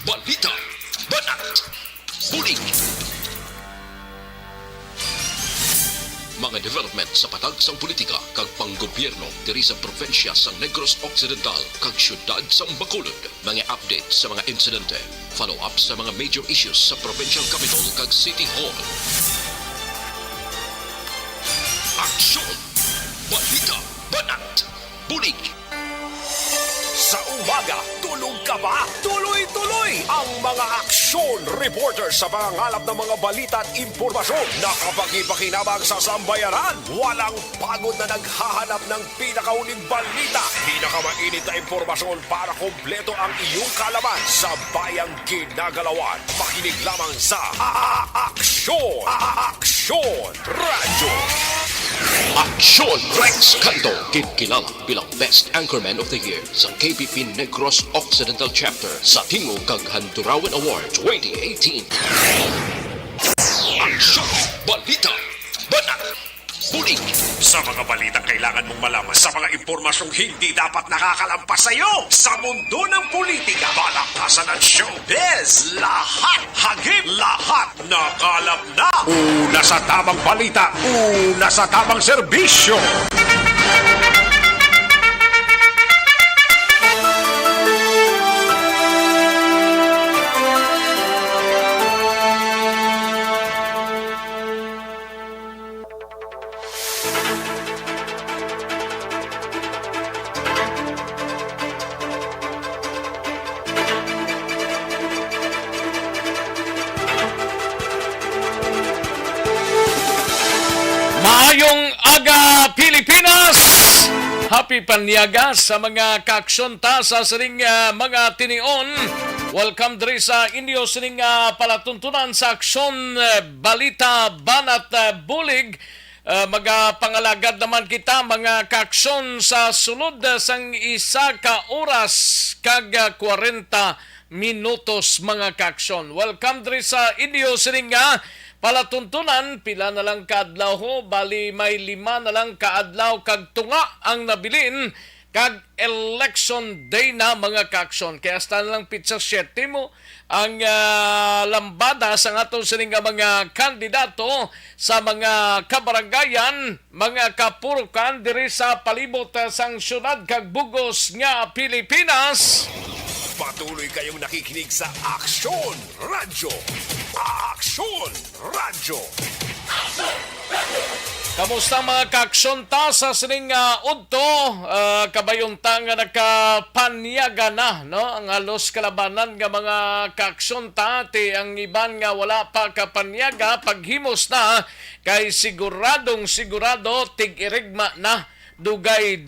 balita, banat, bulig. Mga development sa patag sang politika kag panggobyerno diri sa probinsya sang Negros Occidental kag syudad sang Bacolod. Mga update sa mga insidente, follow-up sa mga major issues sa provincial capital kag City Hall. Aksyon! Balita! Banat! Bulig! Sa umaga, tulog ka ba? Tuloy-tuloy ang mga aksyon reporter sa mga ngalap ng mga balita at impormasyon na kapag-ipakinabang sa sambayaran. Walang pagod na naghahanap ng pinakauling balita. Pinakamainit na impormasyon para kompleto ang iyong kalaman sa bayang kinagalawan. Makinig lamang sa Aksyon! Aksyon Radio! Aksyon! Rex Canto, kilala bilang Best Anchorman of the Year sa KBP Negros Occidental Chapter sa Tingog kag Handurawan Award 2018. Aksyon! Balita! Banat! Bulig! Sa mga balitang kailangan mong malaman, sa mga impormasyong hindi dapat nakakalampas sa iyo, sa mundo ng politika, palakasan at showbiz, lahat hagip, lahat nakalap na. Una sa tamang balita, una sa tamang serbisyo. Maayong aga Pilipinas! Happy Panyaga sa mga kaaksyonta sa sining mga tinion. Welcome diri sa inyo sining palatuntunan sa aksyon balita banat bulig. Mga pangalagad naman kita mga kaaksyon sa sulod sang isa ka oras kag 40 minutos mga kaaksyon. Welcome diri sa inyo sining palatuntunan, pila na lang kaadlaw ho, bali may 5 na lang kaadlaw kag tunga ang nabilin kag election day na mga kaaksyon. Kaya hasta na lang pizza 7 mo ang lambada sa atong sining mga kandidato sa mga kabaranggayan, mga kapurukan diri sa palibot sang syudad kag bugos nga Pilipinas. Patuloy kayong nakikinig sa Aksyon Radio. Aksyon Radio. Kamusta mga kaaksyon sa sining udto kabayunta nga nakapanyaga na no ang halos kalabanan nga mga kaaksyon ti ang iban nga wala pa kapanyaga paghimos na kay sigurado tig-irigma na dugay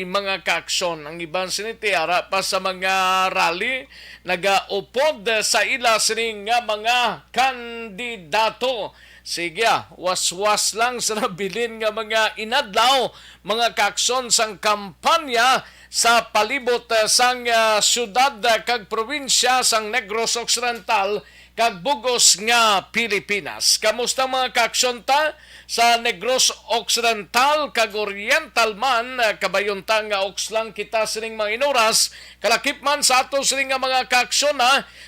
mga kaaksyon. Ang iban siniti ara pa sa mga rally nagaupod sa ila sining nga mga kandidato. Sige, was-was lang sa nabilin nga mga inadlaw, mga kaaksyon sang kampanya sa palibot sang syudad kag probinsya sang Negros Occidental kag bugos nga Pilipinas. Kamusta mga kaaksyon sa Negros Occidental kag Oriental man, kabayunta nga okslang kita sining mga inoras, kalakip man sa ato sining nga mga kaaksyon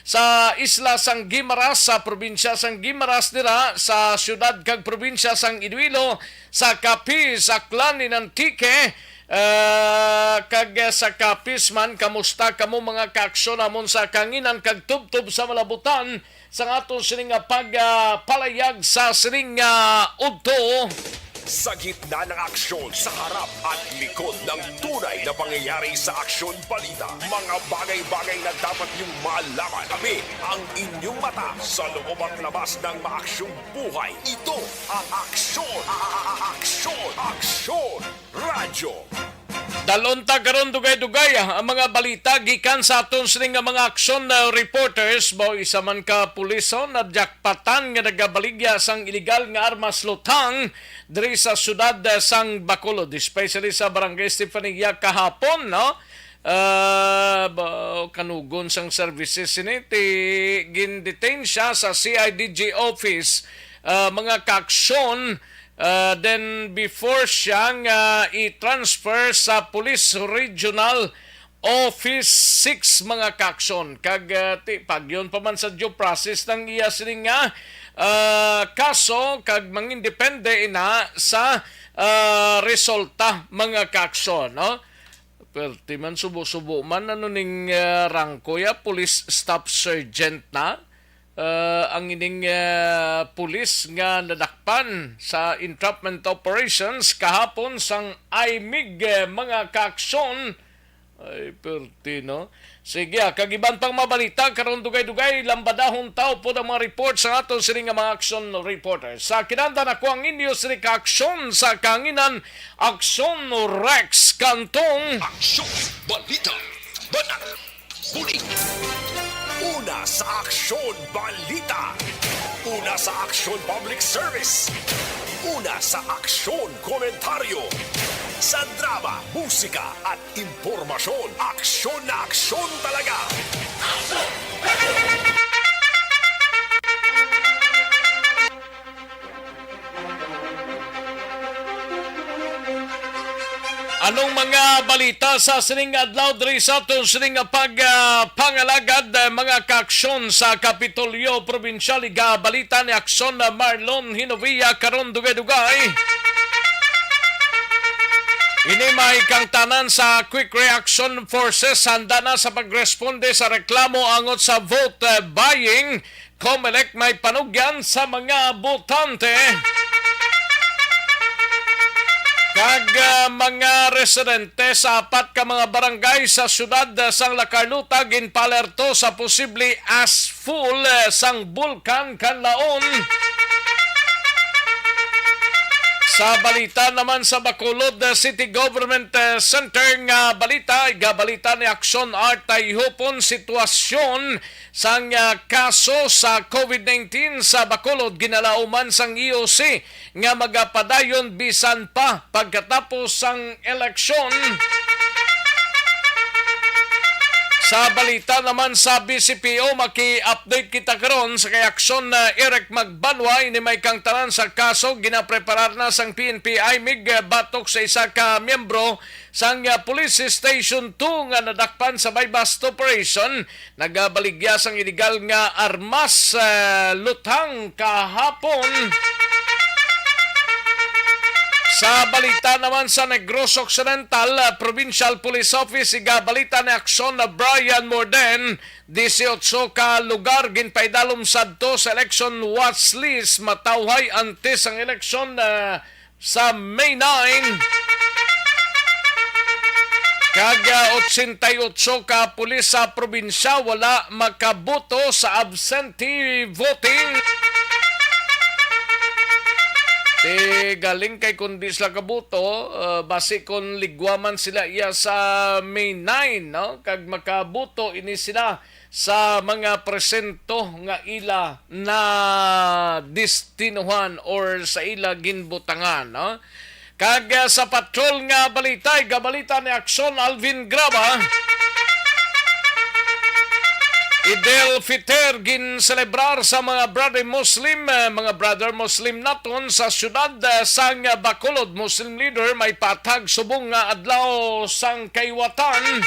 sa isla sang Guimaras, sa probinsya sang Guimaras dira, sa syudad kag probinsya sang Iloilo, sa Capiz, Aklan, Antique, kag sa Capiz man, kamusta kamo mga kaaksyon amon sa kanginan kag tubtob sa malabutan sa aton sining pagpalayag sa sining udto. Sa gitna ng aksyon, sa harap at likod ng tunay na pangyayari sa Aksyon Balita, mga bagay-bagay na dapat niyong malaman. Kami ang inyong mata sa loob at labas ng maaksyong buhay. Ito ang Aksyon! Aksyon! Aksyon! Radyo! Dalonta karon dugay-dugay ang mga balita gikan sa aton sining mga aksyon reporters. Bao isa man ka pulison na jakpatan nga nagabaligya sang illegal nga armas lutang diri sa syudad sang Bacolod, especially sa barangay Stefania kahapon, no? Kanugon sang services siniti gin-detain siya sa CIDG office, mga kaaksyon. Then before siyang i-transfer sa Police Regional Office 6 mga kakson. Kag pag yun pa man sa due process ng iya sining nga kaso kag mangindepende ina sa resulta mga kakson, no? Perti man subo-subo man ano ning rangko ya, police staff sergeant na. Ang ining pulis nga nadakpan sa entrapment operations kahapon sang IMIG mga kakson. Ay, perti, no? Sige, kagiban pang mabalita, karon dugay-dugay, lambadahon tao po ang mga report sa aton sini nga mga action reporters. Sa kinanda na ko ang inyo sini ka-aksyon sa kanginan, Aksyon Rex Kantong. Aksyon, balita, banat, bulig. Una sa Aksyon Balita. Una sa Aksyon Public Service. Una sa Aksyon Komentaryo. Sa drama, musika at impormasyon. Aksyon na aksyon talaga. Anong mga balita sa sining adlaw diri sa aton sining pangalagad mga kaaksyon sa Kapitolyo Provincial iga balita ni Aksyon Marlon Hinovia karon dugay-dugay. Ini may kang tanan sa Quick Reaction Forces handa na sa pagresponde sa reklamo angot sa vote buying. COMELEC may panugyan sa mga botante. Kag mga residente sa apat ka mga barangay sa syudad sang Lacarluta ginpalerto sa posible as full sang bulkan kanlaon. Sa balita naman sa Bacolod City Government Center nga balita, igabalita ni Aksyon Art Tayhopon sitwasyon sang kaso sa COVID-19 sa Bacolod ginalauman sang EOC nga magapadayon bisan pa pagkatapos sang eleksyon. Sa balita naman sa BCPO, maki-update kita karon sa kay Aksyon na Eric Magbanwa ini may kang tanan sa kaso ginapreparar na sang PNP IMIG batok sa isa ka miyembro sang Police Station 2 nga nadakpan sa bypass operation. Nagabaligya sang illegal nga armas lutang kahapon. Sa balita naman sa Negros Occidental, Provincial Police Office, igabalita ni Aksyon na Brian Morden, 18 ka lugar ginpaidalom sadto sa election watch list matawhay antes ang eleksyon sa May 9. Kaga 88 ka pulis sa probinsya wala makaboto sa absentee voting. Galing kay kundi sila kabuto, base kon ligwaman sila iya sa May 9, no? Kag makabuto ini sila sa mga presento nga ila na destinuhan or sa ila ginbutangan, no? Kag sa patrol nga balita, gabalita ni Aksyon Alvin Graba, Idel Fitr gin celebrar sa mga brother Muslim naton sa syudad sang Bacolod. Muslim leader may patag subong nga adlaw sang kayuwatan.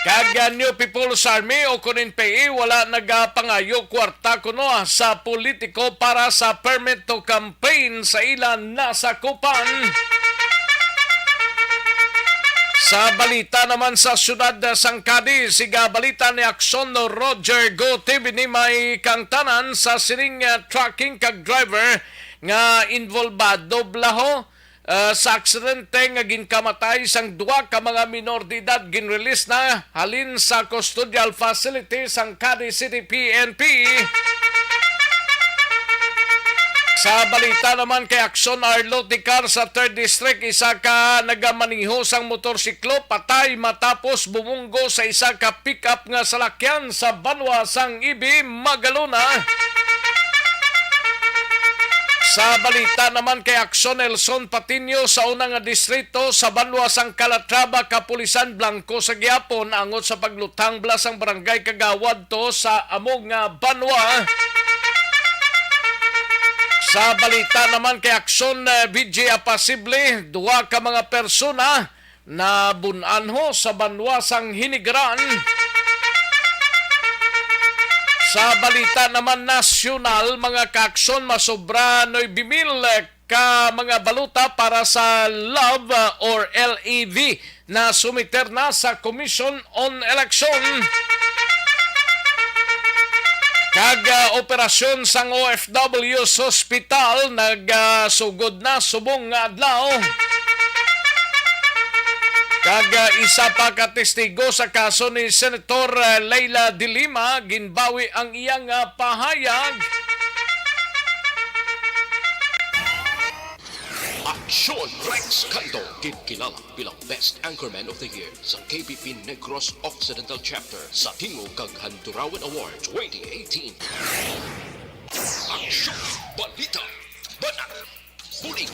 Kag New People's Army o kunin PE wala nagapangayo kwarta kuno sa politiko para sa permit to campaign sa ilan nasakupan. Sa balita naman sa syudad sang Cadiz, siga balita ni Aksyon Roger Gotib ni may kangtanan sa sining trucking kag driver nga involvado blaho sa aksidente nga ginkamatay sang duwa ka mga minor de edad ginrelease na halin sa custodial facility sang Cadiz City PNP. Sa balita naman kay Aksyon Arlo Ticar sa 3rd District, isa ka nagamaniho sang motorsiklo patay matapos bumunggo sa isa ka pick-up nga salakyan sa Banwa sang Ibi, Magalona. Sa balita naman kay Aksyon Nelson Patiño sa unang distrito sa Banwa sang Calatrava, Kapulisan Blanco sa Giapon angot sa paglutang blas ang barangay Kagawad to sa among Banwa. Sa balita naman kay Aksyon BG Apasible, duwa ka mga persona na bunanho sa banwasang Hinigran. Sa balita naman nasyonal, mga kaaksyon, masobra 9,000 ka mga baluta para sa LOV or LEV na sumiter na sa Commission on Election. Kag operasyon sang OFW sa hospital nagsugod na subong nga adlaw. Kag isa pa ka testigo sa kaso ni Senator Leila de Lima, ginbawi ang iyang pahayag. Aksyon Rex Canto, kinkilala bilang Best Anchorman of the Year sa KBP Negros Occidental Chapter sa Tingog kag Handurawan Award 2018. Aksyon, balita, banat, bulig.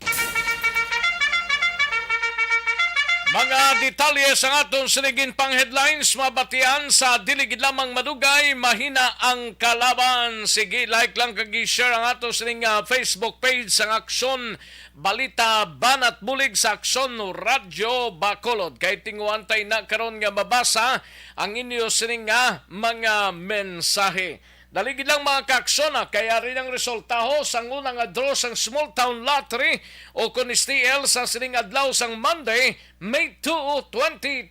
Mga detalye sa atong sinigin pang headlines, mabatian sa diligid lamang madugay, mahina ang kalaban. Sige, like lang kag i-share ang atong sining Facebook page sa Aksyon Balita Banat Bulig sa Aksyon Radyo Bacolod. Kay tinguan tay na karon nga mabasa ang inyo sining mga mensahe. Daligid lang mga kaaksyon, kaya rin ang resultaho sang unang draw sang Small Town Lottery o kung STL sa sining adlaw sang Monday, May 2, 2022.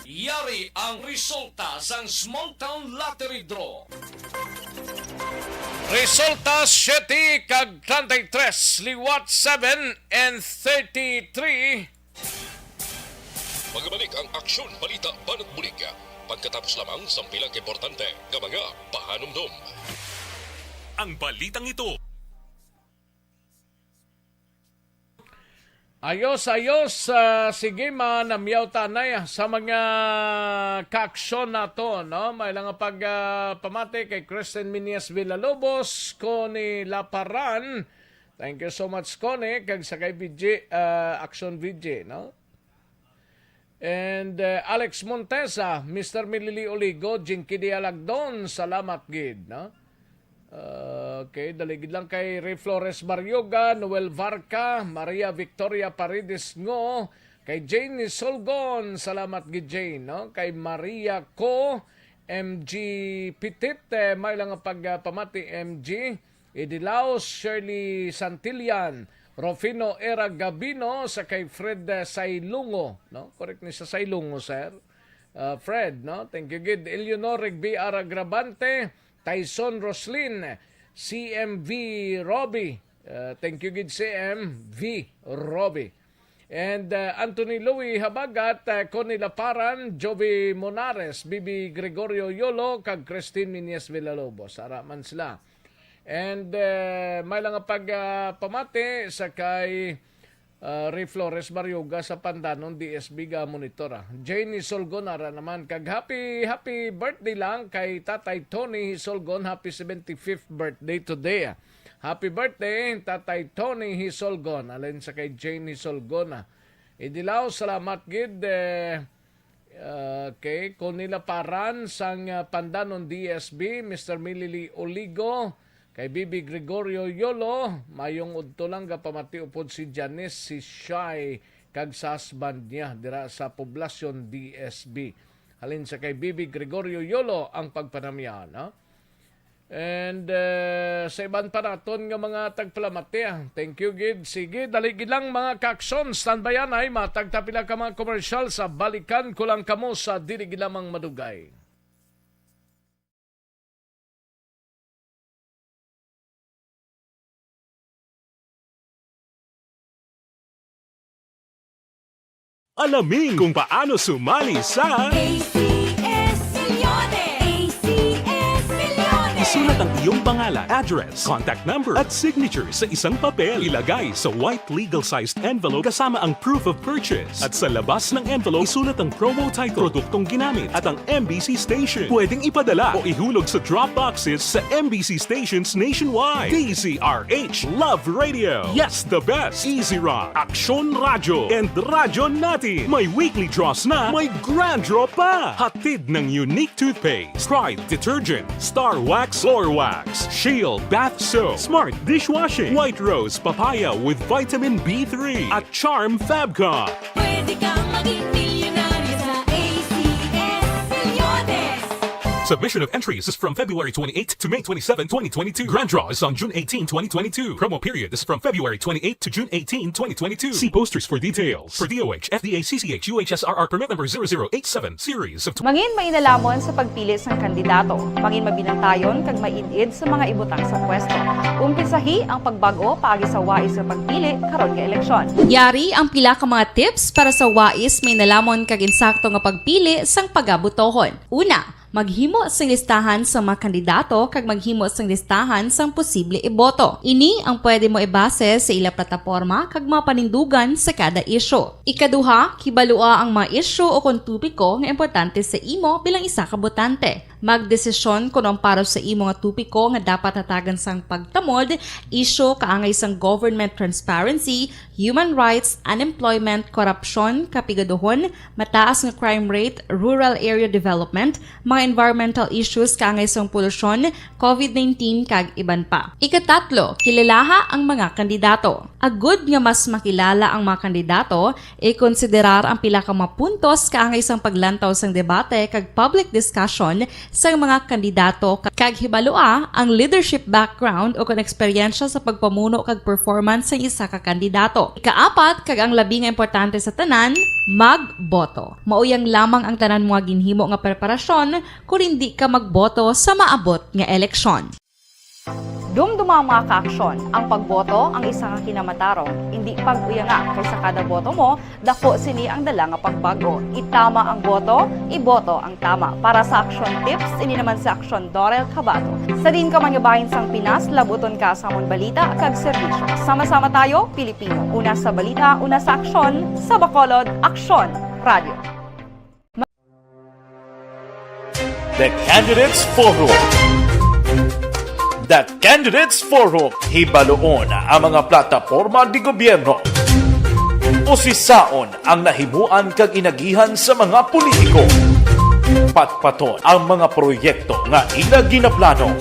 Yari ang resulta sang Small Town Lottery Draw. Resulta 7 kag 33, liwat 7 and 33. Magbalik ang Aksyon Balita Banat Bulig. Pagkatapos lamang sa pilang importante ng mga pahanumdum. Ang balitang ito. Ayos, sige manamyaw tanay sa mga kaaksyon na to, no? May lang pagpamati kay Kristen Minias Villalobos, Connie Laparan. Thank you so much, Connie, kag sa kay VJ, Action VJ, no? And Alex Montesa, Mr. Milili Oligo, Jinky Dialagdon, salamat gid, no? Okay, daligid lang kay Ray Flores Baryoga, Noel Varca, Maria Victoria Paredes Ngo, kay Jane Solgon, salamat gid Jane, no? Kay Maria Co, MG Pitit, may lang pagpamati MG, Idilaos, Shirley Santillan, Rofino Era Gabino, sa kay Fred Sailungo, no? Correct ni sa Sailungo, sir. Fred, no? Thank you, good. Eleonor Rigby Aragrabante, Tyson Roslin, CMV Robbie. Thank you, good CMV Robbie. And Anthony Louie Habagat, Connie Laparan, Jovi Monares, Bibi Gregorio Yolo, kag Christine Minies Villalobos. Araman sila. And may lang pagpamati sa kay Ray Flores Baryoga sa Pandanon DSB ga monitora. Jane Hisolgon ara naman kag happy birthday lang kay Tatay Tony Hisolgon, happy 75th birthday today. Happy birthday Tatay Tony Hisolgon, alin sa kay Jane Hisolgon. Idilaw salamat gid kay Conila Paran sang Pandanon DSB, Mr. Milili Oligo, kay Bibi Gregorio Yolo, mayong udto lang pamati upod si Janice, si Shai, kag sa husband niya dira sa poblasyon DSB. Halin sa kay Bibi Gregorio Yolo ang pagpanamya, no? And sa iban pa naton nga mga tagpalamati. Thank you, gid. Sige, daligid lang mga kakson. Standbayan ay matagtapila ka mga komersyal sa balikan ko lang kamo sa diligid lamang madugay. Alamin kung paano sumali sa ACS Milyones! ACS Milyones! Isulat ang iyong pangalan, address, contact number at signature sa isang papel. Ilagay sa white legal-sized envelope kasama ang proof of purchase. At sa labas ng envelope, isulat ang promo title, produktong ginamit at ang MBC station. Pwedeng ipadala o ihulog sa drop boxes sa MBC stations nationwide. DZRH Love Radio. Yes, the best. Easy Rock, Aksyon Radyo, and Radyo Natin. May weekly draws na, may grand draw pa. Hatid ng unique toothpaste, Pride Detergent, Star Wax Floor Wax, Shield Bath Soap, Smart Dishwashing, White Rose Papaya with Vitamin B3 at Charm Fabcon. Pwede kang maging milyonaryo sa ACS Milyones. Submission of entries is from February 28 to May 27, 2022. Grand draw is on June 18, 2022. Promo period is from February 28 to June 18, 2022. See posters for details. For DOH, FDA, CCH, UHSRR permit number 0087, series of Mangin mainalamon sa pagpili sa kandidato. Mangin mabinantayon kag mainid sa mga ibutang sa pwesto. Umpisahi ang pagbago paagi sa wais sa pagpili karon nga eleksyon. Yari ang pila ka mga tips para sa wais may nalamon kag insakto nga pagpili sang pagabutohon. Una, maghimo sang listahan sa mga kandidato kag maghimo sang listahan sang posible iboto. Ini ang pwede mo ibase sa ila plataporma kag mga panindugan sa kada isyu. Ikaduha, kibalua ang mga isyu o kung tupiko nga importante sa imo bilang isa ka botante. Magdesisyon kung ang para sa imo nga tupiko nga dapat hatagan sang pagtamod, isyu kaangay sang government transparency, human rights, unemployment, korupsyon, kapigaduhon, mataas nga crime rate, rural area development, mga environmental issues kaangay sang polusyon, COVID-19 kag iban pa. Ikatatlo, kilalaha ang mga kandidato. Agud nga mas makilala ang mga kandidato, i-konsiderar ang pila ka mga puntos kaangay sang paglantaw sang debate kag public discussion sa mga kandidato kag hibalua ang leadership background o kung eksperyensya sa pagpamuno kag performance sa isa ka kandidato. Ikaapat kag ang labi nga importante sa tanan, magboto. Mauyang lamang ang tanan mga ginhimo nga preparasyon kung hindi ka magboto sa maabot nga eleksyon. Dumduma ang mga kaaksyon. Ang pagboto ang isa ka kinamatarong. Hindi pag-uyanga kaysa kada boto mo, dako sini ang dala nga pagbago. Itama ang boto, iboto ang tama. Para sa action tips, ini naman sa action Dorel Cabato. Sa din ka manyabahin sang Pinas, labuton ka sa amon balita kag serbisyo. Sama-sama tayo, Pilipino. Una sa balita, una sa aksyon, sa Bacolod, Aksyon Radio. The Candidates Forum. The Candidates Forum. Hibaloon ang mga plataporma di gobyerno. Usisaon ang nahimuan kag inagihan sa mga politiko. Patpaton ang mga proyekto nga ila ginaplano.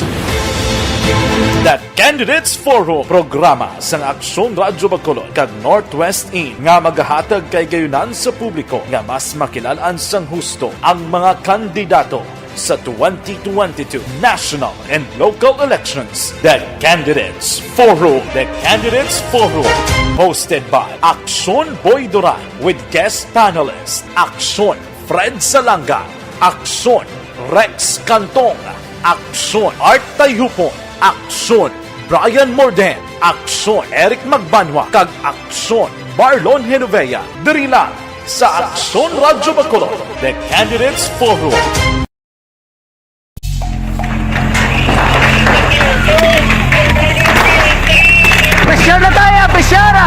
The Candidates Forum, programa sang Aksyon Radyo Bacolod kag Northwest In nga magahatag kay gayunan sa publiko nga mas makilalaan sang husto ang mga kandidato sa 2022 national and local elections. The Candidates Forum. The Candidates Forum. Hosted by Aksyon Boy Duran with guest panelists Aksyon Fred Salanga, Aksyon Rex Cantong, Aksyon Art Tayupon, Aksyon Brian Morden, Aksyon Eric Magbanwa, kag Aksyon Marlon Genovea. Diri lang sa Aksyon Radyo Bacolod. The Candidates Forum. Pasyar na tayo! Pasyara!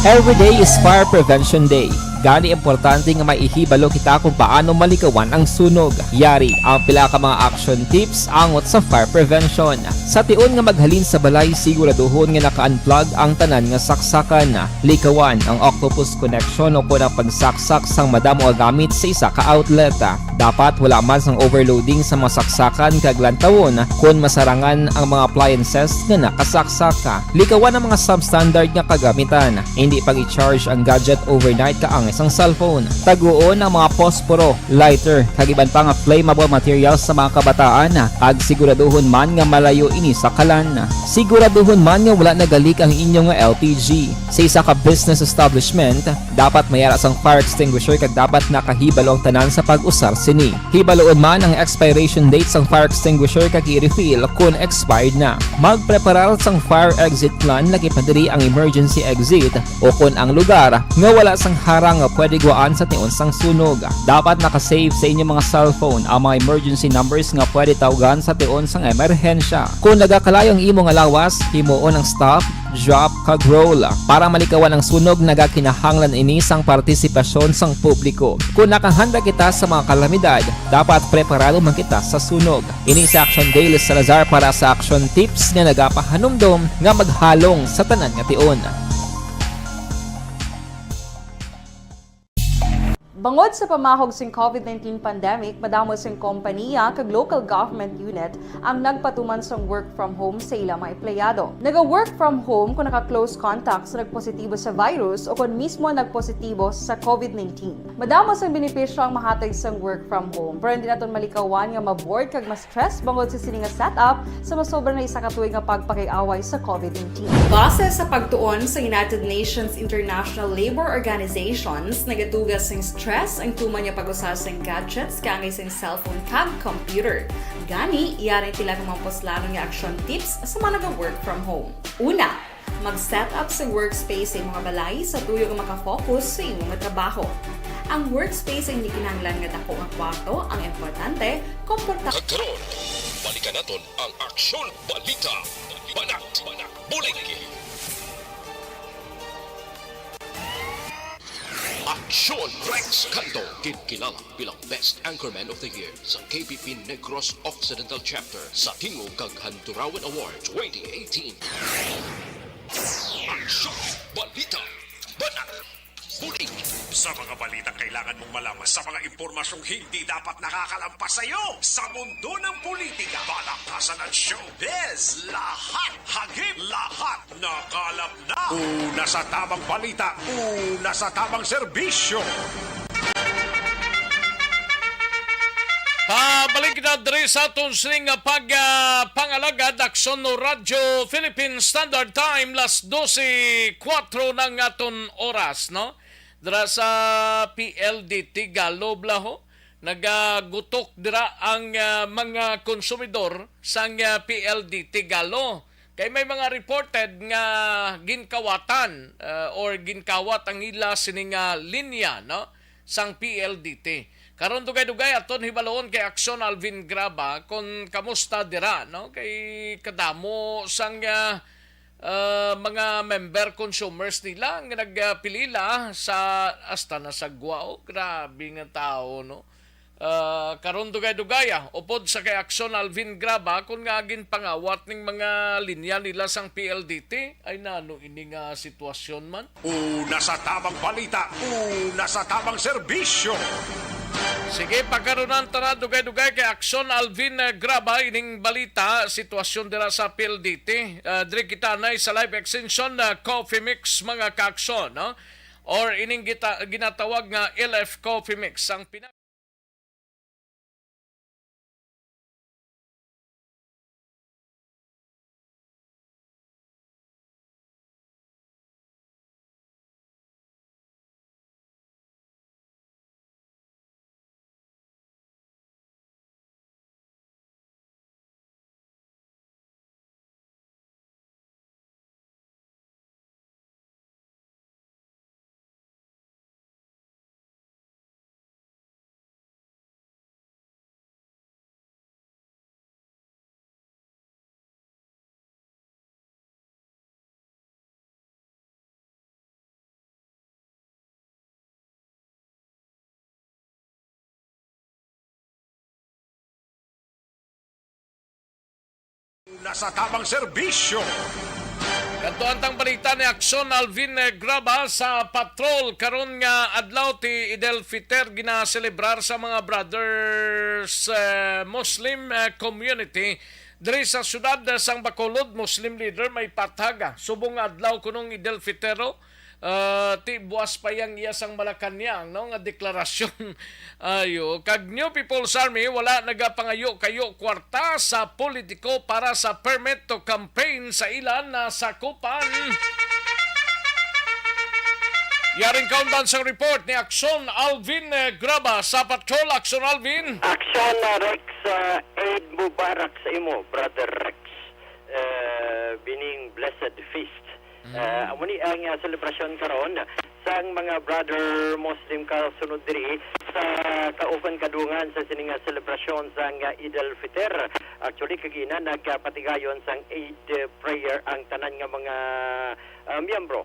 Every day is Fire Prevention Day. Gani importante nga maihibalo kita kung paano malikawan ang sunog. Yari ang pila ka mga action tips angot sa fire prevention. Sa tion nga maghalin sa balay, siguraduhon nga naka-unplug ang tanan nga saksakan. Likawan ang octopus connection o kung ang pagsaksak sang madamo nga gamit sa isa ka outlet. Dapat wala man sang overloading sa mga saksakan kag lantawon kung masarangan ang mga appliances nga nakasaksaka. Likawan ang mga substandard nga kagamitan. Hindi pag i-charge ang gadget overnight kaang isang cellphone. Taguon ang mga posporo, lighter, kag iban pa nga flammable materials sa mga kabataan. Kag siguraduhon man nga malayo ini sa kalan. Siguraduhon man nga wala nagalik ang inyong LPG. Sa isa ka business establishment, dapat mayara sang fire extinguisher kag dapat nakahibalo ang tanan sa pag-usar sini. Hibaloon man ang expiration date sang fire extinguisher kag i-refill kung expired na. Magpreparar sang fire exit plan lagi pa diri ang emergency exit o kung ang lugar nga wala sang harang nga pwede guaan sa tion sang sunog. Dapat nakasave sa inyong mga cellphone ang mga emergency numbers nga pwede tawagan sa tion sang emerhensya. Kung nagakalayo ang imong lawas, himuon ang stop, drop, kag roll. Para malikawan ang sunog, nagakinahanglan ini sang partisipasyon sang publiko. Kung nakahanda kita sa mga kalamidad, dapat preparado man kita sa sunog. Ini sa Action Daily Salazar para sa action tips nga nagapahanumdom nga maghalong sa tanan nga tion. Bangod sa pamahog sing COVID-19 pandemic, madamo sing kompanya kag local government unit ang nagpatuman sang work from home sa ilang mga empleyado. Naga-work from home kung naka-close contacts sa nagpositibo sa virus o kung mismo nagpositibo sa COVID-19. Madamo sang benepisyo ang mahatag sang work from home, pero hindi naton malikawan nga ma-bored kag ma-stress bangod sa sini nga setup sa masobra na isa ka tuig nga pagpakiaway sa COVID-19. Base sa pagtuon sa United Nations International Labour Organizations, nagatugas sing stress ang tuman niya pag-usar sing gadgets kangay sing cellphone kag computer. Gani, iyarin tila ng mga poslano nga action tips sa mga nag-work from home. Una, mag-set up sa workspace sa mga balay sa tuyo nga makafocus sa imong nga trabaho. Ang workspace ay hindi kinahanglan nga dako nga kwarto, ang importante, komportable. Karon, balikan naton ang Aksyon Balita. Banat, bulig. Aksyon Rex Canto, kinkilala bilang Best Anchorman of the Year sa KBP Negros Occidental Chapter sa Tingog kag Hanturawan Award 2018. Aksyon Balita. Banat, bulig. Sa mga balitang kailangan mong malaman, sa mga impormasyong hindi dapat nakakalampas sa iyo, sa mundo ng politika, balakasan at showbiz, lahat hagip, lahat nakalap na. Una sa tamang balita, una sa tamang serbisyo. Pabalik na diri sa atong sining pangalagad aksyon no Radyo Philippine Standard Time las 12:04 ng aton oras, no? Dira sa PLDT Galob laho nagagutok dira ang mga konsumidor sang PLDT Galo. Kay may mga reported nga ginkawatan or ginkawat ang ila sining linya, no, sang PLDT. Karon dugay-dugay aton hibaloon kay Aksyon Alvin Graba kung kamusta dira, no, kay kadamo sang mga member consumers nila nga nagpilila sa hasta na sagwa. Grabe nga tao, no. Karon dugay-dugay upod sa kay Aksyon Alvin Graba kung nga ginpangawat ning mga linya nila sang PLDT ay nano ini nga sitwasyon man. Una sa tamang balita, una sa tamang serbisyo. Sige, pagkaroon tara dugay-dugay kay Aksyon Alvin Graba ining balita sitwasyon dira sa PLDT. Diri kita na sa live extension Coffee Mix mga kaaksyon, no? Or ining ginatawag nga LF Coffee Mix ang Nasa tamang serbisyo. Kantuan tang balita ni Aksyon Alvin Graba sa patrol karon nga adlaw ti Idel Fitr gina-celebrar sa mga brothers Muslim community diri sa syudad sang Bacolod. Muslim leader may pataga subong adlaw kunong Idel Fitr ti buwas pa yang iya sang Malacañang, no, nga deklarasyon. Ayo kag New People's Army wala nagapangayo kayo kwarta sa politiko para sa permit to campaign sa ilan na sakupan. Yaring countdown sa report ni Aksyon Alvin Graba sa patrol. Aksyon Alvin. Aksyon Rex, Eid Mubarak sa imo, Brother Rex. Bining Blessed Feast. Muni ang celebration karon sa mga brother Muslim kasunod diri sa kauban kadungan sa sining celebration sa Eid al-Fitr. Actually kagina nagpatigayon sang Eid prayer ang tanan nga mga miyembro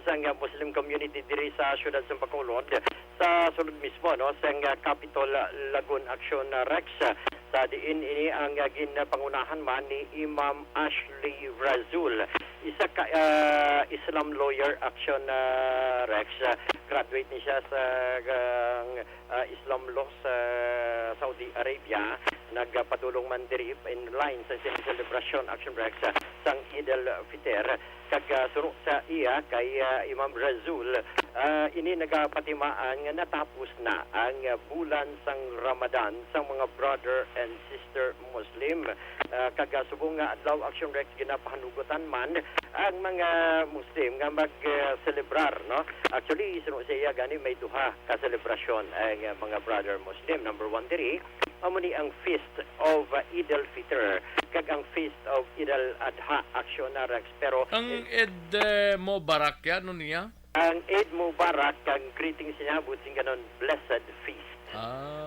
sa Muslim community diri sa siyudad sa Bacolod sa sulod mismo, no, sa Capitol Lagun Action Rex. Sa diin ini ang ginapangunahan man ni Imam Ashley Razul isa ka Islam lawyer action Rex. Graduate ni siya sa Islam law sa Saudi Arabia. Nagpadulong man diri in line sa celebration action Rex sang Eid al-Fitr. Kag suro sa iya kay Imam Razul, ini nagapatimaan nga natapos na ang bulan sang Ramadan sa mga brother and sister Muslim. Kag subong nga adlaw action Rex ginapahanugutan man ang mga Muslim nga mag-celebrar, no? Actually suro sa iya gani may duha ka selebrasyon ang mga brother Muslim. Number 1 diri amuni ang feast of Eid al-Fitr kag ang feast of Eid al-Adha action na Rex. Pero Ang Eid Mubarak yan, ano niya? ang Eid Mubarak kag greetings niya buting ganon blessed feast.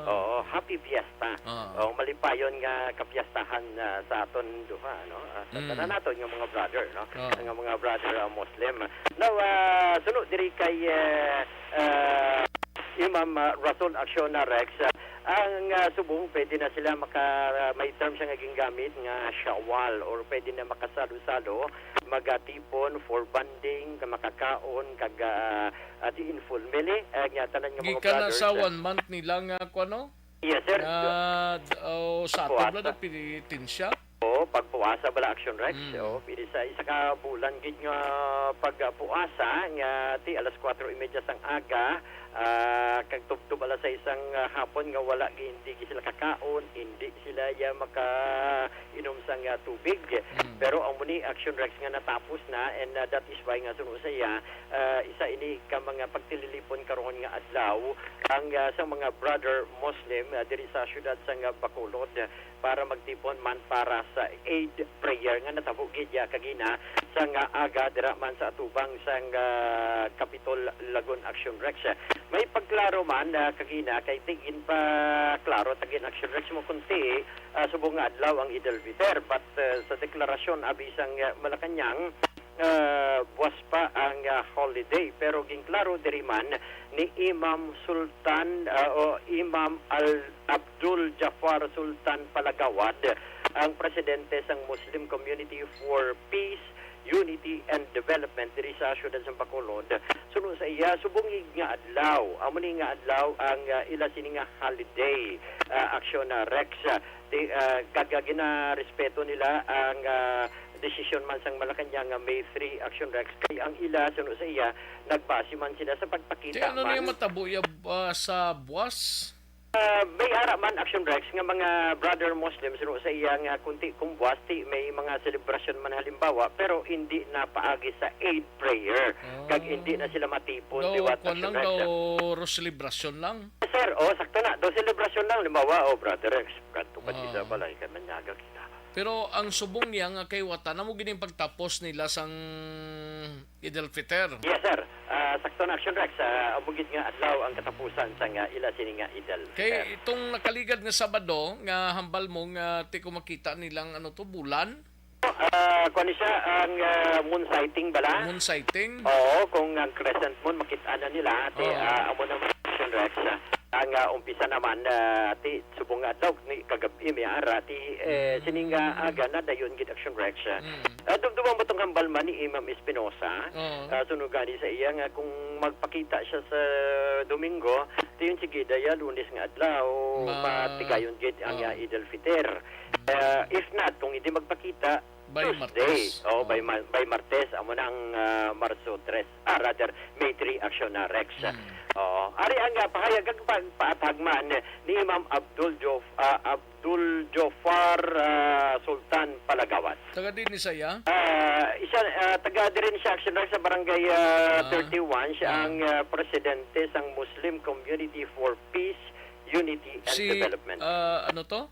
Oo, happy fiesta. Malipayon nga kapiyastahan sa aton duha, no? Sa tanan naton nga mga brother, no? Nga mga brother Muslim. Now, sunod diri kay Imam Rasul Action Rex, ang subong pwede na sila may term siya nga gingamit nga Shawwal, or pwede na makasalo-salo, magatipon for banding, makakaon kag in full mili nga tanan nga mga Gikan na brothers. sa 1 month nila nga ano? Yes, sir. Sa atin na nagpilitin siya. O pagpuasa bala action Rex, o pili sa isa ka bulan gid nga pagpuasa nga ti alas 4:30 sang aga, kag tubtub alas sa isang hapon nga wala hindi sila kakaon, hindi sila maka inom sang tubig. Pero ang muni action Rex nga natapos na, and that is why nga suno sa iya isa ini ka mga pagtililipon karon nga adlaw ang sa mga brother Muslim diri sa syudad sang Bacolod para magtipon man para sa Eid prayer nga natabo gid kagina sang aga dira man sa atubang sang Capitol Lagun Action Rex. May pagklaro man kagina kay tigin pa klaro tagin Action Rex mo kunti subong nga adlaw ang Eid al-Fitr, but sa deklarasyon abi sang Malacañang buwas pa ang holiday, pero ginklaro diri man ni Imam Sultan o Imam Abdul Jafar Sultan Palagawad, ang presidente sang Muslim Community for Peace, Unity and Development diri sa syudad sa Bacolod. Sunod sa iya subong nga adlaw, amo ni nga adlaw ang ila sini nga holiday action Rex. Kagagina respeto nila ang desisyon man sang Malacañang nga May 3 action Rex, kay ang ila sunod sa iya nagbase man sila sa pagpakita Ano man niya matabuya sa buwas? may ara man action Rex nga mga brother Muslim sunod sa iya nga kunti kumbuas may mga selebrasyon man halimbawa, pero hindi na paagi sa Eid prayer kag hindi na sila matipon diwat action Rex. Celebration lang. Sir, sakto na. Celebration lang halimbawa, brother Rex kadto pa sa balay kan manyaga kita. Pero ang subong niya nga kay wata na mo gining pagtapos nila sang Eid al-Fitr. Yes, sir. Sakto na action Rex. Abugid nga adlaw ang katapusan sa nga ila sini nga Eid al-Fitr. Kay itong nakaligad nga Sabado nga hambal mo nga ti ko makita nilang bulan. Kuan siya ang moon sighting bala. Moon sighting. Oo, kung ang crescent moon makita na nila ate amo na action Rex. Ang umpisa naman ti subong adlaw ni kagabi may ara ti sininga aga na dayon gid action Rex. Dumdumang butong hambal man ni Imam Espinosa. Sunog gani sa iya nga kung magpakita siya sa Domingo, ti yun sige daya Lunes nga adlaw matigayon gid ang Eid al-Fitr. If not, kung hindi magpakita by Tuesday, Martes. by Martes amo na ang Marso 3, rather May 3 action na Rex. Ari ang pahayag kag paatagman ni Imam Abdul Jafar Sultan Palagawad. Taga din ni saya? Isa taga din siya action sa barangay 31, siya ang presidente sang Muslim Community for Peace, Unity and Development. Ano to?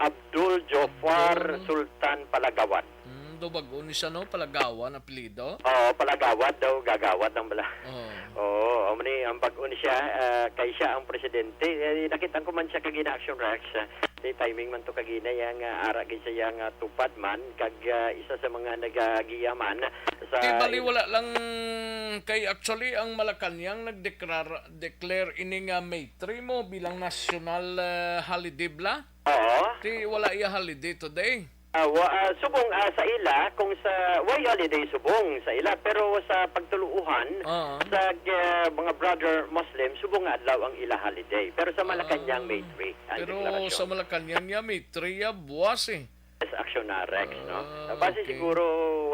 Abdul Jafar Sultan Palagawad. Bago ni siya Palagawan apelyido. Palagawad daw, gagawad ang bala. Ang bago ni siya kay siya ang presidente. Nakita ko man siya kagina action Rex. Di timing man to kagina yang ara gid siya yang tupad man kag isa sa mga nagagiyaman sa bali wala lang kay actually ang Malacañang nagdeclare ini nga May 3 mo bilang national holiday bla. Ti wala iya holiday today. Subong sa ila kung sa way holiday subong sa ila pero sa pagtuluuhan sa mga brother Muslim subong adlaw ang ila holiday pero sa Malacañang May 3 ang Pero deklarasyon. sa Malacañang niya may 3 buwas eh. Sa action na Rex, no? Base okay. siguro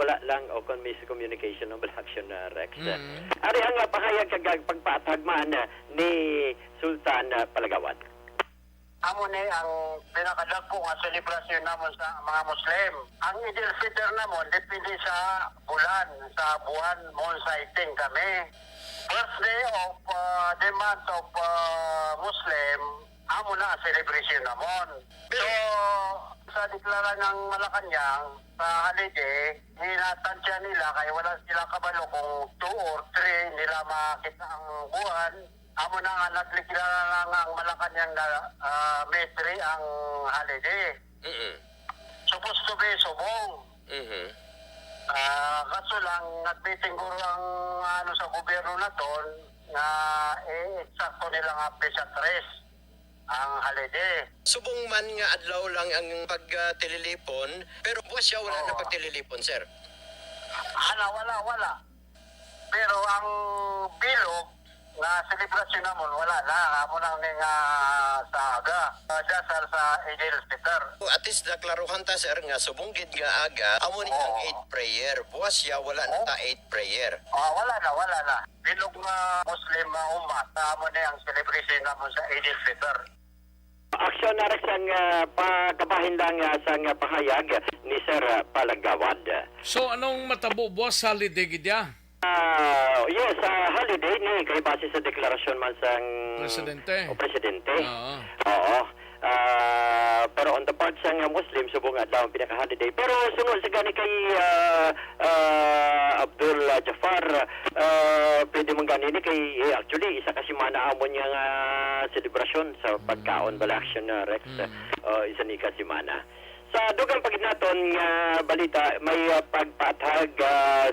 wala lang o kung miscommunication ng action na Rex. Ari ang pahayag kag pagpatagman ni Sultan Palagawan. Amo ni ang pinakadagko nga selebrasyon namon sa mga Muslim. Ang Eid al-Fitr namon depende sa bulan, sa buwan mon sighting kami. Birthday of the month of Muslim, amo na ang celebration namon. So sa deklara ng Malacañang sa holiday, hinatansya nila kaya wala sila kabalo kung 2 or 3 nila makita ang buwan. Amo na nga naglikilala na nga ang Malacañang na May 3 ang holiday. Supposed to be subong. Kaso lang, nag-meeting guro ang sa gobyerno na ton na eksakto nila nga Pesat Res ang holiday. Subong man nga adlaw lang ang pagtililipon pero buwas siya wala na pagtililipon, sir. Wala. Pero ang bilog na selebrasyon namon wala na. Amo nang nga sa aga. Dasal sa Eid al-Fitr. At least naklaruhan ta, sir, nga subong gid nga aga amo ni ang 8 prayer. Buwas siya wala na ta 8 prayer. Wala na. Bilog nga Muslim umat. Amo na ang celebration namon sa Eid al-Fitr. Aksyon na rin sang pagkabahin lang sang pahayag ni Sir Palagawad. So anong matabo buwas sa holiday gidya? Yes, holiday ni kay base sa deklarasyon man sang presidente. Oo. Pero on the part sang Muslim subong adlaw ang pinaka-holiday. Pero sunod sa gani kay Abdul Jafar, pwede mong ganini kay actually isa kasi manaamon niya nga selebrasyon sa pagkaon bala action na Rex. Isa ni kasi mana. Sa dugang paginaton nga balita, may pagpatag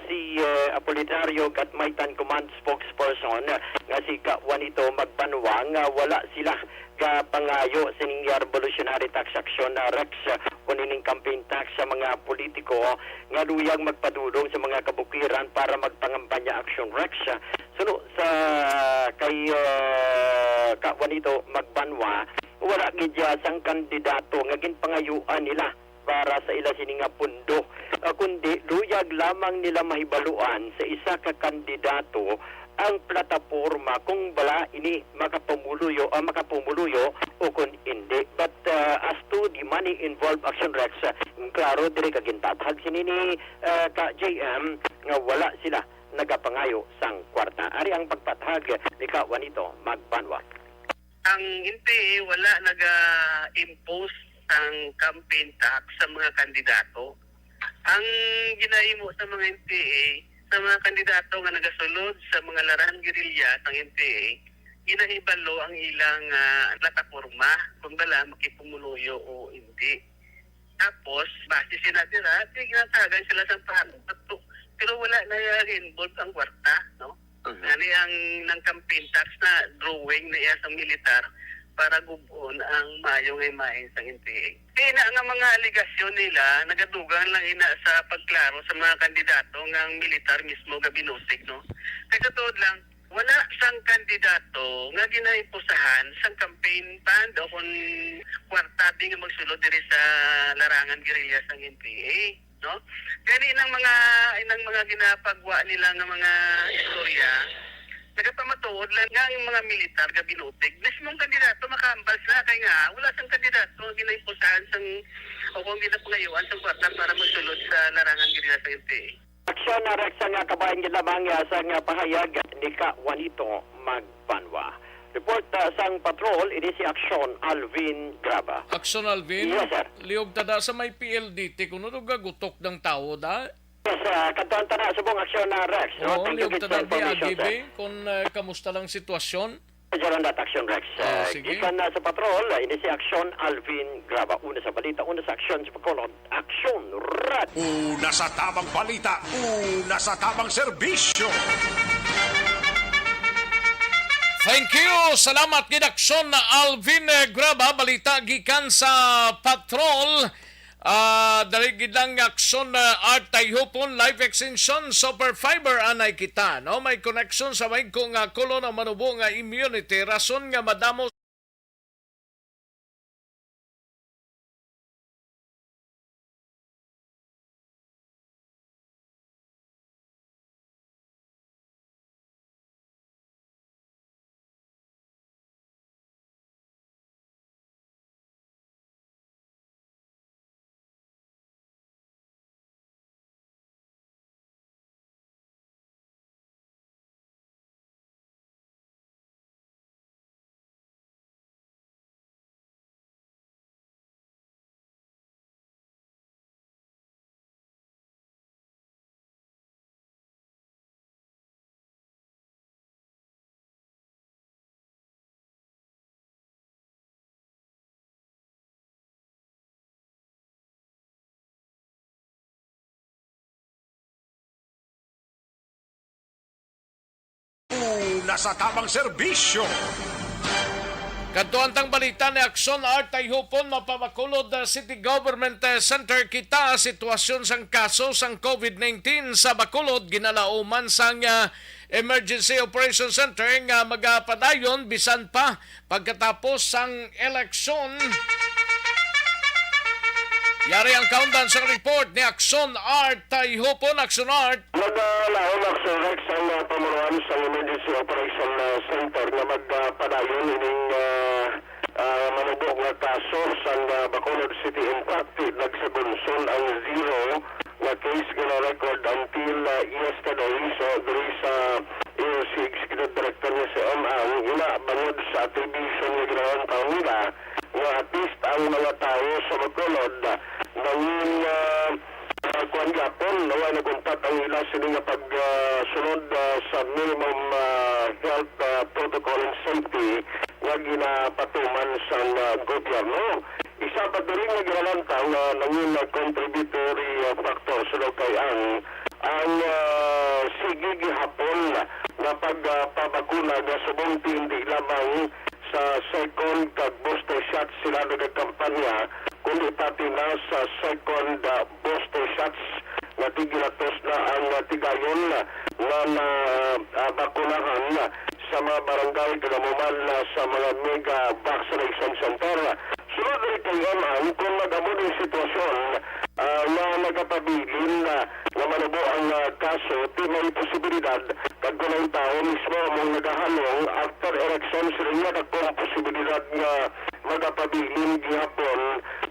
si Apolinario Gatmaitan Command spokesperson nga si Juanito Magbanwang wala sila ka pangayo sining revolutionary tax action na Rex kunining campaign tax sa mga politiko nga luyang magpadulong sa mga kabukiran para magpangampanya action Rex. Suno sa kay Juanito Magbanwa wala gidya sang kandidato nga ginpangayuan nila para sa ila sining nga pundo kundi luyag lamang nila mahibaluan sa isa ka kandidato ang plataporma kung bala ini makapumuluyo o kung hindi. But as to the money involved action Rex, klaro dire kagintatag sini ni ka JM nga wala sila nagapangayo sang kwarta. Ari ang pagpatag ni Juanito Magbanwa. Ang NPA wala naga-impose ang campaign tax sa mga kandidato. Ang ginahimo sa mga NPA, sa mga kandidato nga nagasulod sa mga larangan gerilya ng NPA, ginahibalo ang ilang plataporma kung bala makipumuluyo o hindi. Tapos, base sila dira, ginatagan sila sa pato. Pero wala na involved ang kwarta, no? Ani ang ng campaign tax na drawing na iya sa militar para gubon ang mayong imahin sa NPA. Kaya nga mga aligasyon nila, nagadugan lang ina sa pagklaro sa mga kandidato ng militar mismo nga binutig, no? Kaya totoo lang, wala sang kandidato nga ginaipusahan sang campaign fund o kung kwarta di nga magsulod diri sa larangan gerilya sang NPA. No? Kaya inang mga ginapagwa nila ng mga istorya, nagapamatuod lang nga yung mga militar ga binutig. Mismong kandidato makahambal sila kaya nga wala sang kandidato ginaipusahan sang o kung ginapangayuan sang kwarta para magsulod sa larangan gerilya sa NPA. Aksyon na Rex nga kabayan nila mga sang pahayag ni Juanito Magbanwa. Report sang patrol, ini si Aksyon Alvin Graba. Aksyon Alvin? Yes, sir. Liog tada sa may PLDT, kung ano gagutok ng tao da? Yes, kantuan ta na subong Aksyon na Rex. Oo, Thank you liog for tada information, BAGB, kung kamusta lang sitwasyon? Diyan that Aksyon Rex. Sige. Gikan na sa patrol, ini si Aksyon Alvin Graba. Una sa balita, una sa aksyon sa pagkolod. Aksyon Rad. Una sa tamang balita, una sa tamang serbisyo. Thank you! Salamat gidaksyon na Alvin Graba. Balita gikan sa patrol. dali gidang aksyon na art tayhopon life extension super fiber anay kita no may connection sa may kung kulo na manubo nga immunity rason nga madamo Nasa tamang serbisyo. Kadtuantang balita ni Aksyon Art Tayhupon mapabakulod City Government Center kita sitwasyon sang kaso sang COVID-19 sa Bacolod ginalauman sang Emergency Operation Center nga magapadayon bisan pa pagkatapos sang eleksyon. Yari ang countdown sa report ni Aksyon Art Tayhupon. Aksyon Art. Naglaon Action Rex ang pamunuan sa Emergency Operation Center na magpadayon ining manubog nga kaso sa Bacolod City. In fact, nagsabunson ang zero na case gina record until yesterday. So, there is EOC Executive Director niya si Ang inabangod sa attribution ni Ginawan Kaunila nga at least ang mga tao sa Bacolod nangin kuan gapon naway naguntat ang ila sila nga pagsunod sa minimum health protocol and safety nga ginapatuman sa gobyerno. Isa pa rin nga ginalantang na nangin contributory factor sa kay ang sige gihapon na pagpabakuna nga subong hindi lamang sa second kag booster shot sila nagkampanya kundi pati na sa second booster shots na tigilatos na ang tigayon na bakunahan sa mga barangay kagamuman sa mga mega vaccination center. Sunod rin kayo kung nagamod yung sitwasyon na nagapabilin na manubo ang kaso, di may posibilidad kag kunang tao mismo mong nagahalong after election sila nga nagpong posibilidad nga magapabilin gihapon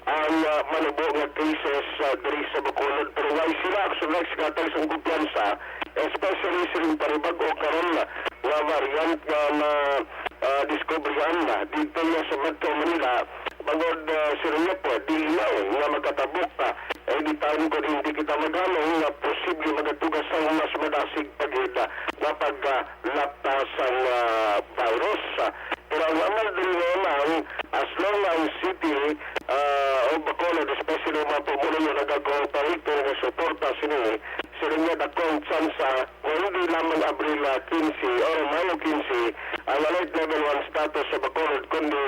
ang manubo nga cases diri sa Bacolod. Pero why sila action like sigatag sa kumpiyansa, especially silang paribag o karon nga variant nga na discoveryan na dito nga sa Metro Manila bangod sila nga po di na nga magkatabok pa di tayo ko hindi kita magalong nga posible magatugas ang mas madasig pagida na paglaptas ang virus. Pero ang amal din naman as long as city o Bacolod especially mga pumulo yung nagagawalito na suporta sila nga dakong tsansa na hindi lamang Abril 15 o Mayo 15 ang alert level 1 status sa Bacolod kundi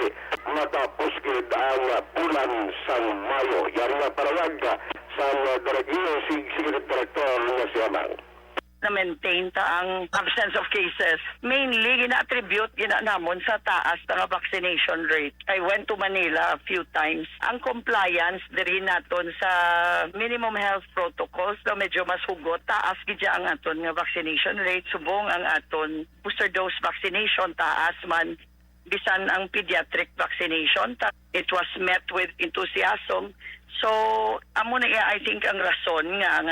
matapos gid ang bulan sa Mayo. Yan nga parawag sa Executive Director nga si Amang. Na-maintain ta ang absence of cases. Mainly, gina-attribute namon sa taas ng vaccination rate. I went to Manila a few times. Ang compliance diri naton sa minimum health protocols na medyo mas hugot. Taas gidya ang aton nga vaccination rate. Subong ang aton booster dose vaccination. Taas man bisan ang pediatric vaccination. It was met with enthusiasm. So, amo na I think ang rason nga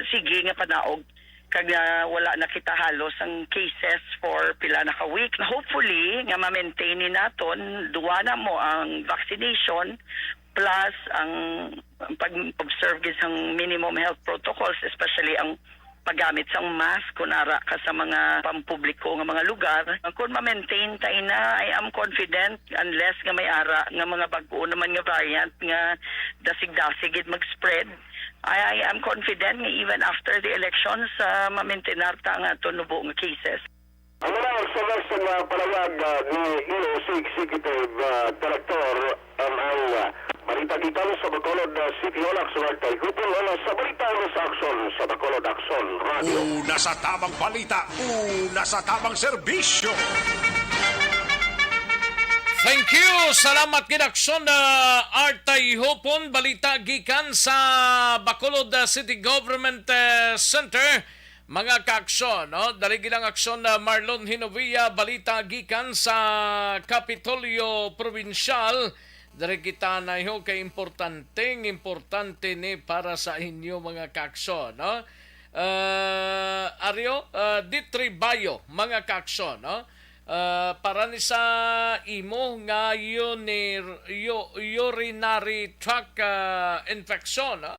sige nga panaog kag wala na kita halos ang cases for pila na ka week. Hopefully nga ma-maintain ni naton duwa na mo ang vaccination plus ang pag-observe ang minimum health protocols, especially ang paggamit sang mask kung ara ka sa mga pampubliko nga mga lugar. Kung ma-maintain tayo na, I am confident unless nga may ara nga mga bag-o naman nga variant nga dasig-dasig mag-spread. I am confident nga even after the elections, ma-maintain ta nga ito nubo nga cases. Ang mga sa palawag ni EOC Executive Director ang Balita gikan sa Bacolod City Hall, Action kay Hupol sa balita sa Action sa Bacolod Action Radio. Una sa tamang balita, una sa tamang serbisyo. Thank you. Salamat kinaksyon na Artay Hopon. Balita gikan sa Bacolod City Government Center. Mga kaaksyon, no? Dali gilang aksyon na Marlon Hinovia. Balita gikan sa Kapitolyo Provincial. Dari kita na ho kay importante ni para sa inyo mga kaaksyon, no? Aryo, Ditribayo, mga kaaksyon, no? Para ni sa imo nga urinary tract infection, no?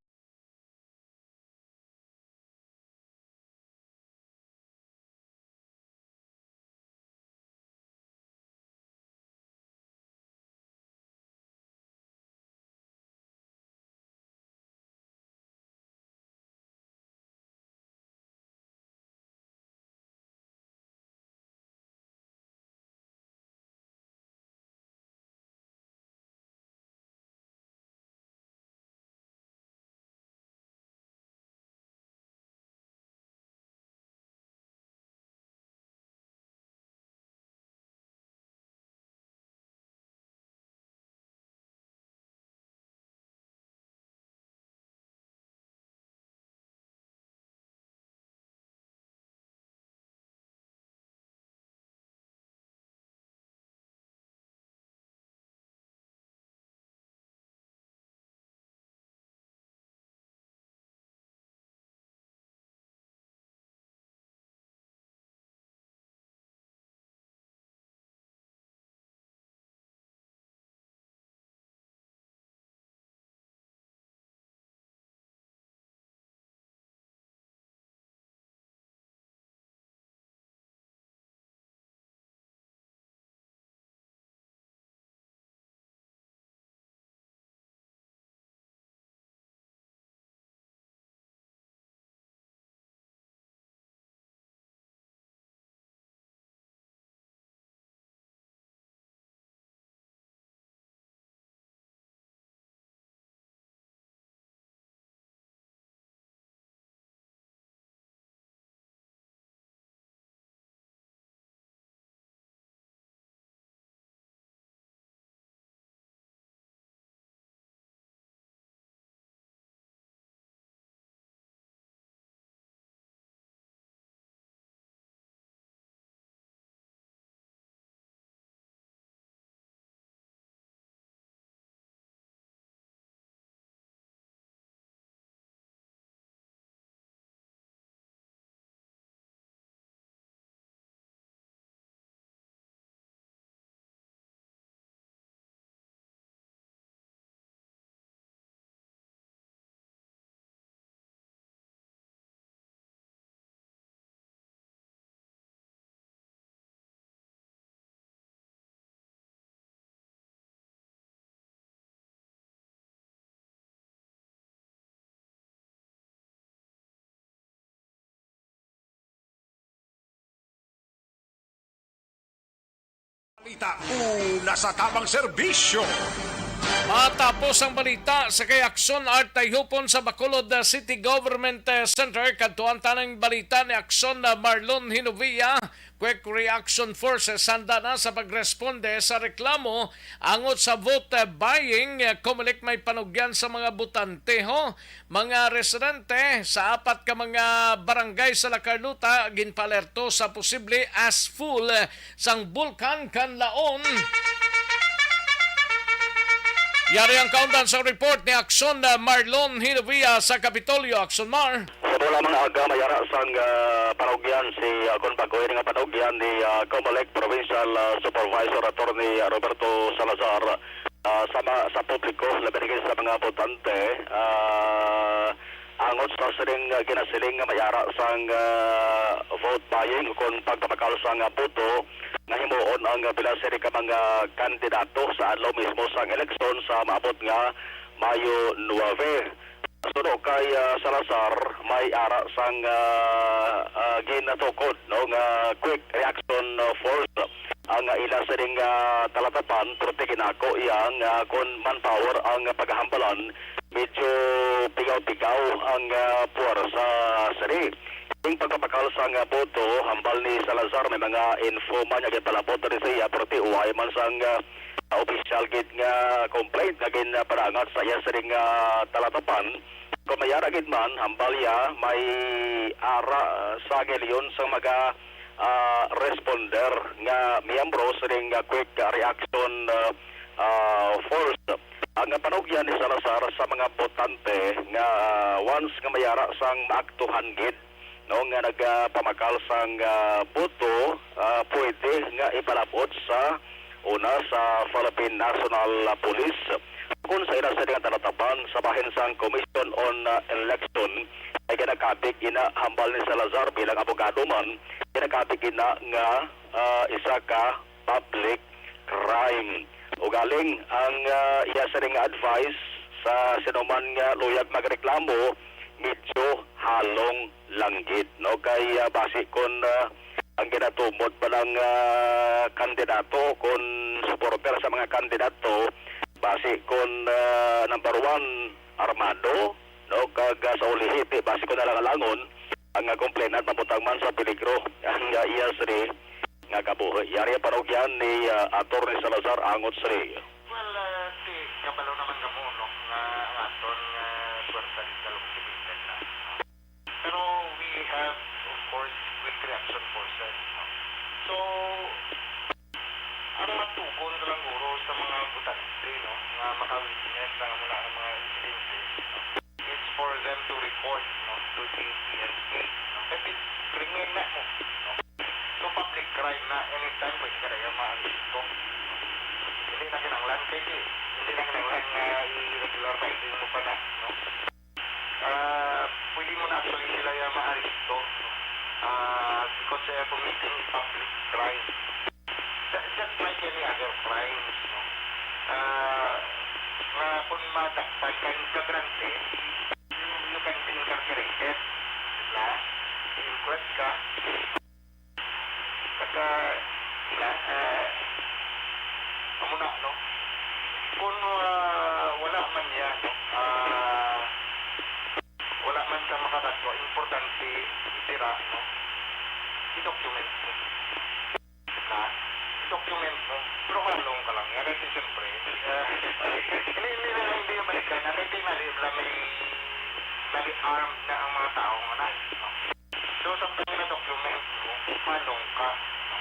Balita, una sa tamang serbisyo. Matapos ang balita sa kay Aksyon Artay Hupon sa Bacolod City Government Center, kadtuan tanang balita ni Aksyon Marlon Hinovia. Quick Reaction Forces handa na sa pagresponde sa reklamo angot sa vote buying. Kumilik may panugyan sa mga butante, ho. Mga residente sa 4 ka mga barangay sa Lacarluta ginpalerto sa posible as full sang Bulkan Kanlaon. Yari ang kaundan sa report ni Aksyon Marlon Hinovia sa Kapitolyo. Aksyon Mar. Sa wala mga aga mayara sang panugyan si kung pag-uwi nga panugyan ni Comelec Provincial Supervisor Attorney Roberto Salazar sa publiko labi sa mga botante angot sa siling ginasiling mayara sang vote buying kung pagpapakal sang boto nga himuon ang bilasiri ka mga kandidato sa adlaw mismo sang eleksyon sa maabot nga Mayo 9. Suno kay Salazar may ara sang ginatukod no nga quick reaction force ang ila sa ring talatapan pero ginako iyang kon manpower ang paghambalan medyo pigaw-pigaw ang puwersa sari. Yung pagkapakal sa boto, hambal ni Salazar may mga info man nga palabot rin siya pero tiway man sang official gid nga complaint nga gin parangat sa iya sa ring talatapan. Kung mayara gid man hambal ya may ara sa gilyon sa mga responder nga miyembro sa ring quick reaction force. Ang panugyan ni Salazar sa mga botante nga once nga mayara sang maaktuhan gid no nga nagpamakal sang boto pwede nga ipalabot sa una sa Philippine National Police kung sa ina sa talatapan sa bahin sang Commission on Election ay ginakabig ina hambal ni Salazar bilang abogado man ginakabig ina nga isa ka public crime o galing ang iya sa ring advice sa sinuman nga luyag magreklamo medyo halong langgit no kay base kon ang ginatumod pa ng kandidato kung supporter sa mga kandidato base kon number 1 armado no kag sa ulihiti base kon nalangalangon ang complainant mabutang man sa peligro ang iya sri nga kabuhi yari parogyan ni Atty. Salazar angot sri. Well, si kabalo naman kamo no nga aton suwerta dito lumipitan na. Pero we have of course quick reaction forces. No? So ang matugon ka lang guro sa mga butante no nga maka-witness sa mga insidente. It's for them to report no to the PNP. No? Kasi krimen na mo. No? So public crime na anytime pwede ka rin ma-arresto. Hindi na kinanglan kasi hindi na kinanglan irregular fighting mo pa na. No? Pwede mo na actually sila yung ma-arresto no? Because committing public crime. Just like any other crimes. No? Kung madakpan ka yung kagrante, you can be incarcerated. Diba? I-inquest ka. Kaya, amuna, no? Kung wala man yan, no? Wala man ka makakaswa, importante itira, no? I-document mo. I-document mo. Pero halong ka lang yan. Kasi siyempre, hindi na balikan na hindi mali-armed na ang mga tao nga na. No? So, something na document mo, halong ka. No?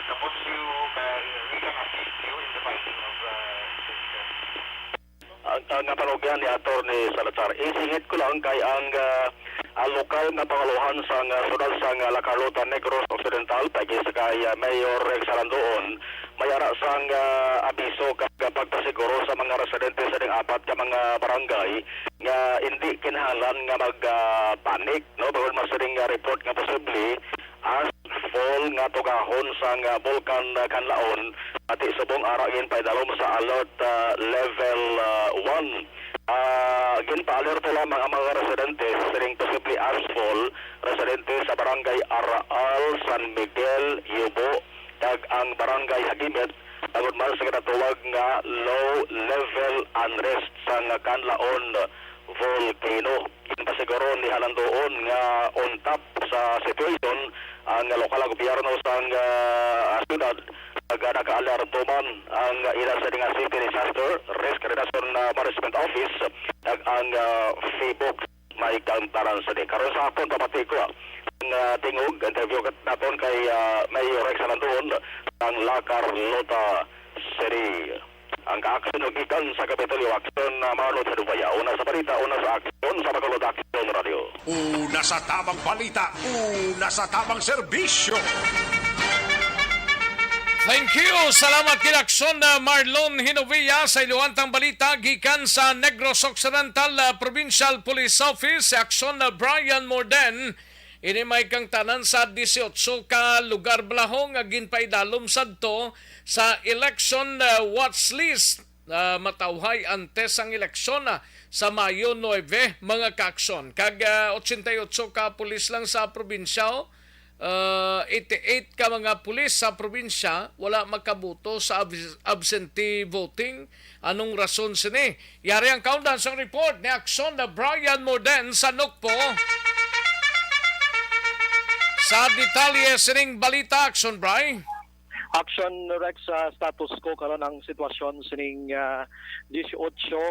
Tapos we can assist you in the fighting of this. Ang napanugyan ni Atty. Salazar, isingit ko lang kay ang lokal nga pangaluhan sa sunod sa La Carlota Negros Occidental pagi sa kay Mayor Rex Alandoon mayara sang abiso kag pagpasiguro sa mga residente sa ding apat ka mga barangay nga hindi kinahanglan nga mag-panic no bawal masading report nga posible as fall nga tugahon sang Volcan Kanlaon ati subong arain paidalom sa alert level 1 ginpa-alerto lamang ang mga residente sa ring posible asphall residente sa barangay Araal, San Miguel, Yubo kag ang barangay Hagimet agud man sa kinatuwag nga low level unrest sa Kanlaon volcano. Ginpasiguro ni Halandoon nga on top sa situation ang lokal na gobyerno sa syudad naka-alerto man ang ila sa nga City Disaster Risk Reduction Management Office ag ang Facebook may kantaran sa di. Karon sa akon papati ko ang tingog interview naton kay Mayor Rex Alandoon ang La Carlota City. Ang ka-aksyon gikan sa Kapitolyo Aksyon Manod sa Dubaya. Una sa balita, una sa aksyon sa Bacolod Aksyon Radio. Una sa tamang balita, una sa tamang serbisyo. Thank you. Salamat kinaksyon na Marlon Hinovia sa iluwantang balita gikan sa Negros Occidental Provincial Police Office. Aksyon na Brian Morden. Ini may kang tanan sa 18 ka lugar blahong agin paidalom sadto sa election watch list. Matawhay antes ang eleksyon sa Mayo 9 mga kaaksyon. Kag 88 ka pulis lang sa probinsya 88 ka mga pulis sa probinsya wala makabuto sa absentee voting. Anong rason sini? Yari ang countdown sa report ni Action na Brian Morden sa Nukpo. Sa detalye sining balita, Action Brian. Action Rex sa status ko karon ang sitwasyon sining 18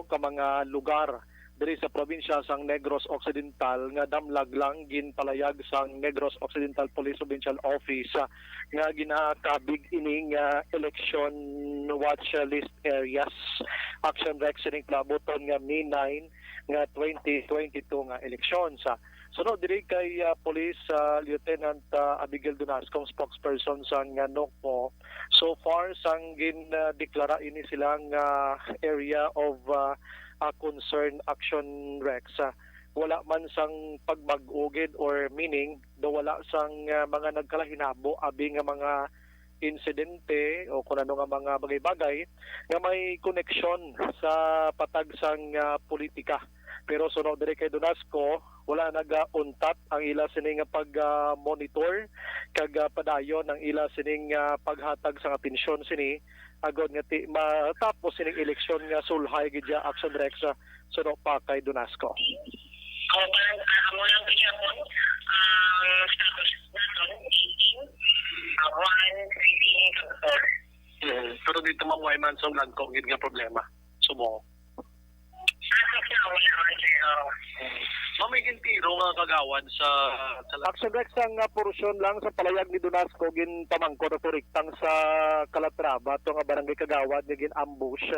ka mga lugar diri sa probinsya sang Negros Occidental nga damlag lang ginpalayag sang Negros Occidental Police Provincial Office nga ginakabig ining election watch list areas. Action Rex sining plaboton nga May 9 nga 2022 nga eleksyon sa sunod diri kay Police Lieutenant Abigail Dunascong spokesperson sa Nokpo. So far sang gin-deklara ini silang area of concern Action Rex. Wala man sang pagbag-ugid or meaning do wala sang mga nagkalahinabo abi nga mga insidente o kung ano nga mga bagay-bagay nga may koneksyon sa patag sang politika. Pero sunod diri kay Dunasco, wala nag-untat ang ila sining pag-monitor kag padayon ang ila sining paghatag sa atensyon sini agod nga matapos sining eleksyon nga sulhay gid Action Rex sunod pa kay Dunasco. Kung parang amo lang bigyan mo ang status natin 18 Pero dito mamuhay man sa landko gid nga problema. Sumo. Mamigin tiro nga kagawad sa Action Rex ang porosyon lang sa palayag ni Dunasco gin pamangko na turiktang sa Calatrava to nga barangay Kagawad nga gin ambush.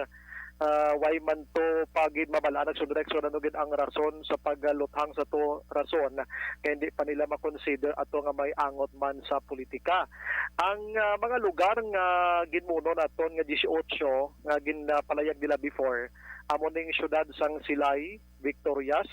Why man to pagid mabalaan Action Rex wala gid ang rason sa pagluthang sa to rason kaya hindi pa nila makonsider ato nga may angot man sa politika. Ang mga lugar nga ginmuno naton nga 18 nga ginpalayag nila before amo ning syudad sang Silay, Victorias,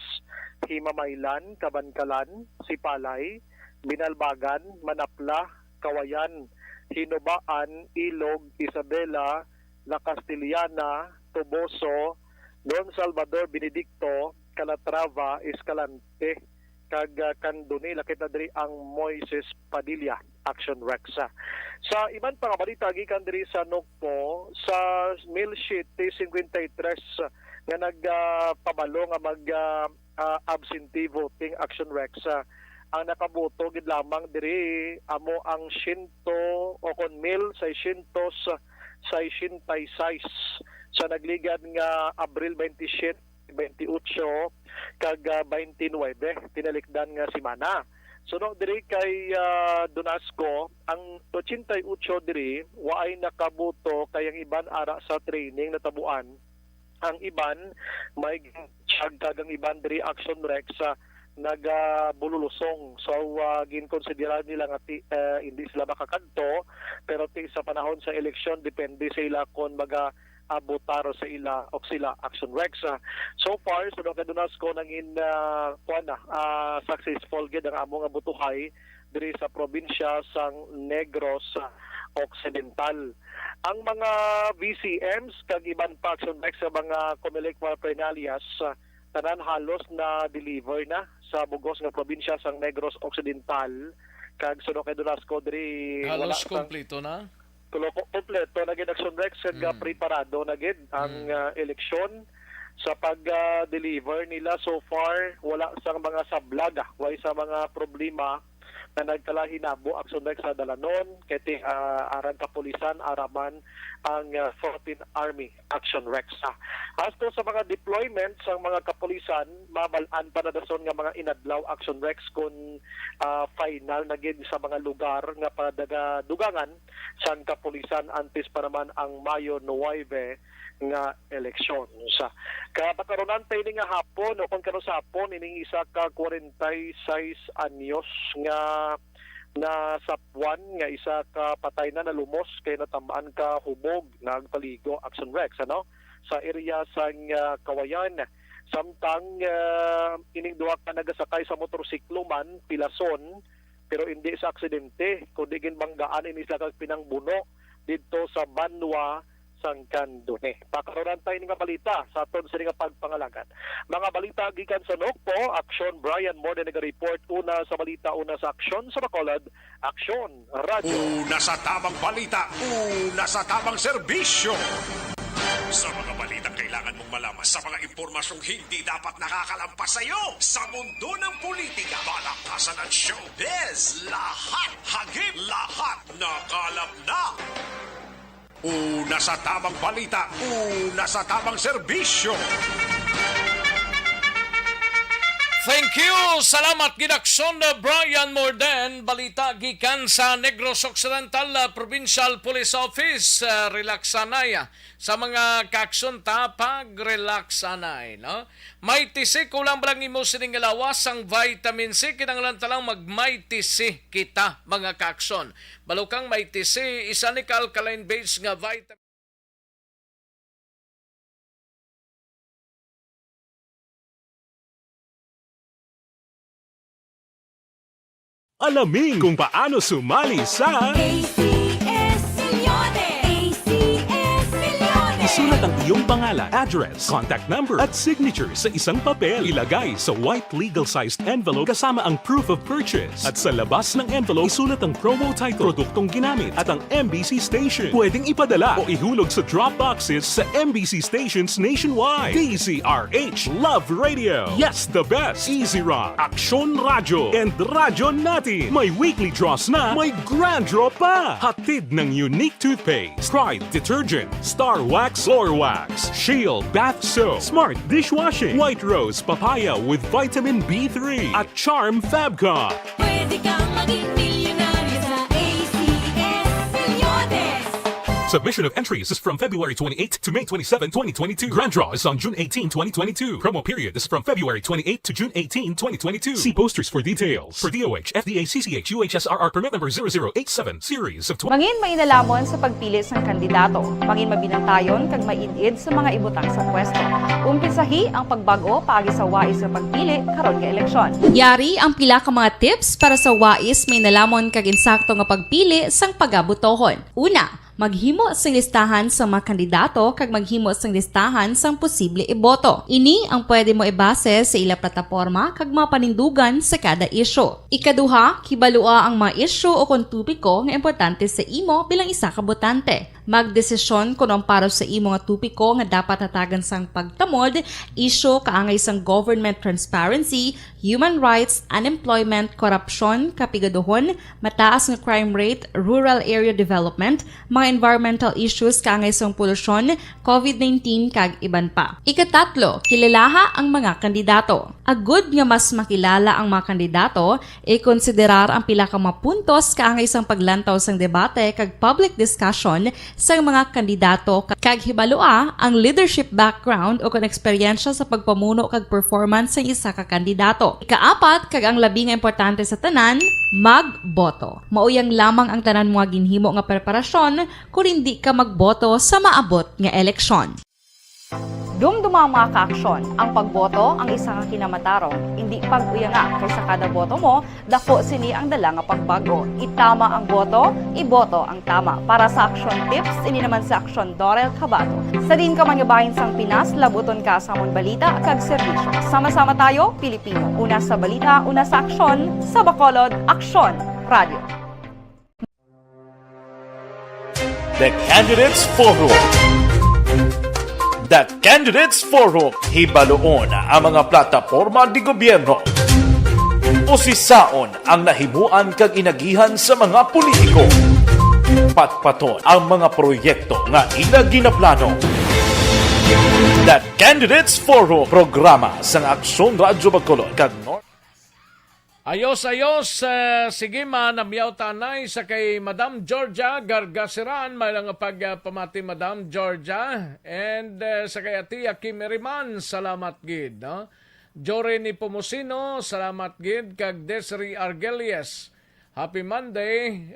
Himamaylan, Kabankalan, Sipalay, Binalbagan, Manapla, Kawayan, Hinubaan, Ilog, Isabela, La Castillana, Toboso, Don Salvador, Benedicto, Calatrava, Escalante, kag Candoni, lakit na diri ang Moises Padilla, Action Rex. Sa iban pa nga balita gikan diri sa Nokpo, sa Mill Sheet 53 nga nagpabalo nga mag absentee voting Action Rex. Ang nakaboto gid lamang diri amo ang 100 o kon 1,666 sa nagligad nga Abril 27 28 kag 29 tinalikdan nga semana. Sunod diri kay Dunasco, ang 88 diri waay nakabuto kay ang iban ara sa training natabuan. Ang iban may tiyag kag ang iban diri Action Rex nagabululusong. So ginkonsidera nila nga hindi sila makakadto pero sa panahon sa eleksyon depende sa ila kon abotar sa ila o sila Action Rex. So far sunod kay Dunasco nangin successful gid ang among abutuhay diri sa probinsya sang Negros Occidental. Ang mga VCMs kag iban pa Action Rex sa mga Comelec Paraphernalia tanan halos na deliver na sa bugos nga probinsya sang Negros Occidental kag sunod kay Dunasco diri halos kompleto na. Kompleto na gid Action Rex kag preparado na gid ang eleksyon sa pag-deliver nila. So far wala sang mga sablag, way sa mga problema na nagkalahinabo Action Rex sa dalanon kay aran kapulisan araman ang 14th Army Action Rex. As to sa mga deployment sa mga kapulisan, mabalaan pa na dason nga mga inadlaw Action Rex kung final na gid sa mga lugar nga padagadugangan sa kapulisan antes pa naman ang Mayo 9 nga eleksyon. Sa kapakaronan tayo nga hapon o kung karon sa hapon ining isa ka 46 anyos nga na sapwan nga isa ka patay na nalumos kay natamaan ka hubog nagpaligo Action Rex sa area sang Kawayan. Samtang ining duha ka nagasakay sa motorsiklo man pilason pero hindi sa aksidente kundi ginbanggaan ini sila kag pinangbuno didto sa Banwa sang Kandune. Pakaroon tayo nga balita sa aton sa nga pagpangalagan. Mga balita gikan sa Nokpo, Aksyon Brian Morden nag-report una sa balita, una sa Aksyon sa Bacolod, Aksyon Radyo. Una sa tamang balita, una sa tamang serbisyo. Sa mga balitang kailangan mong malaman, sa mga impormasyong hindi dapat nakakalampas sa iyo, sa mundo ng politika, palakasan at showbiz, lahat hagip, lahat nakalap na. Una sa tamang balita, una sa tamang serbisyo. Thank you! Salamat Gidakson Brian Morden. Balita gikan sa Negros Occidental Provincial Police Office. Relaksanay sa mga kaksunta pag-relaksanay. No? May tisi, kulang ba lang imo sining lawas ang vitamin C. Kinanglan talang mag-may tisi kita mga kakson. Balukang may tisi, isa ni alkaline base nga vitamin. Alamin kung paano sumali sa ACS Milyones! ACS Milyones! Isulat ang iyong pangalan, address, contact number at signature sa isang papel. Ilagay sa white legal-sized envelope kasama ang proof of purchase. At sa labas ng envelope, isulat ang promo title, produktong ginamit at ang MBC station. Pwedeng ipadala o ihulog sa drop boxes sa MBC stations nationwide. DZRH Love Radio. Yes, the best. Easy Rock, Aksyon Radyo, and Radyo Natin. May weekly draws na, may grand draw pa. Hatid ng unique toothpaste, Pride Detergent, Star Wax Floor Wax, Shield Bath Soap, Smart Dishwashing, White Rose Papaya with Vitamin B3, at Charm Fabcon. Pwede kang maging milyonaryo sa ACS Milyones! Submission of entries is from February 28 to May 27, 2022. Grand draw is on June 18, 2022. Promo period is from February 28 to June 18, 2022. See posters for details. For DOH, FDA, CCH, UHSRR permit number 0087, series of Mangin mainalamon sa pagpili ng kandidato. Mangin mabinantayon kag mainid sa mga ibutang sa pwesto. Umpisahi ang pagbago paagi sa wais sa pagpili karon nga eleksyon. Yari ang pila ka mga tips para sa wais may nalamon kag insakto nga pagpili sang pagabutohon. Una, maghimo sang listahan sa mga kandidato kag maghimo sang listahan sang posible iboto. Ini ang pwede mo ibase sa ila plataporma kag mapanindugan sa kada isyu. Ikaduha, kibalua ang mga isyu o kung tupiko nga importante sa imo bilang isa ka botante. Magdesisyon kung ang para sa imo nga tupiko nga dapat hatagan sang pagtamod, isyu kaangay sang government transparency, human rights, unemployment, korupsyon, kapigaduhon, mataas nga crime rate, rural area development, mga environmental issues kaangay sang polusyon, COVID-19 kag iban pa. Ikatatlo, kilalaha ang mga kandidato. Agud nga mas makilala ang mga kandidato, i-konsiderar ang pila ka mga puntos kaangay sang paglantaw sang debate kag public discussion sa mga kandidato kag hibalua ang leadership background o kung eksperyensya sa pagpamuno kag performance sa isa ka kandidato. Ikaapat kag ang labi nga importante sa tanan, magboto. Mauyang lamang ang tanan mga ginhimo nga preparasyon kung hindi ka magboto sa maabot nga eleksyon. Dumduma ang mga kaaksyon. Ang pagboto ang isa ka kinamatarong. Hindi pag-uyanga kaysa kada boto mo, dako sini ang dala nga pagbago. Itama ang boto, iboto ang tama. Para sa action tips, ini naman sa aksyon Dorel Cabato. Sa din ka manyabahin sang Pinas, labuton ka sa amon balita kag serbisyo. Sama-sama tayo, Pilipino. Una sa balita, una sa aksyon, sa Bacolod, Aksyon Radio. The Candidates Forum. The Candidates Forum, hibaloon ang mga plataporma di gobyerno. Usisaon ang nahimuan kag inagihan sa mga politiko. Patpaton ang mga proyekto nga ila ginaplano. The Candidates Forum, programa sang Aksyon Radyo Bacolod kag North. Ayos, sige namyaw tanay sa kay Madam Georgia Gargasiran, may lang pagpamati Madam Georgia, and sa kay Atiya Kim Eriman, salamat gid, no? Jore ni Pomosino, salamat gid, kag Desiree Argelies, happy Monday,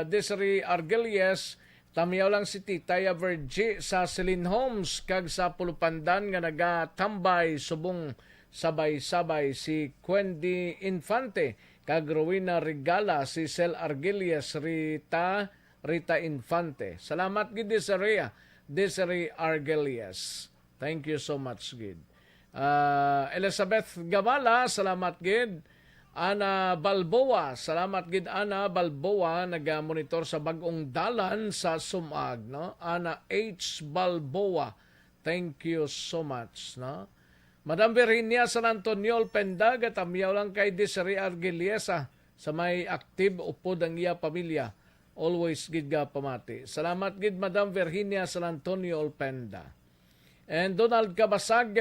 Desiree Argelies, tamyaw lang si Titaya Vergi sa Celine Homes, kag sa Pulupandan nga nagatambay subong sabay-sabay si Quendi Infante, kag Rowena Regala, si Cel Argelias, Rita Infante. Salamat gid sa Ria. Desiree Argelies. Thank you so much, Gid. Elizabeth Gabala, salamat, Gid. Ana Balboa, salamat, Gid. Ana Balboa, nag-monitor sa bagong dalan sa Sumag, no? Ana H. Balboa, thank you so much, no? Madam Virginia San Antonio Pendag at amyaw lang kay Desiree Argeliesa sa may active upod ang iya pamilya. Always gid ga pamati. Salamat gid Madam Virginia San Antonio Penda. And Donald Cabasag,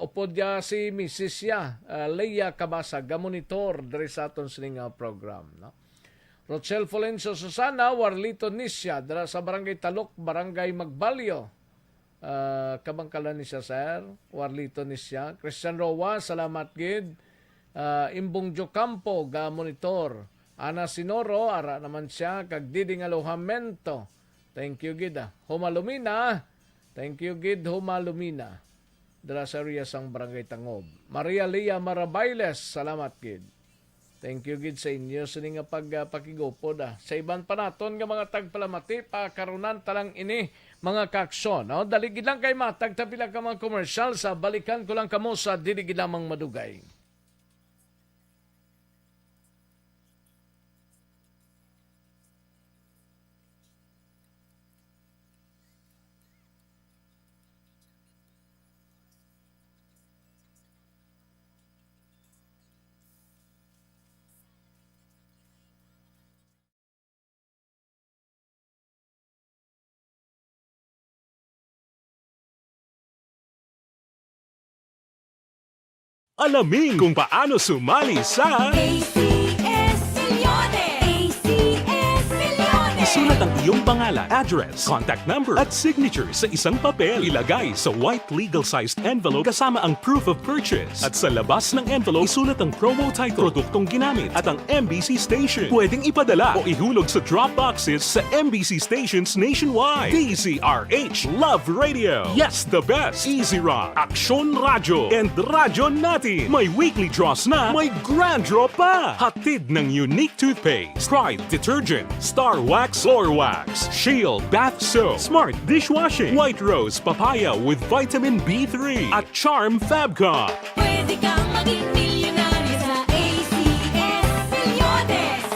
upod ya si Mrs. ya, Leia Cabasag, monitor diri sa aton sining program. No? Rochelle Folencio Susana, Warlito Nisya, dira sa Barangay Talok, Barangay Magbalyo. Kabangkalan ni siya, sir. Warlito Nisya. Christian Roa, salamat gid. Imbong Jocampo, monitor. Ana Sinoro, ara naman siya, kag Diding Alojamento. Thank you gid. Humalumina, thank you, Gid Humalumina. Dara sa area sang Barangay Tangob. Maria Lea Marabailes, salamat, Gid. Thank you, Gid, sa inyo. Sa nga pagpakigupod. Sa iban pa naton nga mga tagpalamati, pakarunan talang ini mga kaksyon. No? Daligid lang kay matag, tapila ka mga komersyal. Sa balikan ko lang kamo sa diligid lamang madugay. Alamin kung paano sumali sa ACS-Milyones! ACS-Milyones! Isulat ang iyong pangalan, address, contact number at signature sa isang papel. Ilagay sa white legal-sized envelope kasama ang proof of purchase. At sa labas ng envelope, isulat ang promo title, produktong ginamit at ang MBC station. Pwedeng ipadala o ihulog sa drop boxes sa MBC stations nationwide. DZRH Love Radio. Yes, the best. Easy Rock, Aksyon Radyo, and Radyo Natin. May weekly draws na, may grand draw pa. Hatid ng unique toothpaste, Pride Detergent, Star Wax Floor Wax, Shield Bath Soap, Smart Dishwashing, White Rose Papaya with Vitamin B3, at Charm Fabcon. Pwede kang maging milyonaryo sa ACS-Milyones!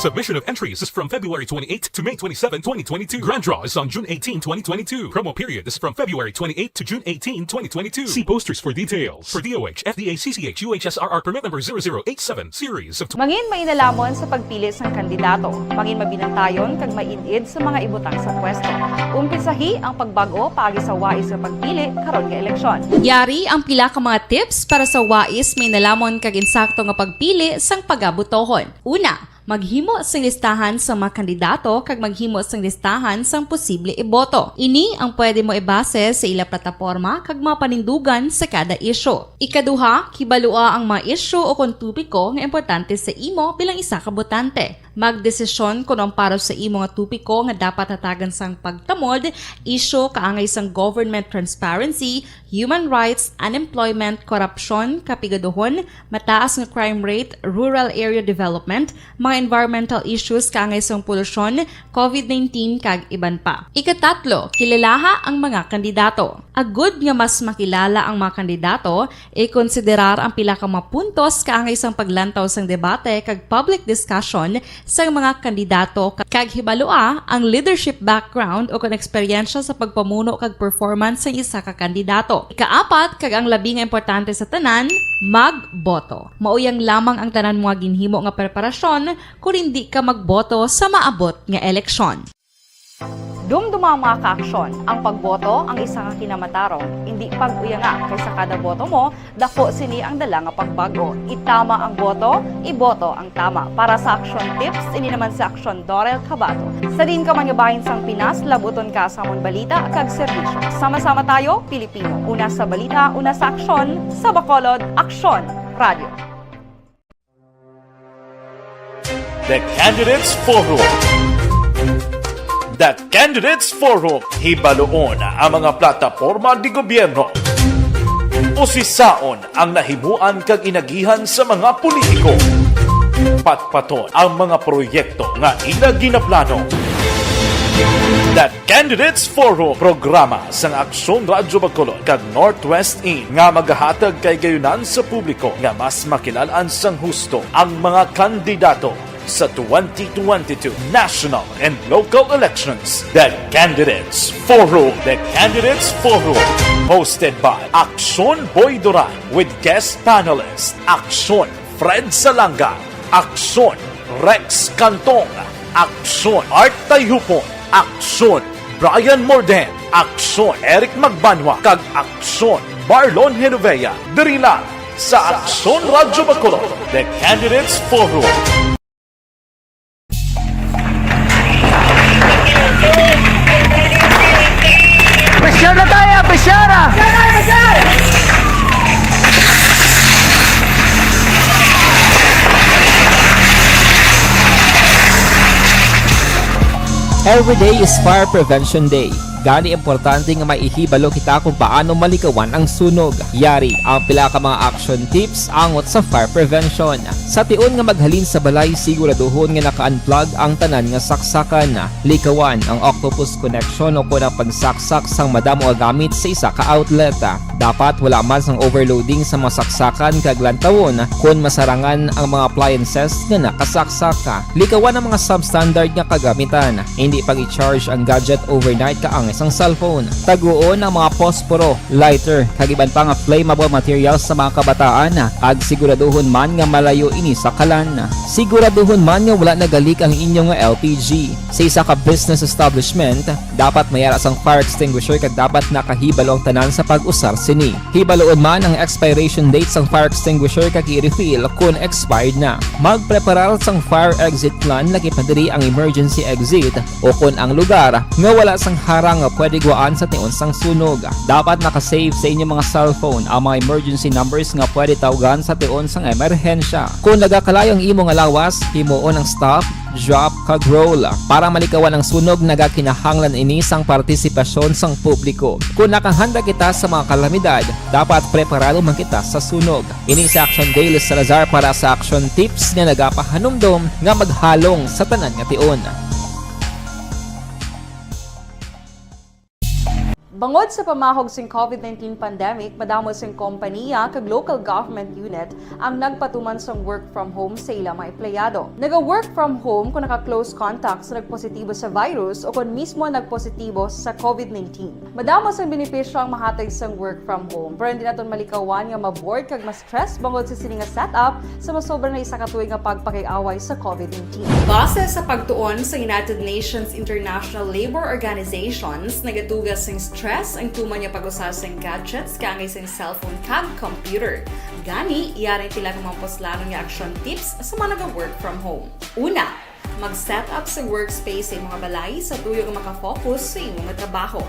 Submission of entries is from February 28 to May 27, 2022. Grand draw is on June 18, 2022. Promo period is from February 28 to June 18, 2022. See posters for details. For DOH, FDA, CCH, UHSRR permit number 0087 series of... Mangin mainalamon sa pagpili sang kandidato. Mangin mabinantayon kag mainid sa mga ibutang sa pwesto. Umpisahi ang pagbago paagi sa wais sa pagpili karon nga eleksyon. Yari ang pila ka mga tips para sa wais may nalamon kag insakto nga pagpili sang pagabutohon. Una, maghimo sang listahan sa mga kandidato kag maghimo sang listahan sang posible iboto. Ini ang pwede mo ibase sa ila plataporma kag mga panindugan sa kada isyu. Ikaduha, kibalua ang mga isyu o kung tupiko nga importante sa imo bilang isa ka botante. Magdesisyon kung ang para sa imo nga tupiko nga dapat hatagan sang pagtamod, isyu kaangay sang government transparency, human rights, unemployment, korupsyon, kapigaduhon, mataas nga crime rate, rural area development, mga environmental issues kaangay sang polusyon, COVID-19 kag iban pa. Ikatatlo, kilalaha ang mga kandidato. Agud nga mas makilala ang mga kandidato, i-konsiderar ang pila ka mga puntos kaangay sang paglantaw sang debate kag public discussion sa mga kandidato kag hibalua ang leadership background o kung eksperyensya sa pagpamuno kag performance sa isa ka kandidato. Ikaapat, kag ang labi nga importante sa tanan, magboto. Mauyang lamang ang tanan mga ginhimo nga preparasyon kung hindi ka magboto sa maabot nga eleksyon. Dumduma mga kaaksyon, ang pagboto ang isa nga kinamatarong, hindi pag-uyanga kaysa kada boto mo, dako sini ang dala nga pagbago. Itama ang boto, iboto ang tama. Para sa action tips, ini naman sa Aksyon Dorel Cabato. Sa din ka manyabahin sang Pinas, labuton ka sa amon balita kag serbisyo. Sama-sama tayo, Pilipino. Una sa balita, una sa aksyon, sa Bacolod, Aksyon Radio. The Candidates Forum. The Candidates Forum. Hibaluon ang mga plataporma di gobyerno. Usisaon ang nahimuan kag inagihan sa mga politiko. Patpaton ang mga proyekto nga ila ginaplano. The Candidates Forum programa sang Aksyon Radyo Bacolod kag Northwest In nga magahatag kay gayunan sa publiko nga mas makilalan sang husto ang mga kandidato sa 2022 national and local elections. The Candidates Forum. The Candidates Forum. Hosted by Aksyon Boy Duran with guest panelists Aksyon Fred Salanga, Aksyon Rex Cantong, Aksyon Art Tayupon, Aksyon Brian Morden, Aksyon Eric Magbanwa, kag Aksyon Marlon Genovea. Diri lang sa Aksyon Radyo Bacolod. The Candidates Forum. Besyara tayo! Besyara! Every day is Fire Prevention Day. Gani importante nga maihibalo kita kung paano malikawan ang sunog. Yari ang pila ka mga action tips angot sa fire prevention. Sa tiun nga maghalin sa balay, siguraduhon nga naka-unplug ang tanan nga saksakan. Likawan ang octopus connection o kung ang pagsaksak sang madamo nga gamit sa isa ka outlet. Dapat wala man sang overloading sa mga saksakan kag lantawon kung masarangan ang mga appliances nga nakasaksaka. Likawan ang mga substandard nga kagamitan. Hindi pag i-charge ang gadget overnight kaang isang cellphone. Taguon ang mga posporo, lighter, kag iban pa nga flammable materials sa mga kabataan. Ag siguraduhon man nga malayo ini sa kalan. Siguraduhon man nga wala nagalik ang inyong LPG. Sa isa ka business establishment, dapat mayara sang fire extinguisher kag dapat nakahibalo ang tanan sa pag-usar sini. Hibaloon man ang expiration date sang fire extinguisher kag i-refill kung expired na. Magpreparar sang fire exit plan laki padiri ang emergency exit o kung ang lugar nga wala sang harang nga pwede guwaan sa tiun sang sunog. Dapat nakasave sa inyong mga cellphone ang mga emergency numbers nga pwede tawagan sa tiun sang emerhensya. Kung nagakalayo ang imong lawas, himuon ang stop, drop, kag roll. Para malikawan ang sunog, nagakinahanglan ini sang partisipasyon sang publiko. Kung nakahanda kita sa mga kalamidad, dapat preparado man kita sa sunog. Ini sa Action Daily Salazar para sa action tips nga nagapahanumdom nga maghalong sa tanan nga tiun. Bangod sa pamahog sing COVID-19 pandemic, madamo sing kompanya kag local government unit ang nagpatuman sang work from home sa ilang mga empleyado. Naga-work from home kung naka-close contact sa nagpositibo sa virus o kung mismo nagpositibo sa COVID-19. Madamo sang benepisyo ang mahatag sang work from home, pero hindi naton malikawan nga ma-bored kag ma-stress bangod sa sini nga setup sa masobra na isa ka tuig nga pagpakiaway sa COVID-19. Base sa pagtuon sa United Nations International Labor Organizations, nagatugas sing stress ang tuman niya pag-usar sa gadgets kangay sa cellphone kag computer. Gani, iyarin tila ng mga poslano nga action tips sa mga nag-work from home. Una, mag-set up sa workspace sa mga balay sa tuyo nga makafocus sa imong trabaho.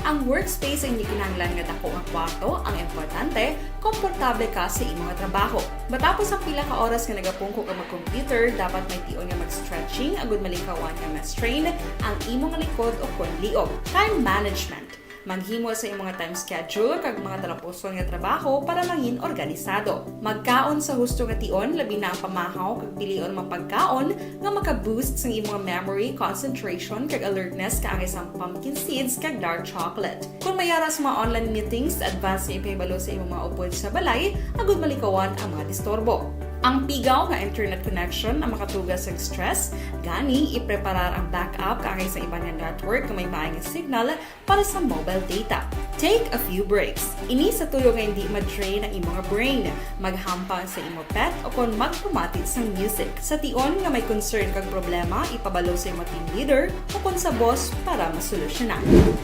Ang workspace ay hindi kinahanglan nga dako nga kwarto, ang importante, komportable ka sa imong trabaho. Matapos ang pila ka oras nga nagapungko ka mag-computer, dapat may tion nga mag-stretching agud malikawan nga ma-strain ang imong likod o kon liog. Time management. Maghimo sa imong mga time schedule kag mga talapuson nga trabaho para mangin organisado. Magkaon sa husto nga tion, labi na ang pamahaw kag pilion mapagkaon nga maka-boost sa imong memory, concentration kag alertness kaangay sa pumpkin seeds kag dark chocolate. Kung mayara sa mga online meetings, advance nga ipahibalo sa imong mga upod sa balay, agud malikawan ang mga disturbo. Ang pigaw nga internet connection ang makatugas sa stress, gani ipreparar ang backup kaangay sa ibang nga network nga may maayong signal para sa mobile data. Take a few breaks. Ini sa tuyo nga hindi ma-drain ang imong brain, maghampang sa imong pet o kung magpumatit sa music. Sa tion nga may concern kag problema, ipabalo sa imong team leader o kung sa boss para masolusyonan.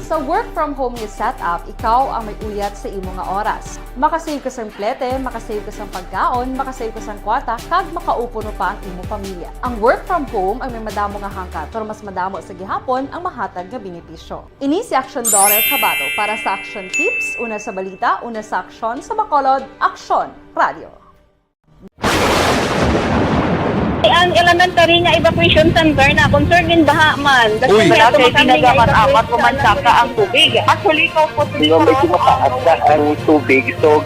Sa work from home nga setup, ikaw ang may uyat sa imong nga oras. Makasave ka sa plete, makasave ka sa pagkaon, makasave ka sa kwata, kag makaupo no pa ang imong pamilya. Ang work from home ay may madamo nga hangkat, pero mas madamo sa gihapon ang mahatag nga benepisyo. Ini si Action Dorel Cabato para sa Action Tips, una sa balita, una sa aksyon sa Bacolod, Aksyon Radio. ang elementary nga evacuation center na concern din baha man. Uy. Wala kay Pinagaman apat pumansaka ang tubig. Actually, ko po Medyo mataas na ang tubig, so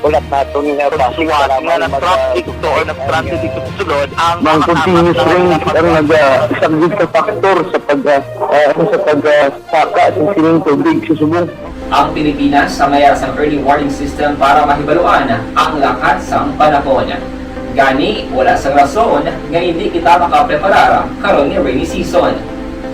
ulat natin nga Siwat nga ng traffic to or nag-transit dito sa sulod ang Mang continuous rain ang isang sa factor sa pagsaka sa sining tubig sa subong. Ang Pilipinas sa mayar sa early warning system para mahibaluan ang lakat sa panahon. Gani, wala sa rason nga hindi kita makapreparar karon ni rainy season.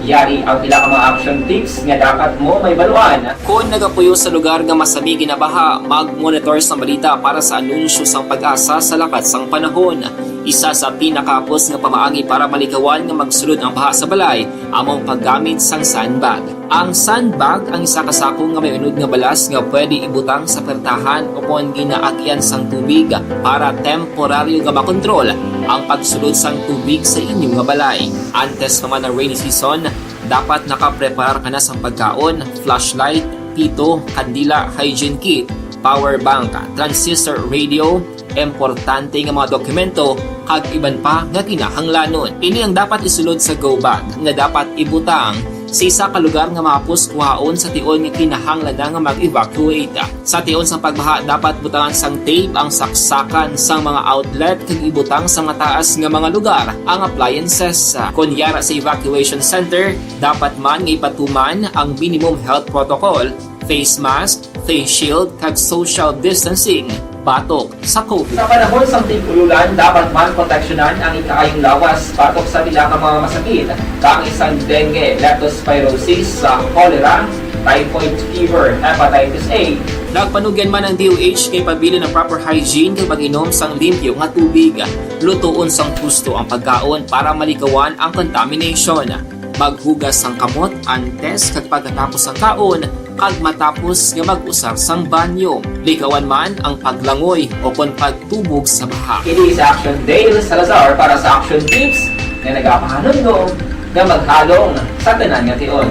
Yari ang pila ka mga action tips nga dapat mo may baluan. Kung nagapuyo sa lugar nga masabi ginabaha, mag-monitor sa balita para sa anunsyo sang pag-asa sa lakat sang panahon. Isa sa pinakapos nga pamaagi para malikawan nga magsulod ang baha sa balay, among paggamit sang sandbag. Ang sandbag ang isa kasakong nga may unod nga balas nga pwede ibutang sa pertahan upon ginaagyan sang tubig para temporaryo nga makontrol ang pagsulod sang tubig sa inyong nga balay. Antes naman ng rainy season, dapat nakapreparar ka na sa pagkaon, flashlight, pito, kandila, hygiene kit, power bank, transistor radio, importante nga mga dokumento kag iban pa nga kinahanglanon. Ini ang dapat isulod sa go bag nga dapat ibutang sa isa ka lugar nga mapus kuhaon sa tion nga kinahanglan nga mag-evacuate. Sa tion sa pagbaha dapat butangan sang tape ang saksakan sang mga outlet kag ibutang sa mataas nga mga lugar ang appliances. Kunyara sa evacuation center, dapat man nga ipatuman ang minimum health protocol, face mask, face shield kag social distancing batok sa COVID. Sa panahon sa tingkululan, dapat man proteksyonan ang ikaayong lawas batok sa pila ka mga masakit, kang isang dengue, leptospirosis, cholera, typhoid fever, hepatitis A. Nagpanugyan man ang DOH kay pabili ng proper hygiene kay pag-inom sang limpyo nga tubig. Lutuon sang husto ang pagkaon para malikawan ang contamination. Maghugas sang kamot antes kag pagkatapos ang kaon kag matapos nga mag-usar sang banyo. Likawan man ang paglangoy o kon pagtubog sa baha. Kini sa Action Dale Salazar para sa Action Tips nga nagapahanong nga maghalong sa tanan nga tion.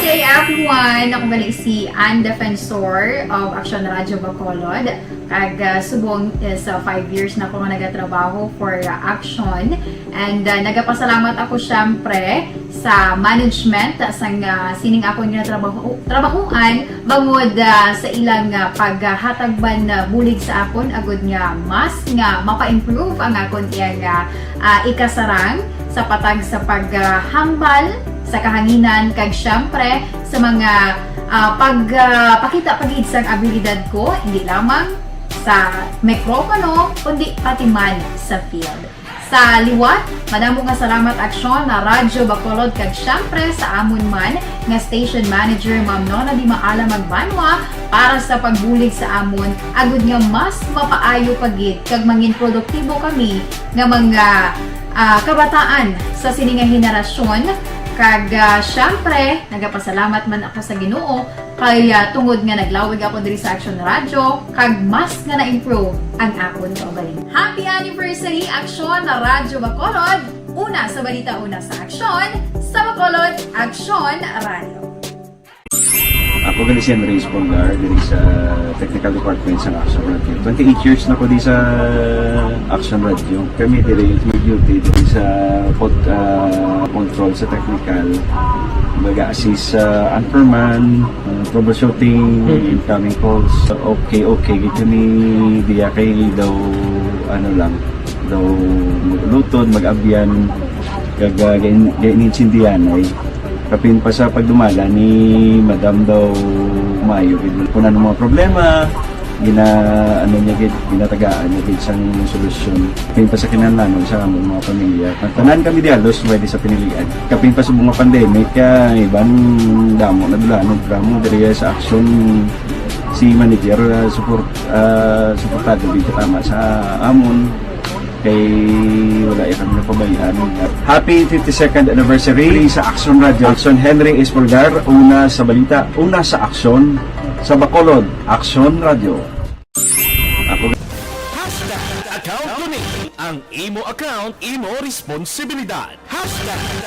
Hey everyone! Ako balik si Ann Defensor of Action Radio Bacolod. Kag subong is 5 years na ako nga nagatrabaho for Action. And nagapasalamat ako syempre sa management sang sining ako nga trabahuan bangod sa ilang paghatagban na bulig sa akon agud nga mas nga mapa-improve ang akon iyang ikasarang sa patag sa paghambal sa kahanginan kag syempre sa mga pagpakita pagid sang abilidad ko hindi lamang sa mikropono kundi pati man sa field. Sa liwat, madamo nga salamat Aksyon na Radyo Bacolod kag syempre sa amon man nga station manager Ma'am Nona Di Maala Magbanwa para sa pagbulig sa amon agud nga mas mapaayo pagid kag mangin produktibo kami nga mga kabataan sa sining nga henerasyon. Kag syempre, nagapasalamat man ako sa Ginoo kay tungod nga naglawig ako diri sa Action Radio kag mas nga na-improve ang akon kaugalingon. Happy anniversary Action na Radyo Bacolod! Una sa balita, una sa Action, sa Bacolod, Action Radio. Ako gali si Andres Polgar diri sa Technical Department sa Action Radio. 28 years na ko di sa Action Radio. Kami diri duty diri sa control sa technical. Mag-assist sa anchorman, troubleshooting, incoming calls. Okay, gito ni diya kay daw daw maglutod, mag-abyan, ganinsindihan ay kapin pa sa pagdumala ni Madam daw Mayo kung ano mga problema ginatagaan niya isang solusyon kapin pa sa kinahanglan sa among mga pamilya tanan kami di halos pwede sa pinilian kapin pa sa mga pandemic ibang damo na dulanon drama diri sa Action si manager suportado dito tama sa amon kay wala kami napabayaan. Happy 52nd anniversary sa Action Radio. Action Henry Espolgar, una sa balita, una sa Action, sa Bacolod, Action Radio. Ako Account Kuning, Ang imo account, imo responsibilidad.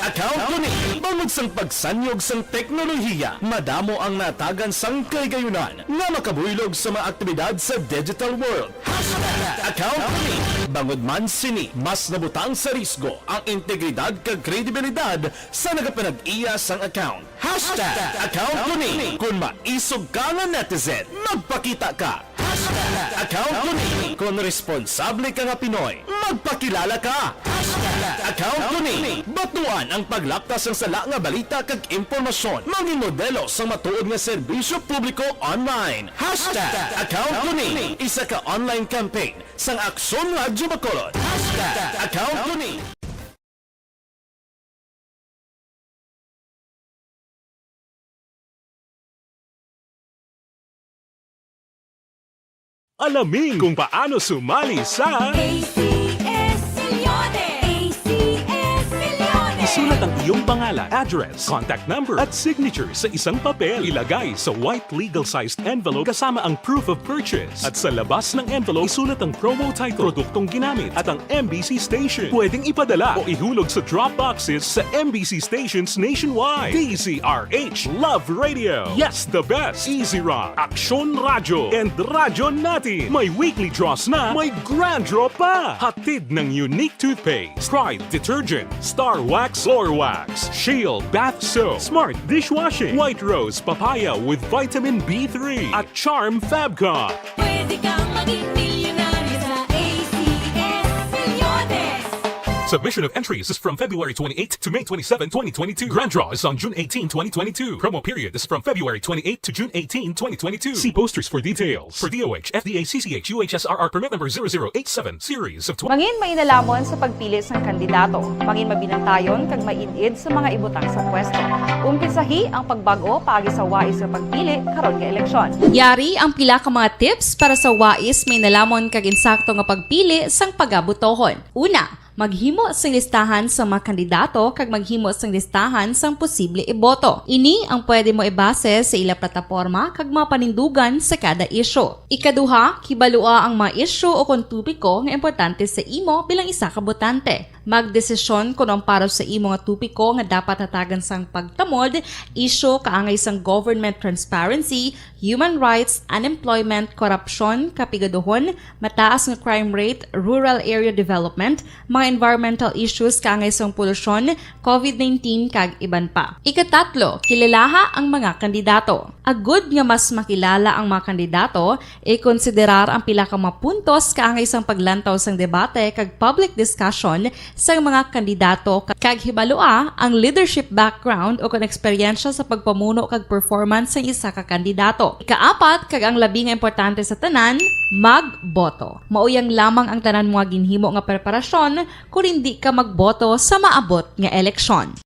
#account ko ni. Bangod sang pagsanyog sang teknolohiya, madamo ang natagan sang kaygayunan nga makabuylog sa mga aktibidad sa digital world. #account ko ni. Bangod man sini, mas nabutang sa risgo ang integridad kag kredibilidad sa nagapanag-iya sang account. #account ko ni. Kung maisog ka nga netizen, magpakita ka. #account ko ni. Kung responsable ka nga Pinoy, magpakilala ka. #account ko ni. Batuan ang paglaptas ng sala nga balita kag impormasyon. Maging modelo sa matuod nga serbisyo publiko online. #account ko ni. Isa ka online campaign sang Aksyon Radyo Bacolod. #account ko ni. Alamin kung paano sumali sa ACS Millones! ACS Millones! Isulat ang iyong pangalan, address, contact number at signature sa isang papel. Ilagay sa white legal-sized envelope kasama ang proof of purchase. At sa labas ng envelope, isulat ang promo title, produktong ginamit at ang MBC station. Pwedeng ipadala o ihulog sa drop boxes sa MBC stations nationwide. DZRH Love Radio. Yes, the best. Easy Rock, Aksyon Radyo, and Radyo Natin. May weekly draws na, may grand draw pa. Hatid ng unique toothpaste, Pride Detergent, Star Wax Floor Wax, Shield Bath Soap, Smart Dishwashing, White Rose Papaya with Vitamin B3 at Charm Fabcon. Pwede kang maging milyonaryo sa ACS Millones! Submission of entries is from February 28 to May 27, 2022. Grand draw is on June 18, 2022. Promo period is from February 28 to June 18, 2022. See posters for details. For DOH, FDA, CCH, UHSRR permit number 0087 series of Mangin may inalamon sa pagpili sang kandidato. Mangin mabinantayon kag mainid sa mga ibutang sa pwesto. Umpisahi ang pagbago paagi sa wais sa pagpili karon nga eleksyon. Yari ang pila ka mga tips para sa wais may nalamon kag insakto nga pagpili sang pagabutohon. Una, maghimo sang listahan sa mga kandidato kag maghimo sang listahan sang posible iboto. Ini ang pwede mo ibase sa ila plataporma kag mga panindugan sa kada isyu. Ikaduha, kibalua ang mga isyu o kung tupiko nga importante sa imo bilang isa ka botante. Magdesisyon kung ang para sa imo nga tupiko nga dapat hatagan sang pagtamod, isyu kaangay sang government transparency, human rights, unemployment, korupsyon, kapigaduhon, mataas nga crime rate, rural area development, mga environmental issues kaangay sang polusyon, COVID-19 kag iban pa. Ikatatlo, kilalaha ang mga kandidato. Agud nga mas makilala ang mga kandidato, i-konsiderar ang pila ka mga puntos kaangay sang paglantaw sang debate kag public discussion sa mga kandidato kag hibalua ang leadership background o kung eksperyensya sa pagpamuno kag performance sa isa ka kandidato. Ikaapat, kag ang labi nga importante sa tanan, magboto. Mauyang lamang ang tanan mga ginhimo nga preparasyon kung hindi ka magboto sa maabot nga eleksyon.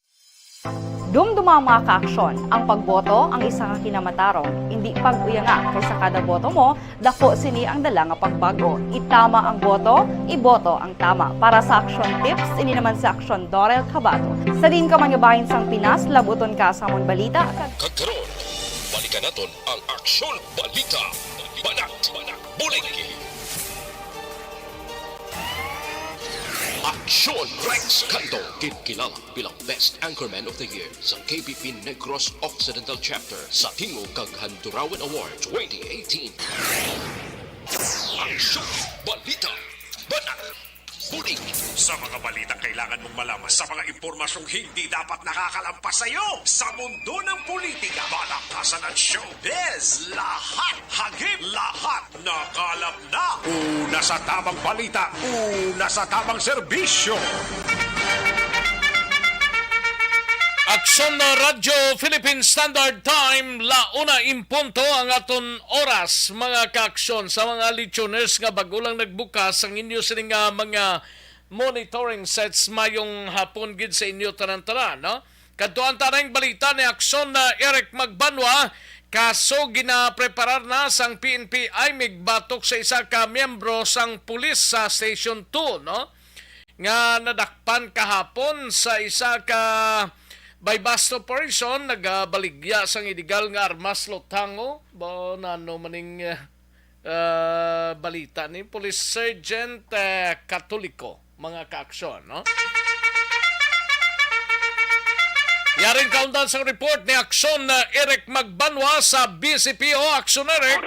Dumduma mga kaaksyon, ang pagboto ang isa nga kinamatarong, hindi pag-uyanga kaysa kada boto mo, dako sini ang dala nga pagbago. Itama ang boto, iboto ang tama. Para sa action tips, ini naman sa Aksyon Dorel Cabato. Sa din ka mangabahin sang Pinas, labuton ka sa amon balita. Kagkaroon, balikan naton ang Aksyon Balita. Banat, bulig. Aksyon Rex Canto, kilala bilang Best Anchorman of the Year sa KBP Negros Occidental Chapter sa Tingog kag Handurawan Award 2018. Aksyon Balita. Banat, bulig. Sa mga balita kailangan mong malaman sa mga impormasyong hindi dapat nakakalampas sa iyo. Sa mundo ng politika, balakasan at showbiz, lahat hagip, lahat nakalap na. Una sa tamang balita, una sa tamang serbisyo. Aksyon na Radyo Philippine Standard Time, launa impunto ang aton oras mga kaaksyon sa mga listeners nga bagulang nagbukas ang inyo sining mga monitoring sets mayong hapon gid sa inyo tanan-tanan, no? Kadtuan tanang balita ni Aksyon na Eric Magbanwa, kaso ginapreparar na sang PNP ay migbatok sa isa ka miyembro sang pulis sa Station 2, no? Nga nadakpan kahapon sa isa ka by bust operation, nagabaligya sang illegal nga armas lotango. Ba nano maning balita ni Police Sergeant Katoliko. mga kaaksyon, no? Yaring kaundan sa report ni Aksyon na Eric Magbanwa sa BCPO. Aksyon, Eric.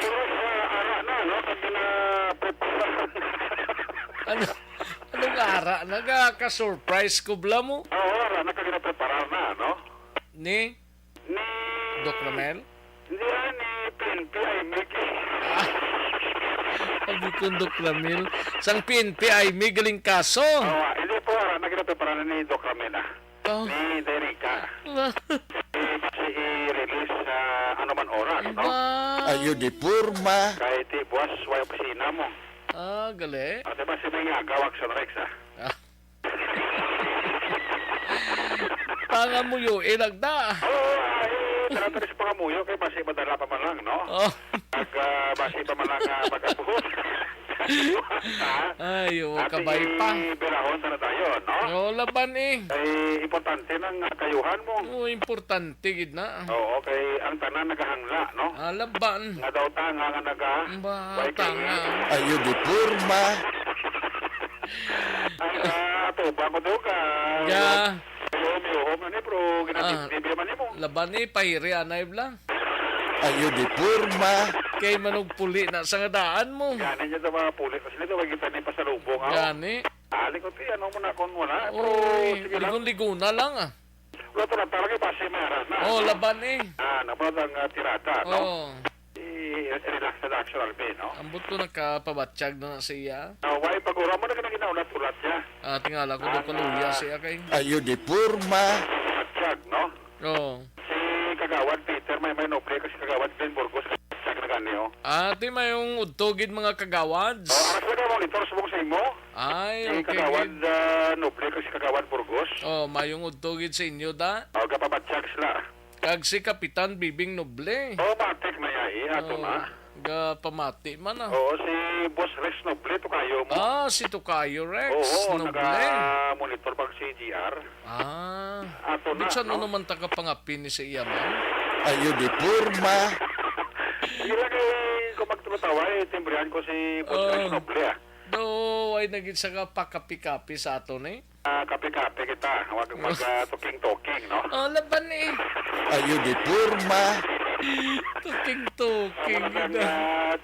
Anong ara? Nagaka-surprise ko bla mo? Oo, ara, nakagina-preparar na, no? Ni? Doc Ramel? Hindi yan, ni PNP ay Mickey. Sabi ko, Doc Ramel. Sang PNP ay may galing kaso. Oo, hindi po, ara, nakagina-preparar na ni Doc Ramela. Ni Derica. Kasi i-release sa anuman oras, no? Ayun, di purma. Kahit buwas, way opisina mo. Gali. At diba si may gawak sa Rex, Tanga mo yun, ilagda. Oo, ay, tarataris pa kamuyo, kay basi madala pa man lang, no? Pag basi pa man lang mag-abuhot. Ay, kabay pa. At ibirahon na tayo, no? Oo, laban eh. Ay, importante ng kayuhan mo. Oo, importante, gid na. Oo, kay ang tanan nagahangla, no? Laban. Nga daw tanga nga naga. Tanga. Ayun, di purma. Ato, bako daw ka. Ya. Umiuhom na ni, pero ginatibibya man ni mo. Laban eh, pahiri anay blang. Ayun, di purma. Kay manog puli na sa ngadaan mo. Gani niya sa mga puli. Kasi nito, wag kita ni pasalubong, ha? Gani. Likot ano mo na kung wala. Uy, ligon-ligon na lang, Wala to lang, talaga basi may aras na. laban eh. Napunod ang tirada, no? I-relax na actual be, no? Ambot ko nakapabatsyag na siya. Why, pag-ura mo na ka na ginaulat-ulat niya. Tingala ko doon kaluya siya kay. Ayun, di purma. Batsyag, no? Oo. Si Kagawad Peter, may noble kasi Kagawad Ben Burgos. Batsyag na ganyo. May yung udtogid mga kagawads. Aras na ka monitor, subong sa imo. Ay, Si okay. Kagawad noble kasi Kagawad Burgos. Mayong udtogid sa inyo da. Kapabatsyag sila. Kag si Kapitan Bibing Noble. Matik na yai, ato na. Pamati man Oo, si Boss Rex Noble, to kayo mo. Si Tukayo Rex Noble. Naka-monitor pag CGR. Ato na, Bitsa no? naman takapangapin ni sa iya man. Ayun, di purma. Sige lang kung magtulutawa, timbrihan ko si Boss Rex Noble, ay naging sa pakapi-kapi sa ato ni. Kape-kape kita. Huwag mag-talking-talking, no? Laban eh. Ayun, di purma. Talking-talking.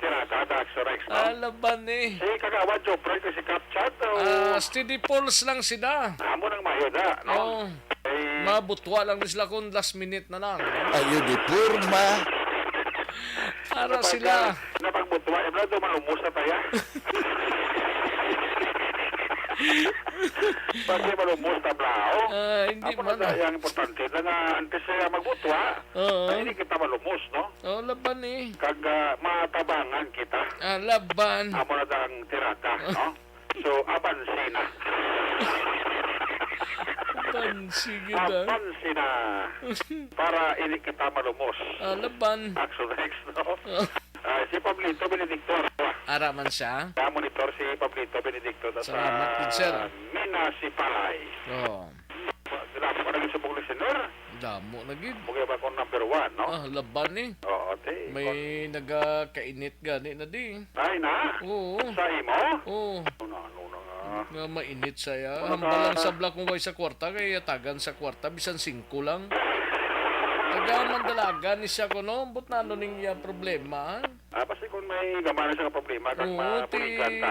Tirada, Dax Rex, no? Laban eh. Si Kagawad Jopre kasi Kapchat, steady pulse lang sila. amo ng mayo da, no? Mabutwa lang sila kung last minute na lang. Ayun, di purma. Para sila. Napagbutwa, ibla doon malumos na tayo. Pati malumos na blao. Hindi man. Ang importante na nga, antes magbutwa, hindi kita malumos, no? Laban eh. Kag matabangan kita. Laban. Amo na ang tirada, no? So, abansi na. Abansi na. Para hindi kita malumos. Laban. Action Rex, no? Si Pablito Benedicto. Araman siya? Monitor si Pablito Benedicto. Salamat, sir. Municipalay. Damo ko naging subong listener. Damo naging. Mugay ba kung number 1, no? Laban eh. Oo, te. May nagakainit gani na di. Ay na? Oo. Sa imo? Oo. Ano Nga mainit saya. Hambalang sa black mo sa kwarta kaya tagan sa kwarta bisan 5 lang. Mandalagan ni siya ko no, but na ano ning problema? Basta kung may gamana siya problema, kag mabuligan ta.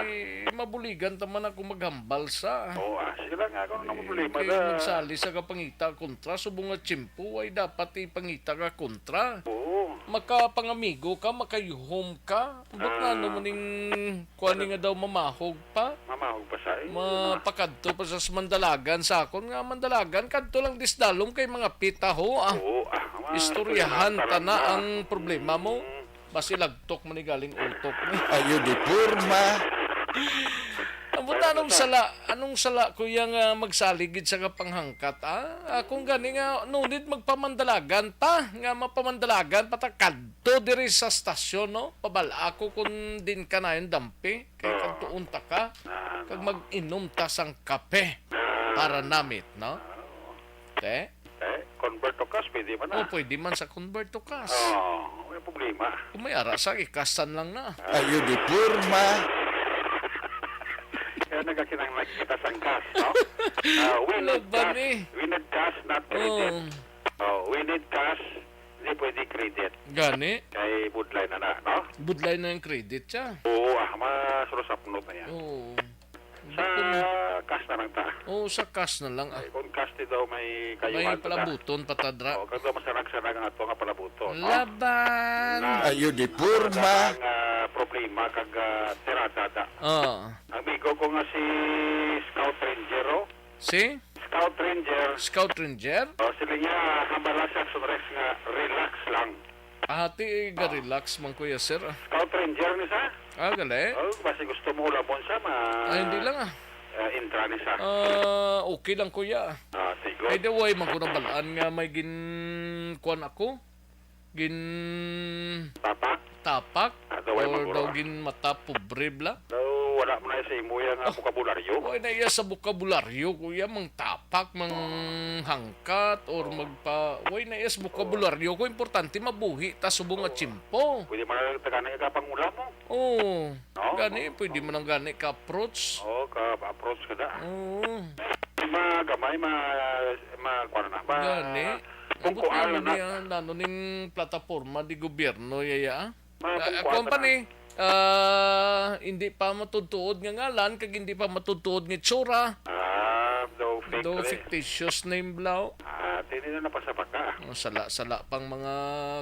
Mabuligan ta man ako maghambal sa. Oo, sige lang nga, kung ano problema da. Magsali sa kapangita kontra, subong nga tsimpo ay dapat ipangita ka kontra. Oo. Makapangamigo ka, makayuhom ka. But na ano ning kuani nga daw mamahog pa? Mamahog pa sa mapakadto pa sa mandalagan sa akon nga mandalagan kadto lang disdalom kay mga pitaho. Oo, istoryahan ta na ang problema mo. Basi lagtok man ni galing utok ni. Ayun, di purma. Anong sala kuya nga magsaligid sa kapanghangkat kung gani nga nunid magpamandalagan pa nga mapamandalagan patakadto diri sa stasyon no pabala ako kung din ka na yung dampi kay kadto unta ka kag mag-inom ta sang kape para namit no convert to cash pwede man na pwede man sa convert to cash may problema kung may ara sa ikasan lang na ayun di purma. Kaya nagakinang nakikita sang cash, no? We need cash, not credit. We need cash, hindi pwede credit. Gani. Kay budlay na, no? Budlay na yung credit siya. Oo, masurusapnod na yan. Oo. Sa cash na lang ta. Oo, sa cash na lang. Kung cash di daw may May kayuhan palabuton, patadra. Oo, kag daw masarag-sarag ang ato nga palabuton. no? Laban! Ayun, di purma. Problema kag terasada. Ang bigo ko nga si Scout Ranger, oh. Si? Scout Ranger. Scout Ranger? Sila niya hambala sa Action Rex nga relax lang. Ati, ga-relax man kuya, sir. Scout Ranger ni sa? Gali. Basi gusto mo labon sa Hindi lang intra ni sa. Okay lang kuya. Sigo. Ay, the way, magkunabalaan nga may kuan ako. Tapak. Or daw gin mata pobre bla. Wala mo na sa imo yung bukabularyo. Wala na iya sa bukabularyo, kuya. Mang tapak, mang hangkat, or wala na iya sa bukabularyo ko. Importante mabuhi, ta subong at chimpo. Pwede mo na tagana ka pangula mo. Oo. Gani, pwede mo nang gani ka-approach. Oo, ka-approach ka na. Oo. Gamay, kuwan na. Gani. Kung kuala na. Lalo ning plataforma di gobyerno, yaya. Company. Hindi pa matutuod nga ngalan, kag hindi pa matutuod nga tsura. Do fictitious name blaw. Tini na napasapak ka. Sala pang mga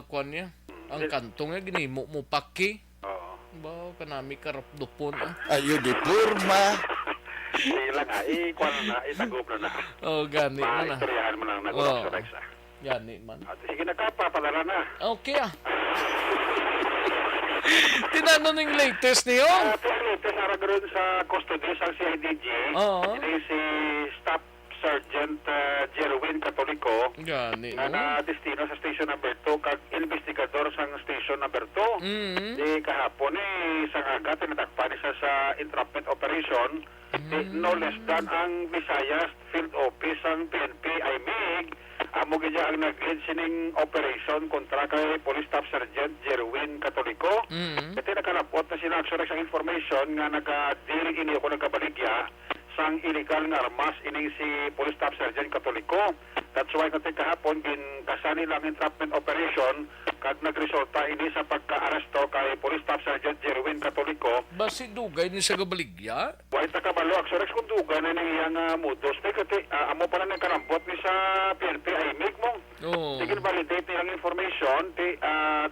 kuan niya. Ang kanto nga ginimo mo paki. Oo. Ba kanami karapdupon. Ayo di purma. Sila nga, kuan na, itagop na. Gani mo na. Maistoryahan mo lang nagulak sa Rex. Gani man. Sige na kapa, padala na. Okay Tinanong yung latest niyo? Latest na rin sa custody sa CIDG. Ini si Staff Sergeant Jerwin Catolico. Gani. Na destino sa station number 2 kag investigador sa station number 2. Di kahapon sa agad tinatakpan siya sa entrapment operation. No less than ang Visayas Field Office ang PNP IMEG. Amo gaya ang nag-lead sining operation kontra kay Police Staff Sergeant Jerwin Catolico. Kasi nakalapot na sila ang information nga nag-diri ini ako nagkabaligya sang illegal nga armas ini si Police Staff Sergeant Catolico. That's why natin kahapon kasani lang entrapment operation kag nagresulta ini sa pagka-aresto kay Police Staff Sergeant Jerwin Catolico. Basi dugay ni sa gabaligya? Why ta kabalo Axorex kung dugay na niyang modus. Kasi amo pa na nagkarambot ni sa PNP IMEG mo. Sige validate nilang information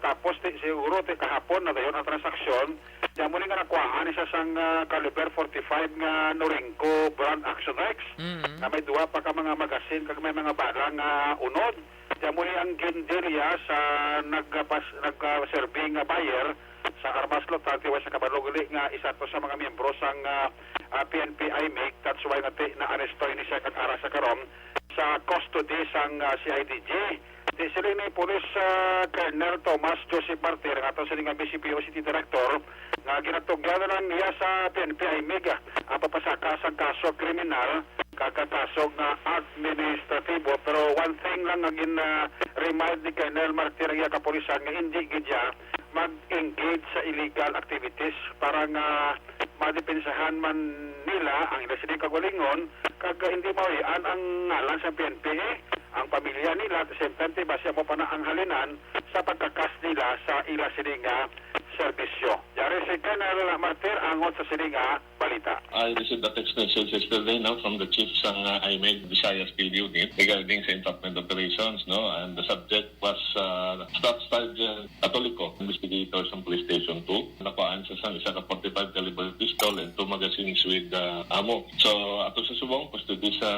tapos siguro kahapon na dayon ang transaksyon. Diyan mo nga nakuhaan isa sang caliber 45 nga Norinco brand Action Rex. Na may duwa pa ka mga magasin kag may mga balang unod. Diyan mo ang ginderya sa nag-serving buyer sa Armas Lot 31 sa Kabaloguli nga isa to sa mga miyembro sang PNP IMEG. That's why na-aresto ini siya kag ara sa karon sa custody sang CIDG. Di sila ni Police Colonel Thomas Joseph Martir nga to sila nga BCPO City Director nga ginatugyan na lang niya sa PNP IMEG ang papasaka sa kaso kriminal kakakaso nga administratibo. Pero one thing lang naging remind ni Colonel Martir nga kapulisan nga hindi gidya mag-engage sa illegal activities para nga madepensahan man nila ang ilang kagalingon kag hindi mawian ang ngalan sa PNP ang pamilya nila at the same time basya mo pa na ang halinan sa pagkakas nila sa ila sininga serbisyo. Yari si Colonel Martir angot sa sininga balita. I received a text message yesterday now from the chief ng IMEG Visayas Field Unit regarding sa entrapment operations, no? And the subject was Staff Sergeant Catolico, investigator sa Police Station 2. Nakuhaan sa isa ka 45 caliber pistol and 2 magazines with ammo. So, ato sa subong, custody sa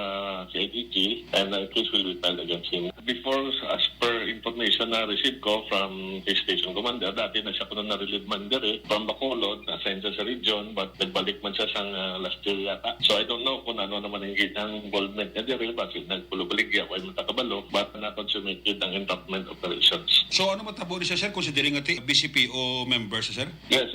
CIDG and a case will be filed against him. Before, as per information na received ko from his station commander, dati na siya ko na na-relieve man dire from Bacolod, assigned siya sa region, but nagbalik man siya sang last year yata. So I don't know kung ano naman ang involvement niya dire, bakit nagpulo-baligya ko ay matakabalo, but not consummated ang entrapment operations. So ano matabo ni siya, sir, considering ati BCPO member siya, sir? Yes,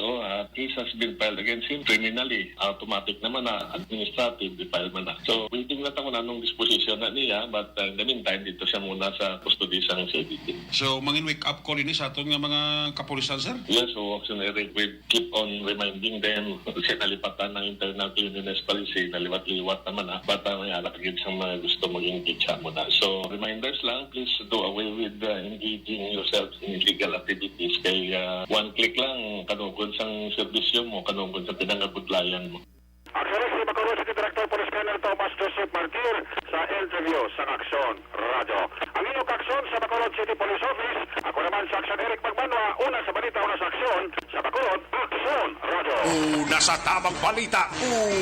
case has been filed against him criminally. Automatic naman na administrative, di-file man na. So waiting na kung anong disposition na niya, but in the meantime, dito siya muna sa custody sa CBT. So, mangin wake up call ini sa aton nga mga kapulisan, sir? Yes, so actually, we keep on reminding them kasi nalipatan ng internal cleanliness policy, naliwat-liwat naman but may alakagid sa mga gusto mag-engage siya muna. So, reminders lang, please do away with engaging yourself in illegal activities. Kay one click lang, kanugod sang serbisyo mo, kanugod sa pinangabudlayan mo. Aksyon si Bacolod City Director Police Colonel Thomas Joseph Martir sa interview sa Aksyon Radio. Ang inyong Aksyon sa Bacolod City Police Office. Ako naman sa Aksyon Eric Magmanwa. Una sa balita, una sa Aksyon sa Bacolod Aksyon Radio. Una sa tamang balita,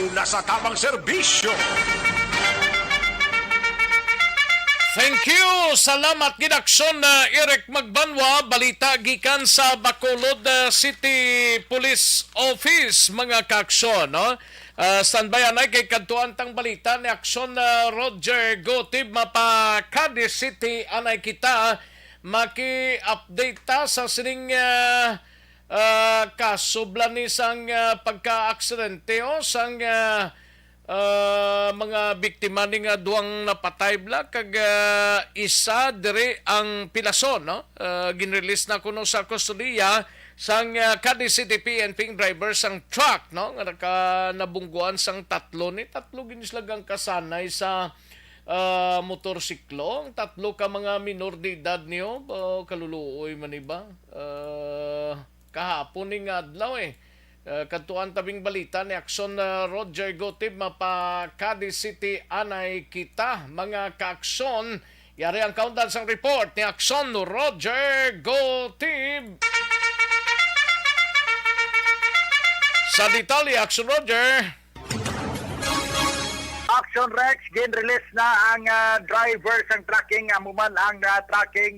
una sa tamang serbisyo. Thank you. Salamat gid aksyon na Eric Magbanwa, balita gikan sa Bacolod City Police Office, mga kaaksyon, no? Standby anay kay kadtuan tang balita ni aksyon na Roger Gotib mapa Cadiz City anay kita maki-update ta sa sining kasublan ni sang pagka-aksidente o sang mga biktima ni nga duwang napatay bla kag isa dire ang pilason, no? Ginrelease na kuno sa kustudiya sang Cadiz City PNP driver sang truck, no, nga nabungguan sang tatlo ginislagang kasanay sa motorsiklo. Tatlo ka mga minor de edad niyo, kaluluoy man iba. Kahapon ning adlaw kadtuan tabing balita ni aksyon Roger Gotib mapa Cadiz City anay kita, mga kaaksyon. Yari ang countdown sang report ni aksyon Roger Gotib. Sa detalye, Action Roger. Action Rex, gin-release na ang driver sang tracking, amuman ang tracking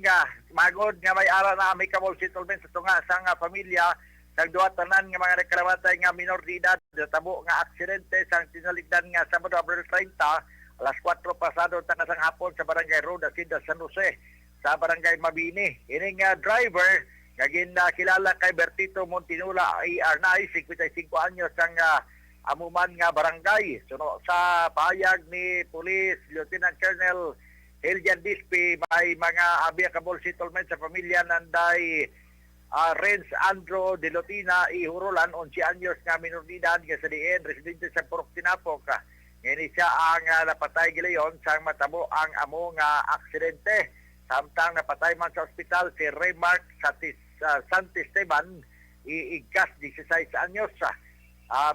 magod nga may ara na may kabol settlement sa tunga sang pamilya sang duha tanan nga mga reklamatay nga minor de edad tabo nga aksidente sang tinaligdan nga Sabado, Abril 30, alas 4 pasado tanga sang hapon sa barangay Road Asinda, San Jose, sa barangay Mabini. Ining driver kagin kilala kay Bertito Montinula AR9, 55 anyos ang amuman nga barangay. Suno sa pahayag ni Police Lieutenant Colonel Elian Dispe, may mga abiyakabol settlement sa pamilya nanday Renz Andro de Lotina Ihurolan, 11 anyos nga minor de edad nga sa diin residente sa Purok Tinapok. Ngini siya ang napatay gilayon sang matabo ang amo nga aksidente. Samtang napatay man sa ospital si Raymark Santisteban, iigas 16 anyos.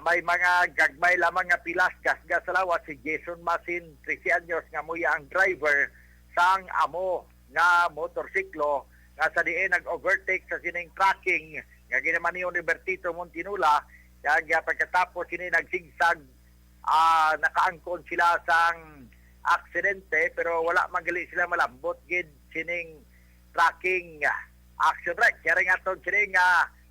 May mga gagmay lamang nga pilas gasgas sa lawas si Jason Masin, 13 anyos nga muya ang driver sang amo nga motorsiklo nga sa diin nag-overtake sa sining tracking nga ginaman ni Bertito Montinula. Kaya pagkatapos sini nagsigsag, nakaangkon sila sang aksidente pero wala magali sila malambot gid sining tracking. Action Rex, kaya nga itong sining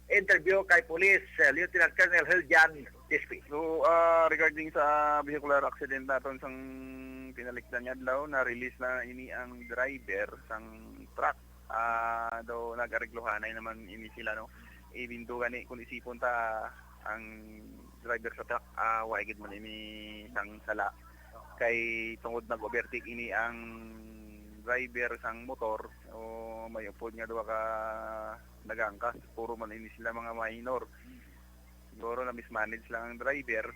interview kay Police Lieutenant Colonel Hiljan Dispe. So, regarding sa vehicular accident naton sang pinalikdan niya adlaw, na-release na ini ang driver sang truck. Daw nag-areglohanay naman ini sila, no? Even though gani kung isipon ta ang driver sa truck, waigid man ini sang sala. Kay tungod nag-overtake ini ang driver sang motor o may upod nga duwa ka nagangkas, puro man ini sila mga minor. Siguro na mismanage lang ang driver,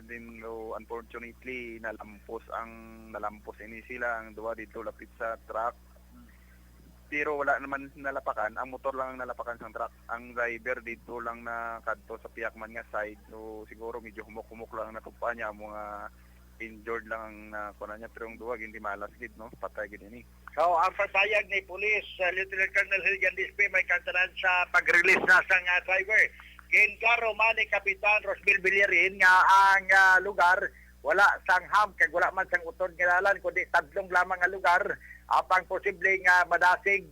then unfortunately nalampos ini sila ang duwa dito lapit sa truck. Pero wala naman nalapakan, ang motor lang ang nalapakan sang truck. Ang driver dito lang na kadto sa piyakman nga side, so siguro medyo humok-humok lang natugpa niya, mga injured lang ang nakuha niya, pero yung duwag hindi malas gid, no? Patay gid ini. So, ang pasayag ni Police Lieutenant Colonel Hiljan Dispe may kantanan sa pag-release na sang driver. Kinklaro man ni Kapitan Rosbel Villarin nga ang lugar wala sang ham kag wala man sang utod ngalalan kundi tadlong lamang nga lugar apang posibleng madasig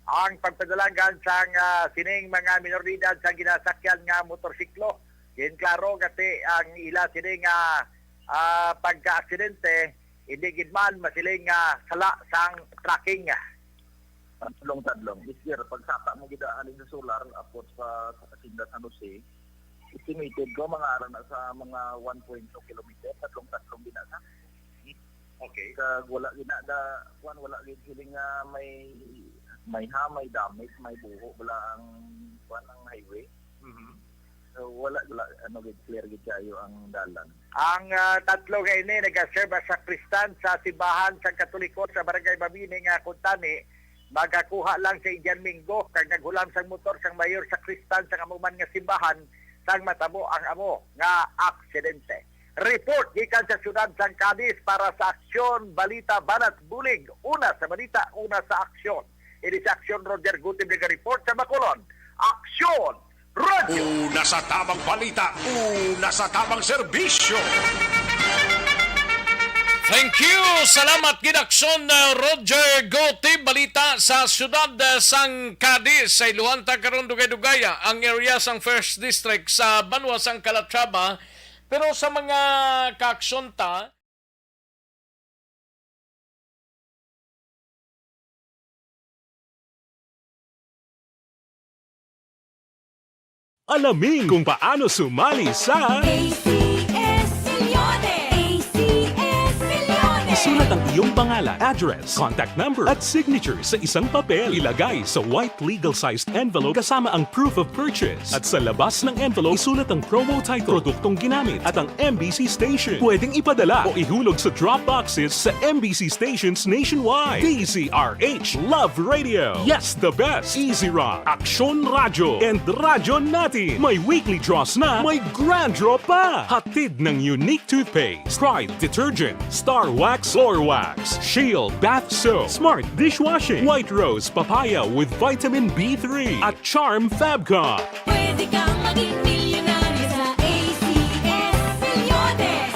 ang pagpadalagan sang sining mga minor de edad sa ginasakyan nga motorsiklo. Kinklaro gati ang ila sining pagka-aksidente, hindi gidman masiling sala sang tracking. Tadlong. This year, pagsaka mo gidaanin sa solar, apot sa Kasinda San Jose, estimated ko mga aran na sa mga 1.2 kilometer, tatlong binasa. Okay. Kag wala gina da kuan wala gid siling nga may damage, may buho wala ang kuan ang highway. So wala ano gid clear gid kayo ang dalan. Ang tatlo nga ini nag-serve as sakristan sa simbahan sa Katoliko sa Barangay Mabini nga Kuntani, magakuha lang sa Indian Mingo kag naghulam sang motor sang mayor sakristan sa amuman nga simbahan sang matabo ang amo nga aksidente. Report gikan sa syudad sang Cadiz para sa Aksyon Balita Banat Bulig. Una sa balita, una sa aksyon. Ini sa Aksyon Roger Gutib report sa Bacolod. Aksyon Radio. Una sa tamang balita, una sa tamang serbisyo. Thank you! Salamat Gidakson Roger Goti, balita sa siyudad sang Cadiz sa Iluanta karon dugay-dugaya ang area sang First District sa Banwa sang Calatrava. Pero sa mga kaaksyon Alamin kung paano sumali sa ACS Milyones! ACS Milyones! Isulat ang iyong pangalan, address, contact number at signature sa isang papel. Ilagay sa white legal-sized envelope kasama ang proof of purchase. At sa labas ng envelope, isulat ang promo title, produktong ginamit at ang MBC station. Pwedeng ipadala o ihulog sa drop boxes sa MBC stations nationwide. DZRH Love Radio. Yes, the best. Easy Rock, Aksyon Radyo, and Radyo Natin. May weekly draws na, may grand draw pa. Hatid ng unique toothpaste, Pride Detergent, Star Wax Floor Wax, Shield Bath Soap, Smart Dishwashing, White Rose Papaya with Vitamin B3 at Charm Fabcon. Pwede kang maging milyonaryo sa ACS Milyones!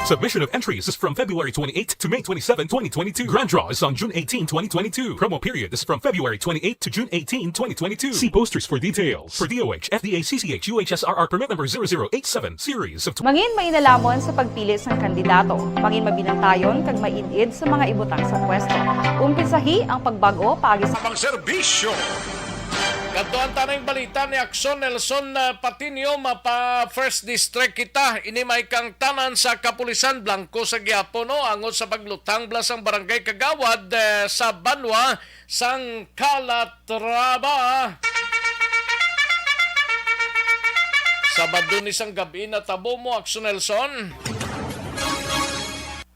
Submission of entries is from February 28 to May 27, 2022. Grand draw is on June 18, 2022. Promo period is from February 28 to June 18, 2022. See posters for details. For DOH, FDA, CCH, UHSRR permit number 0087, series of... Mangin mainalamon sa pagpili sang kandidato. Mangin mabinantayon kag mainid sa mga ibutang sa pwesto. Umpisahi ang pagbago paagi sa Tamang serbisyo. Kantuan tanang balita ni Aksyon Nelson Patinio, mapa First District kita. Inimay kang tanan sa Kapulisan Blanco sa Giapo, no? Angot sa paglutang blas ang barangay Kagawad sa Banwa sang Calatrava. Sabado ni sang gabi na tabo mo, Aksyon Nelson.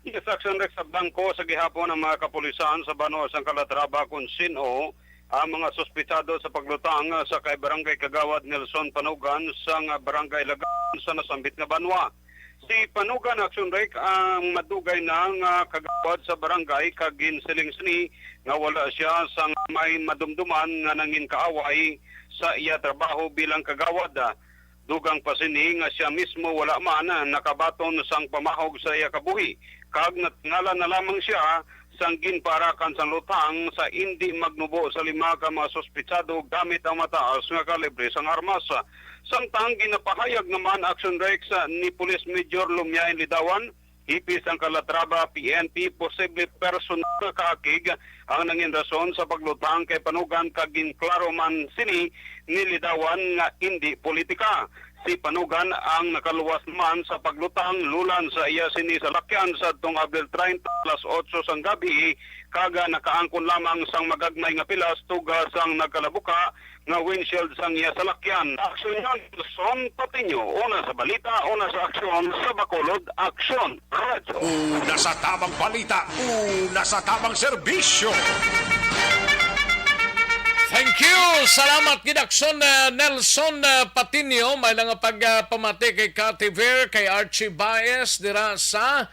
Yes, Aksyon Rex sa Blanco sa gihapon ng mga kapulisan sa Banwa sang Calatrava kung sino ang mga sospitado sa paglutang sa kay Barangay Kagawad Nelson Panugan sang Barangay Lagan sa nasambit nga Banwa. Si Panugan Aksyon Rek ang madugay ng kagawad sa barangay kag ginsiling-sini nga wala siya sang may madumduman nga nangin kaaway sa iya trabaho bilang kagawad. Dugang pasini nga siya mismo wala man nakabaton sang pamahog sa iya kabuhi. Kag natingalan na lamang siya sanggin para kan sa lutang sa hindi magnubo sa 5 ka mga sospitsado gamit ang mataas nga kalibre sang armas. Samtang ginapahayag naman Aksyon Rex ni Police Major Lumiain Lidawan, hipis ang Calatrava PNP, posible personal kaakig ang nangin rason sa paglutang kay Panugan kag ginklaro man sini ni Lidawan nga hindi politika. Si Panugan ang nakaluwas naman sa paglutang lulan sa iya sini sa lakyan sa tong Abril 30 plus 8 sang gabi, kaga nakaangkon lamang sang magagmay nga pilas tuga sang nagkalabuka nga windshield sang iya salakyan. Aksyon yan, Son Patinyo, una sa balita, una sa aksyon sa Bacolod, Aksyon Radio. Una sa tamang balita, una sa tamang serbisyo. Thank you! Salamat Gidakson Nelson Patinio. May lang pagpamati kay Cathy Ver, kay Archie Baez dira sa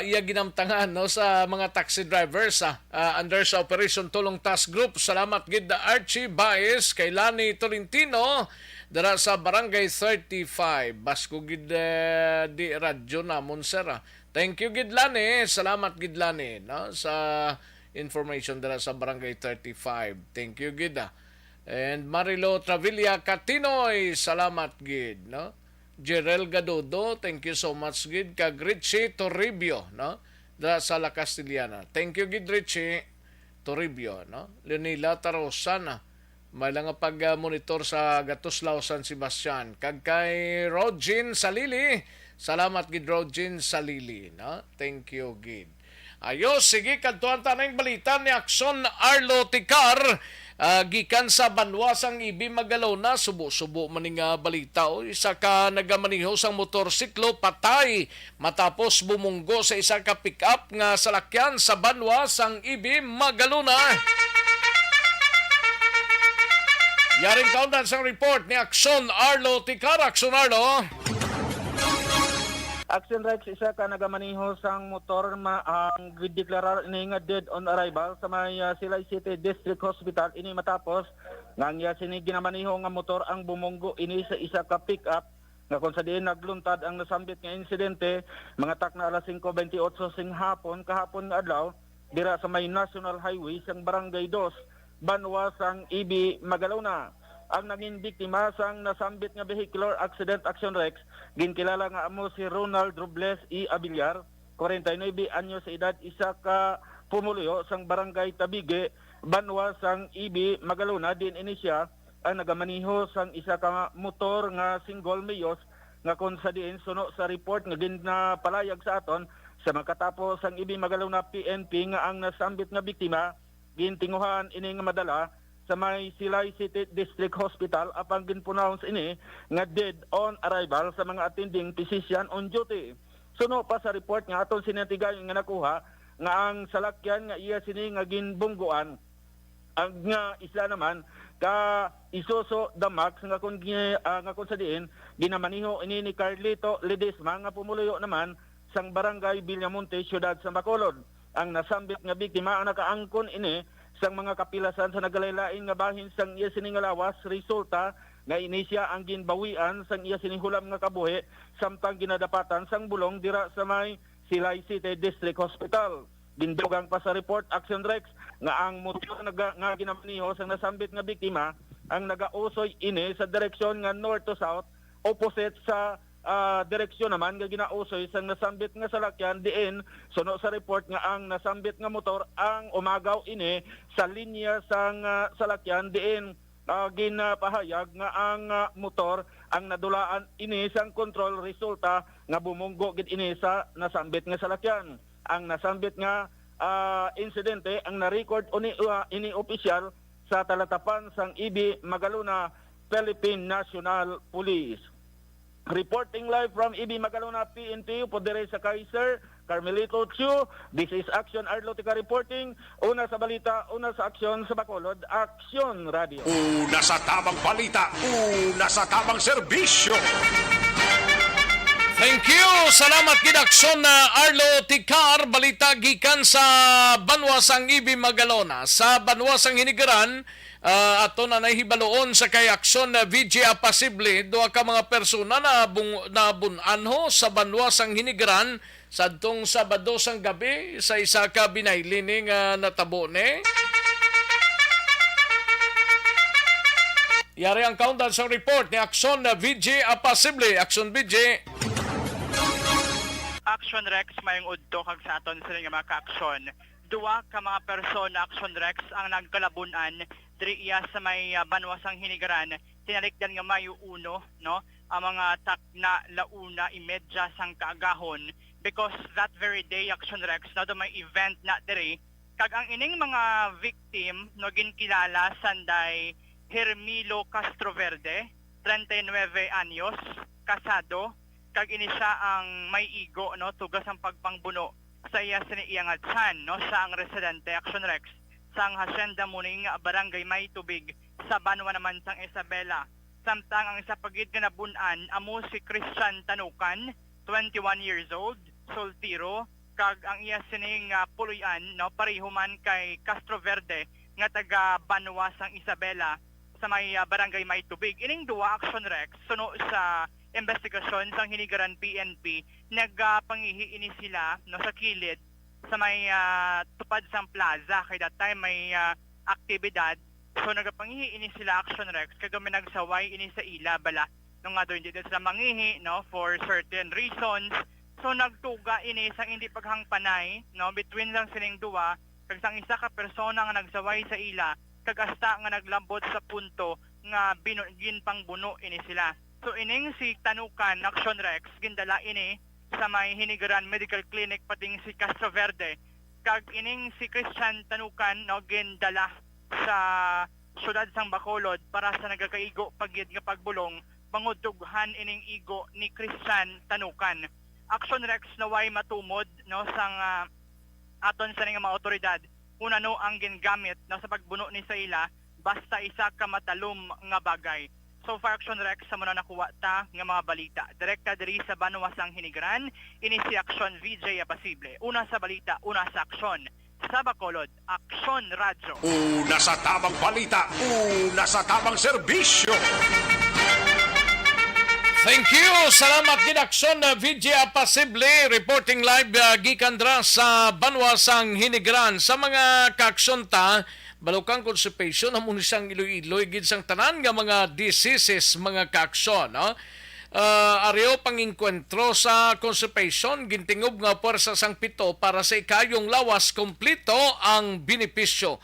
iya ginamtangan no, sa mga taxi drivers under sa Operation Tulong Task Group. Salamat gid Archie Baez, kay Lani Tolentino dira sa Barangay 35. Basko gid di radyo namon sir. Thank you gid Lani. Salamat gid Lani no, sa information dala sa Barangay 35. Thank you gid. And Marilo Travilla Catinoy, salamat gid no. Jerel Gadodo, thank you so much gid. Kag Richie Toribio no, dala sa La Castellana. Thank you gid Richie Toribio no. Leonila Tarosana, may lang pag-monitor sa Gatuslao San Sebastian. Kag kay Rodjin Salili, salamat gid Rodjin Salili no. Thank you gid. Ayos, sige, kantuan tanang balita ni Akson Arlo Ticar. Gikan sa Banwasang Ibi Magalona, subo-subo maning balita. Isa ka nagamaniho sang motorsiklo patay matapos bumunggo sa isa ka pick-up nga salakyan sa Banwasang Ibi Magalona. Yaring kaundan sang report ni Akson Arlo Ticar. Akson Arlo. Action Rex, isa ka nagamaniho sang motor ang gideklarar ini nga dead on arrival sa may Silay City District Hospital ini matapos nga sini ginamaniho nga motor ang bumunggo ini sa isa ka pick-up nga kung sa diin nagluntad ang nasambit nga insidente mga tak na alas 5:28 sing hapon kahapon nga adlaw dira sa may National Highway sang Barangay 2 Banwasang Ibi Magalona. Ang naging biktima sang nasambit nga vehicular accident Action Rex ginkilala nga amo si Ronald Robles E. Abilyar, 49 anyo sa edad, isa ka pumuluyo sang Barangay Tabige, Banwasang Ibi Magalona. Din ini siya ang nagamaniho sang isa ka motor nga single mayos nga kung sa diin suno sa report nga ginapalayag sa aton sa makatapos sang Ibi Magalona PNP nga ang nasambit nga biktima gintinguhan ini nga madala sa may Silay City District Hospital apang ginpunahon ini nga dead on arrival sa mga attending physician on duty. Suno pa sa report nga aton sinatigan nga nakuha nga ang salakyan nga iya sini nga ginbungguan ang nga isla naman ka Isuzu Damax nga kung sa diin ginamaniho ini ni Carlito Ledesma nga pumuluyo naman sang Barangay Villamonte, Siyudad sa Bacolod. Ang nasambit nga biktima ang nakaangkon ini sang mga kapilasan sa nagalaylain nga bahin sang iya sining lawas resulta nga inisya ang ginbawian sang iya sining hulam nga kabuhi samtang ginadapatan sang bulong dira sa may Silay City District Hospital. Dindugang pa sa report Action Rex nga ang motor nga ginamaniho sang nasambit nga biktima ang nagausoy ini sa direksyon nga north to south opposite sa direksyon naman nga ginausoy sang nasambit nga salakyan diin suno sa report nga ang nasambit nga motor ang umagaw ini sa linya sang salakyan diin ginapahayag nga ang motor ang nadulaan ini sang control resulta nga bumunggo gid ini sa nasambit nga salakyan. Ang nasambit nga insidente ang na-record ini opisyal sa talatapan sang Ibi Magalona Philippine National Police. Reporting live from Ibi Magalona PNP po dire sa Kaiser, Carmelito Chu. This is Action Arlo Ticar reporting. Una sa balita, una sa aksyon sa Bacolod, Action Radio. Una sa tamang balita, una sa tamang serbisyo. Thank you. Salamat gid Akson Arlo Ticar. Balita gikan sa Banwasang Ibi Magalona. Sa Banwasang Hinigaran, ato na nahibaloon sa kay Akson VJ Apasible, duha ka mga persona na bunanho sa Banwasang Hinigaran sadtong Sabado sang gabi sa isa ka binaylining natabo ni. Yari ang countdown sa report ni Akson VJ Apasible. Akson VJ. Action Rex mayong udto kag sa aton sila nga mga ka-aksyon. Duwa ka mga persona Action Rex ang nagkalabunan diri iya sa may Banwasang Hinigaran. Tinalikdan nga Mayo 1 no ang mga takna launa imedya sang kaagahon because that very day Action Rex na do may event na diri kag ang ining mga victim no ginkilala sanday Hermilo Castroverde, 39 anyos, kasado. Kag ini siya ang may igo no tugas ang pagpangbuno sa iya siniyang atsan no sa ang residente Action Rex sang hacienda muning Barangay May Tubig sa Banwa naman sang Isabela. Samtang ang isa pagid nga nabunan amo si Christian Tanukan, 21 years old, soltero, kag ang iya sining puluyan no pareho man kay Castroverde nga taga Banwa sang Isabela sa may Barangay May Tubig. Ining duwa Action Rex suno sa investigasyon sang Hinigaran PNP nagpangihi ini sila no sa kilid sa may tupad sang plaza kay that time may aktibidad so nagapangihi ini sila Action Rex kay may nagsaway ini sa ila bala no nga doon dito sila mangihi no for certain reasons so nagtuga ini sang hindi paghangpanay no between lang sining duwa kag sang isa ka persona nga nagsaway sa ila kag hasta nga naglambot sa punto nga ginpangbuno ini sila. So ining si Tanukan Action Rex gindala ini sa may Hinigaran Medical Clinic pating si Castroverde kag ining si Christian Tanukan no gindala sa syudad sang Bacolod para sa nagakaigo pagyud nga pagbulong mangudughan ining igo ni Christian Tanukan. Action Rex naway matumod no sang aton sa nga mga otoridad una no ang gingamit no sa pagbuno ni sa ila basta isa ka matalom nga bagay. So far Action Rex sa muna nakuha ta nga mga balita. Direkta diri sa Banuasang Hinigran, ini si Action VJ Apasible. Una sa balita, una sa aksyon. Sa Bacolod, Action Radyo. Una sa tamang balita, una sa tamang serbisyo. Thank you. Salamat din Aksyon VJ Apasible reporting live gikan dra sa Banuasang Hinigran sa mga kaaksyon ta balukang constipation among isang Iloilo gid sang tanan nga mga diseases mga kaaksyon no. Areo pangingkwentro sa constipation gintingob nga puwersa sang 7 para sa ikayong lawas kompleto ang benepisyo.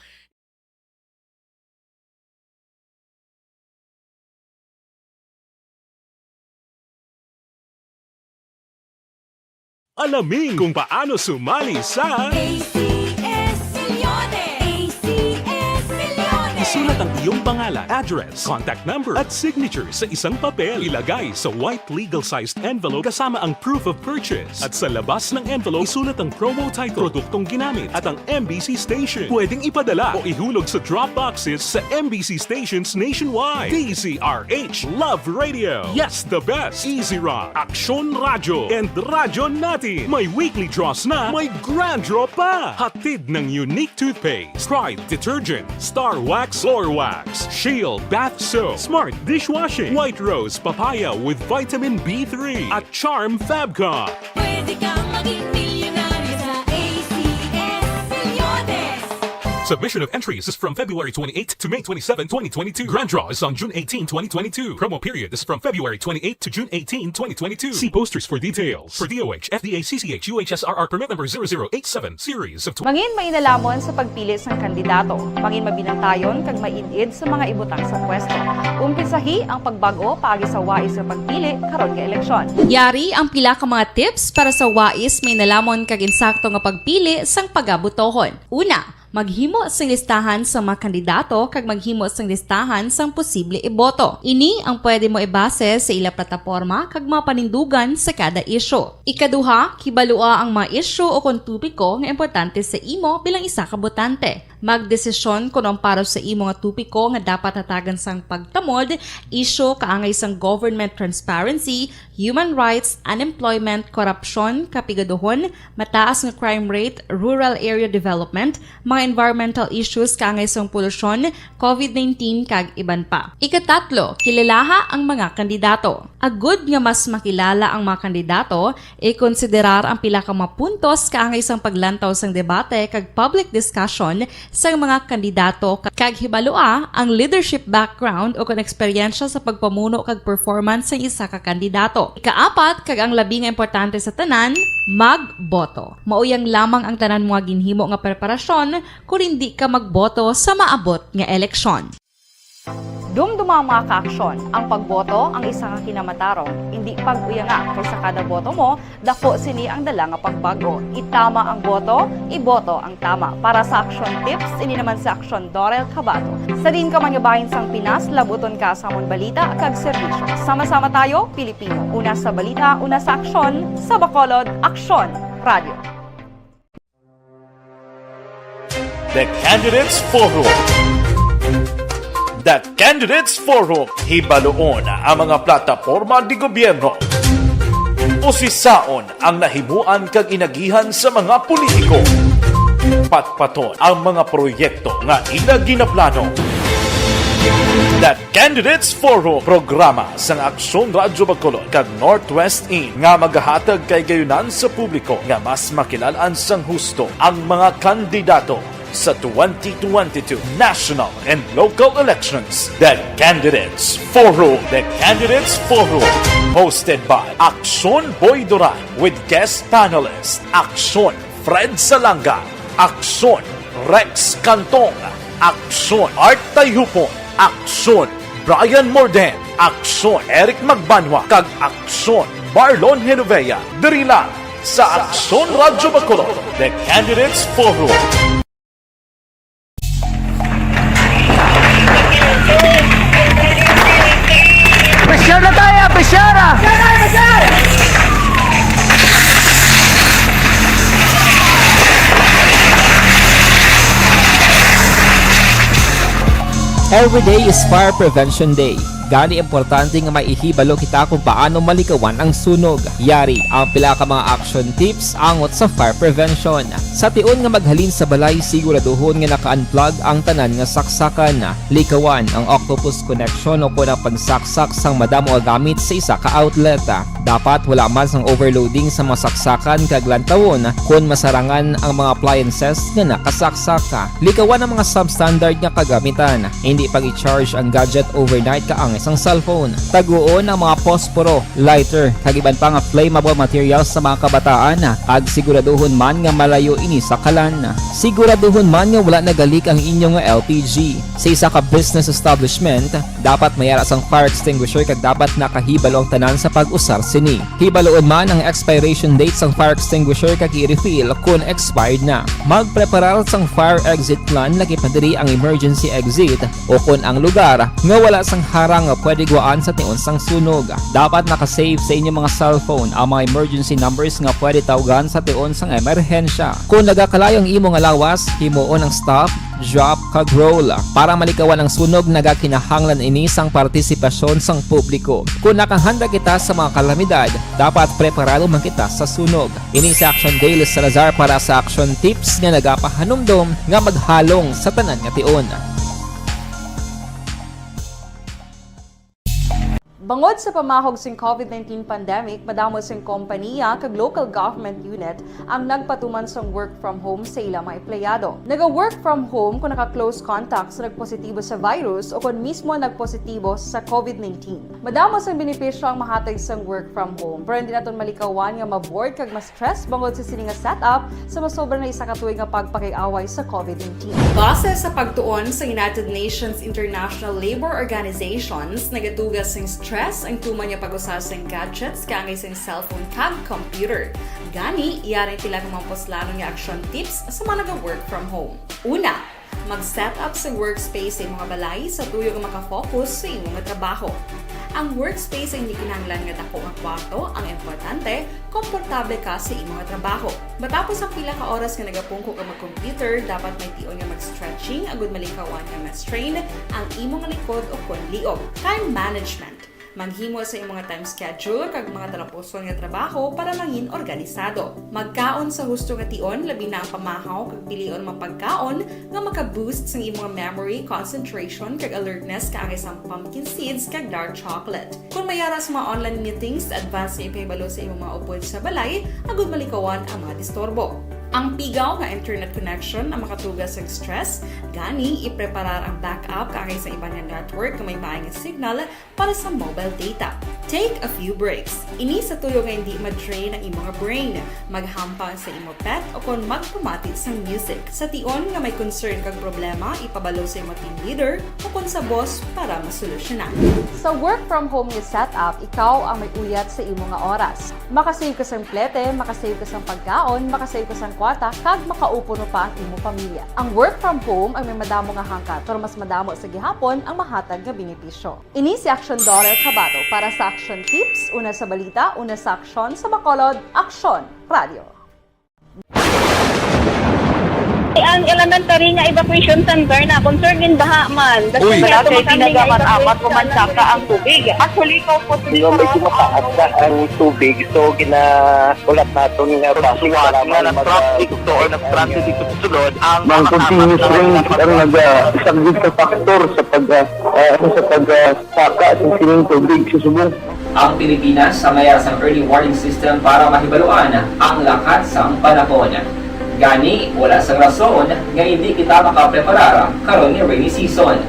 Alamin kung paano sumali sa ACS Milyones! ACS Milyones! Isulat ang iyong pangalan, address, contact number at signature sa isang papel. Ilagay sa white legal-sized envelope kasama ang proof of purchase. At sa labas ng envelope, isulat ang promo title, produktong ginamit at ang MBC station. Pwedeng ipadala o ihulog sa drop boxes sa MBC stations nationwide. DZRH Love Radio. Yes, the best. Easy Rock, Aksyon Radyo, and Radyo Natin. May weekly draws na, may grand draw pa. Hatid ng unique toothpaste, Pride Detergent, Star Wax Floor Wax, Shield Bath Soap, Smart Dishwashing, White Rose Papaya with Vitamin B3, at Charm Fabcon. Pwede kang maging milyonaryo sa ACS Milyones! Submission of entries is from February 28 to May 27, 2022. Grand draw is on June 18, 2022. Promo period is from February 28 to June 18, 2022. See posters for details. For DOH, FDA, CCH, UHSRR permit number 0087, series of... Mangin mainalamon sa pagpili ng kandidato. Mangin mabinantayon kag mainid sa mga ibutang sa pwesto. Umpisahi ang pagbago paagi sa wais sa pagpili karon nga eleksyon. Yari ang pila ka mga tips para sa wais may nalamon kag insakto nga pagpili sang pagabutohon. Una, maghimo sang listahan sa mga kandidato kag maghimo sang listahan sang posible iboto. Ini ang pwede mo ibase sa ila plataporma kag mga panindugan sa kada isyu. Ikaduha, kibalua ang mga isyu o kung tupiko nga importante sa imo bilang isa ka botante. Magdesisyon kung ang para sa imo nga tupiko nga dapat hatagan sang pagtamod, isyu kaangay sang government transparency, human rights, unemployment, korupsyon, kapigaduhon, mataas nga crime rate, rural area development, mga environmental issues kaangay sang polusyon, COVID-19 kag iban pa. Ikatatlo, kilalaha ang mga kandidato. Agud nga mas makilala ang mga kandidato, i-konsiderar ang pila ka mga puntos kaangay sang paglantaw sang debate kag public discussion sa mga kandidato kag hibalua ang leadership background o kung eksperyensya sa pagpamuno kag performance sa isa ka kandidato. Ikaapat, kag ang labi nga importante sa tanan, magboto. Mauyang lamang ang tanan mga ginhimo nga preparasyon kung hindi ka magboto sa maabot nga eleksyon. Dumduma ang mga kaaksyon, ang pagboto ang isa ka kinamatarong, hindi pag-uyanga kaysa kada boto mo, dako sini ang dala nga pagbago. Itama ang boto, iboto ang tama. Para sa action tips, ini naman sa Aksyon Dorel Cabato. Sa din ka manyabahin sang Pinas, labuton ka sa amon balita kag serbisyo. Sama-sama tayo, Pilipino. Una sa balita, una sa aksyon, sa Bacolod, Aksyon Radio. The Candidates Forum. The Candidates Forum, hibaluon ang mga plataporma di gobyerno. Usisaon ang nahimuan kag inagihan sa mga politiko. Patpaton ang mga proyekto nga ila ginaplano. The Candidates Forum, programa sang Aksyon Radyo Bacolod kag Northwest In nga magahatag kay gayunan sa publiko nga mas makilalaan sang husto ang mga kandidato sa 2022 national and local elections. The Candidates Forum. The Candidates Forum. Hosted by Aksyon Boy Duran with guest panelists Aksyon Fred Salanga, Aksyon Rex Cantong, Aksyon Art Tayhupon, Aksyon Brian Morden, Aksyon Eric Magbanwa, kag Aksyon Marlon Genovea. Diri lang sa Aksyon Radyo Bacolod, The Candidates Forum. Pressure na tayo! Pressure! Every day is Fire Prevention Day. Gani importante nga maihibalo kita kung paano malikawan ang sunog. Yari ang pila ka mga action tips angot sa fire prevention. Sa tion nga maghalin sa balay, siguraduhon nga naka-unplug ang tanan nga saksakan. Likawan ang octopus connection o kung ang pagsaksak sang madamo gamit sa isa ka outlet. Dapat wala man sang overloading sa mga saksakan kag lantawon kung masarangan ang mga appliances nga nakasaksaka. Likawan ang mga substandard nga kagamitan. Hindi pag i-charge ang gadget overnight kaang isang cellphone. Taguon ang mga posporo, lighter, kag iban pa nga flammable materials sa mga kabataan. Ag siguraduhon man nga malayo ini sa kalan. Siguraduhon man nga wala nagalik ang inyong LPG. Sa isa ka business establishment, dapat mayara sang fire extinguisher kag dapat nakahibalo ang tanan sa pag-usar sini. Hibaloon man ang expiration date sang fire extinguisher kag i-refill kung expired na. Magpreparar sang fire exit plan lagi pa diri ang emergency exit o kung ang lugar nga wala sang harang nga pwede guwaan sa tion sang sunog. Dapat nakasave sa inyong mga cellphone ang mga emergency numbers nga pwede tawagan sa tion sang emerhensya. Kung nagakalayo ang imong alawas, himuon ang stop, drop, kag roll. Para malikawan ang sunog, nagakinahanglan ini sang partisipasyon sang publiko. Kung nakahanda kita sa mga kalamidad, dapat preparado man kita sa sunog. Ini sa Action Daily Salazar para sa action tips nga nagapahanumdom nga maghalong sa tanan nga tion. Bangod sa pamahog sing COVID-19 pandemic, madamo sing kompanya kag local government unit ang nagpatuman sang work from home sa ilang mga empleyado. Naga-work from home kung naka-close contact sa nagpositibo sa virus o kung mismo nagpositibo sa COVID-19. Madamo sang benepisyo ang mahatag sang work from home, pero hindi naton malikawan nga ma-bored kag ma-stress bangod sa sini nga setup sa masobra na isa ka tuig nga pagpakiaway sa COVID-19. Base sa pagtuon sa United Nations International Labour Organizations, nagatugas sing stress ang tuman niya pag-usar sa gadgets kangay sa cellphone kag computer. Gani, iyaring tila ng mga poslanong nga action tips sa mga nag-work from home. Una, mag-set up sa workspace sa mga balay sa tuyo nga makafocus sa imong trabaho. Ang workspace ay hindi kinahanglan nga dako nga kwarto, ang importante, komportable ka sa imong trabaho. Matapos ang pila ka oras nga nagapungko ka mag-computer, dapat may tion nga mag-stretching agud malikawan nga ma-strain ang imong likod o kon liog. Time management. Maghimo sa imong time schedule kag mga talapuson nga trabaho para mangin organisado. Magkaon sa husto nga tion, labi na ang pamahaw kag pilion mga pagkaon nga maka-boost sa imong memory, concentration kag alertness kaangay sang pumpkin seeds kag dark chocolate. Kung mayara sa mga online meetings, advance nga ipahibalo sa imong mga upod sa balay, agud malikawan ang mga disturbo. Ang pigaw nga internet connection ang makatugas sa stress, gani ipreparar ang backup kaangay sa ibang network nga may maayong signal para sa mobile data. Take a few breaks. Ini sa tuyo nga hindi ma-drain ang imong brain, maghampang sa imong pet o kung magpumatit sa music. Sa tion nga may concern kag problema, ipabalo sa imong team leader o kung sa boss para masolusyonan. Sa work from home nga setup, ikaw ang may uyat sa imong nga oras. Makasave ka sa plete, makasave ka sa pagkaon, makasave ka sa kwata, kag makaupo no pa ang imong pamilya. Ang work from home ay may madamo nga hangkat, pero mas madamo sa gihapon ang mahatag nga benepisyo. Ini si Action Daughter Cabato para sa Action Tips, una sa balita, una sa aksyon sa Bacolod, Aksyon Radio. Ang elementary nga evacuation center na concern din baha man. Uy, kasi pinagamat-amat kumansaka ang tubig. Actually, ikaw po Medyo mataas na ang tubig. So, ginaulat natin nga pagsuwag nga ng traffic to or nag-traffic dito sulod ang mga continuous rain ang nag-isang sa factor sa pagsaka sa sining tubig sa subong. Ang Pilipinas sa mayara sa early warning system para mahibaluan ang lakat sa panahon. Gani, wala sang rason nga hindi kita makapreparar karon ni rainy season.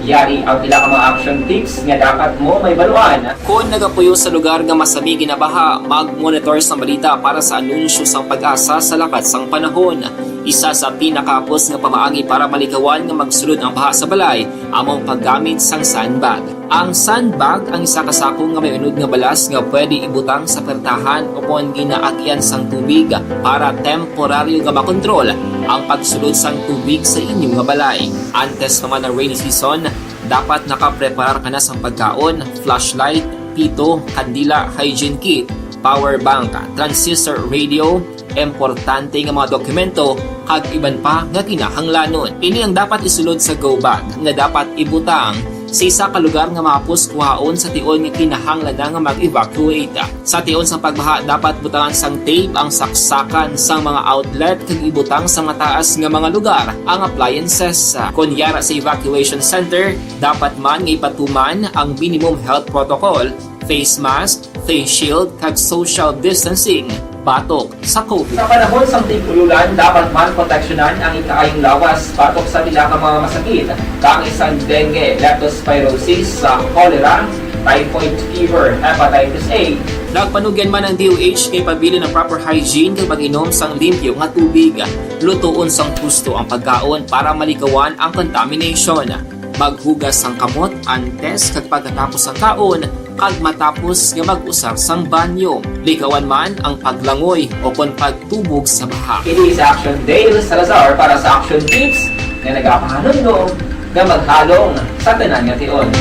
Yari ang pila ka mga action tips nga dapat mo may baluan. Kung nagapuyo sa lugar nga masabi ginabaha, mag-monitor sa balita para sa anunsyo sang pag-asa sa lakat sang panahon. Isa sa pinakapos nga pamaagi para malikawan nga magsulod ang baha sa balay, among paggamit sang sandbag. Ang sandbag ang isa ka sako nga may unod nga balas nga pwede ibutang sa pertahan o kung ginaagyan sang tubig para temporaryo nga makontrol ang pagsulod sang tubig sa inyong nga balay. Antes naman ng rainy season, dapat nakapreparar ka na sang pagkaon, flashlight, pito, kandila, hygiene kit, power bank, transistor radio, importante nga mga dokumento kag iban pa nga kinahanglanon. Ini ang dapat isulod sa go bag nga dapat ibutang sa isa ka lugar nga mapos kuhaon sa tion nga kinahanglan nga mag-evacuate. Sa tion sa pagbaha dapat butangan sang tape ang saksakan sang mga outlet kag ibutang sa mataas nga mga lugar ang appliances. Kunyara sa evacuation center, dapat man nga ipatuman ang minimum health protocol, face mask, face shield kag social distancing batok sa COVID. Sa panahon sa tig-ululan, dapat man proteksyonan ang ikaayong lawas batok sa pila ka mga masakit, kang isang dengue, leptospirosis, cholera, typhoid fever, hepatitis A. Nagpanugyan man ang DOH kay pabili ng proper hygiene kay pag-inom sang limpyo nga tubig. Lutuon sang gusto ang pagkaon para malikawan ang contamination. Maghugas sang kamot antes kag pagkatapos ang kaon kag matapos nga mag-usar sang banyo. Likawan man ang paglangoy o kon pagtubog sa baha. Kini sa Action Dale Salazar para sa Action Tips nga nagapahanundong nga maghalong sa tanan nga tion.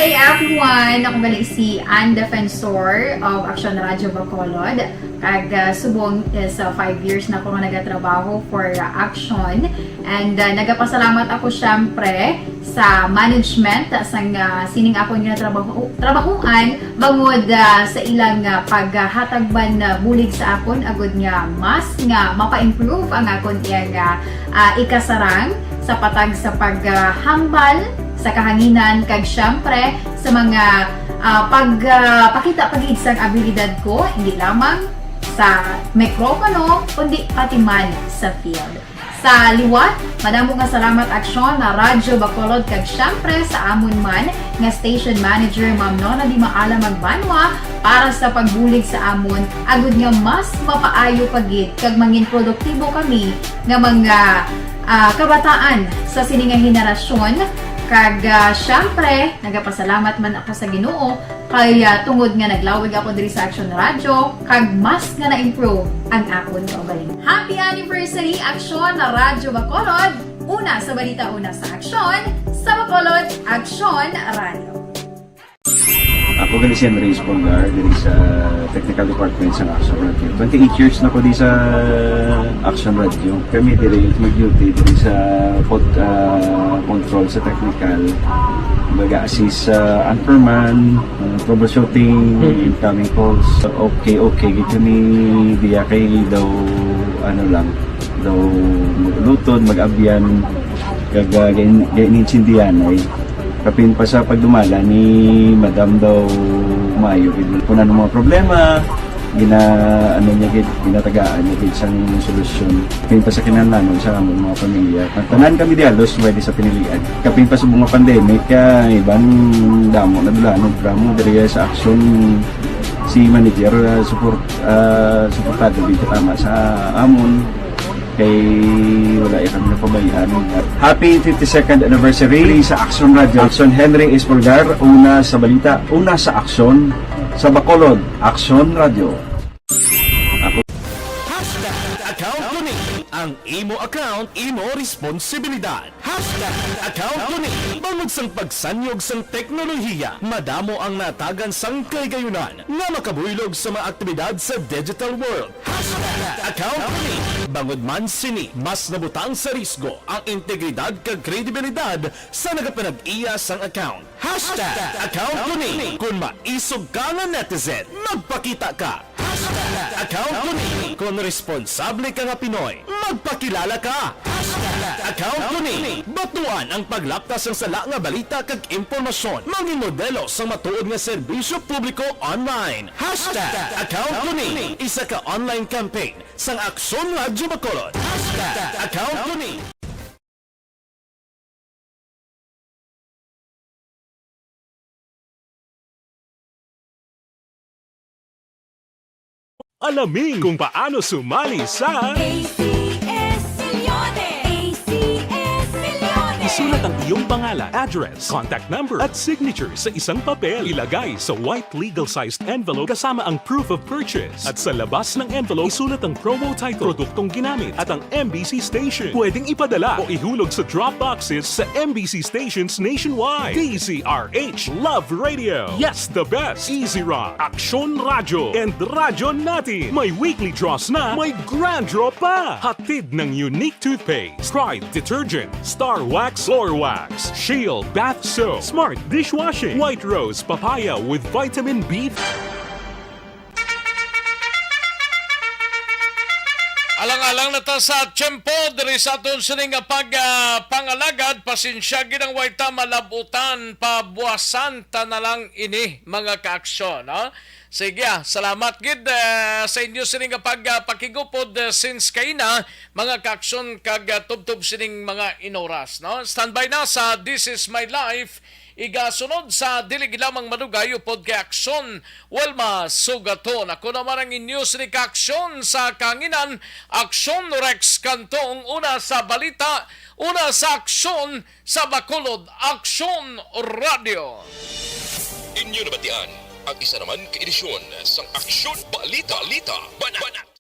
Hey everyone! Ako gali si Ann Defensor of Action Radio Bacolod. Kag subong is 5 years na ako nga nagatrabaho for Action. And nagapasalamat ako syempre sa management sang sining ako nga trabahuan bangod sa ilang paghatagban na bulig sa akon agud nga mas nga mapa-improve ang akon nga ikasarang sa patag sa paghambal sa kahanginan kag syempre sa mga pagpakita pagid sang abilidad ko hindi lamang sa mikropono kundi pati man sa field. Sa liwat, madamo nga salamat Aksyon na Radyo Bacolod kag syempre sa amon man nga station manager Ma'am Nona Di Maala Magbanwa para sa pagbulig sa amon agud nga mas mapaayo pagid kag mangin produktibo kami nga mga kabataan sa sining nga henerasyon. Kag syempre, nagapasalamat man ako sa Ginoo kay tungod nga naglawig ako diri sa Action Radio kag mas nga na-improve ang akon kaugalingon. Happy anniversary Action na Radyo Bacolod! Una sa balita, una sa Action, sa Bacolod, Action Radio. Ako gali si Andres Polgar diri sa Technical Department sa Action Radio. 28 years na ko di sa Action Radio. Kami diri mag-duty diri sa control sa technical. Mag-assist sa anchorman, troubleshooting, incoming calls. Okay, kami diya kay daw daw maglutod, mag-abyan, ganinsindihan ay kapin pa sa pagdumala ni Madam daw Mayo punan ng mga problema ginatagaan niya isang solusyon kapin pa sa kinahanglan sa among mga pamilya tanan kami di halos pwede sa pinilian kapin pa sa mga pandemic ibang damo na dulanon dramo diri sa Action si manager suportado dito tama sa amon kay wala kami napabayaan. Happy 52nd anniversary sa Action Radio. Action Henry Espolgar, una sa balita, una sa Action, sa Bacolod, Action Radio. Account ko ni ang imo account, imo responsibilidad. Account ko ni bangod sang pagsanyog sang teknolohiya, madamo ang natagan sang kaygayunan nga makabuylog sa mga aktibidad sa digital world. Account ko ni bangod man sini mas nabutang sa risgo ang integridad kag kredibilidad sa nagapanag-iya sang account. Account ko ni kung maisog ka nga netizen, magpakita ka. Account ko ni kung responsable ka nga Pinoy, magpakilala ka. Account ko ni batuan ang paglaptas ng sala nga balita kag impormasyon, maging modelo sa matuod nga serbisyo publiko online. Account ko ni isa ka online campaign sang Aksyon Radio Bacolod. Account ko ni Alamin kung paano sumali sa ACS Milyones! ACS Milyones! Isulat ang iyong pangalan, address, contact number at signature sa isang papel. Ilagay sa white legal-sized envelope kasama ang proof of purchase. At sa labas ng envelope, isulat ang promo title, produktong ginamit at ang MBC station. Pwedeng ipadala o ihulog sa drop boxes sa MBC stations nationwide. DZRH Love Radio. Yes, the best. Easy Rock, Aksyon Radyo, and Radyo Natin. May weekly draws na, may grand draw pa. Hatid ng unique toothpaste, Pride Detergent, Star Wax Floor Wax, Shield Bath Soap, Smart Dishwashing, White Rose Papaya with Vitamin B. Alang-alang na ta sa tiyempo, diri sa aton sining pangalagad, pasensya ginang way ta malabutan, pabuwasan ta na lang ini mga kaaksyon. Ha? Sige, salamat gid sa inyo sining pakigupod since kaina mga kaaksyon kag tubtob sining mga inoras. No? Standby na sa This Is My Life. Igasunod sa dili lamang madugay upod kay Aksyon Walma Sugaton. Ako naman ang news ni Aksyon sa Kanginan, Aksyon Rex Kantong, una sa balita, una sa aksyon sa Bacolod, Aksyon Radio. Inyo nabatian ang isa naman ka edisyon sang Aksyon Balita Banat.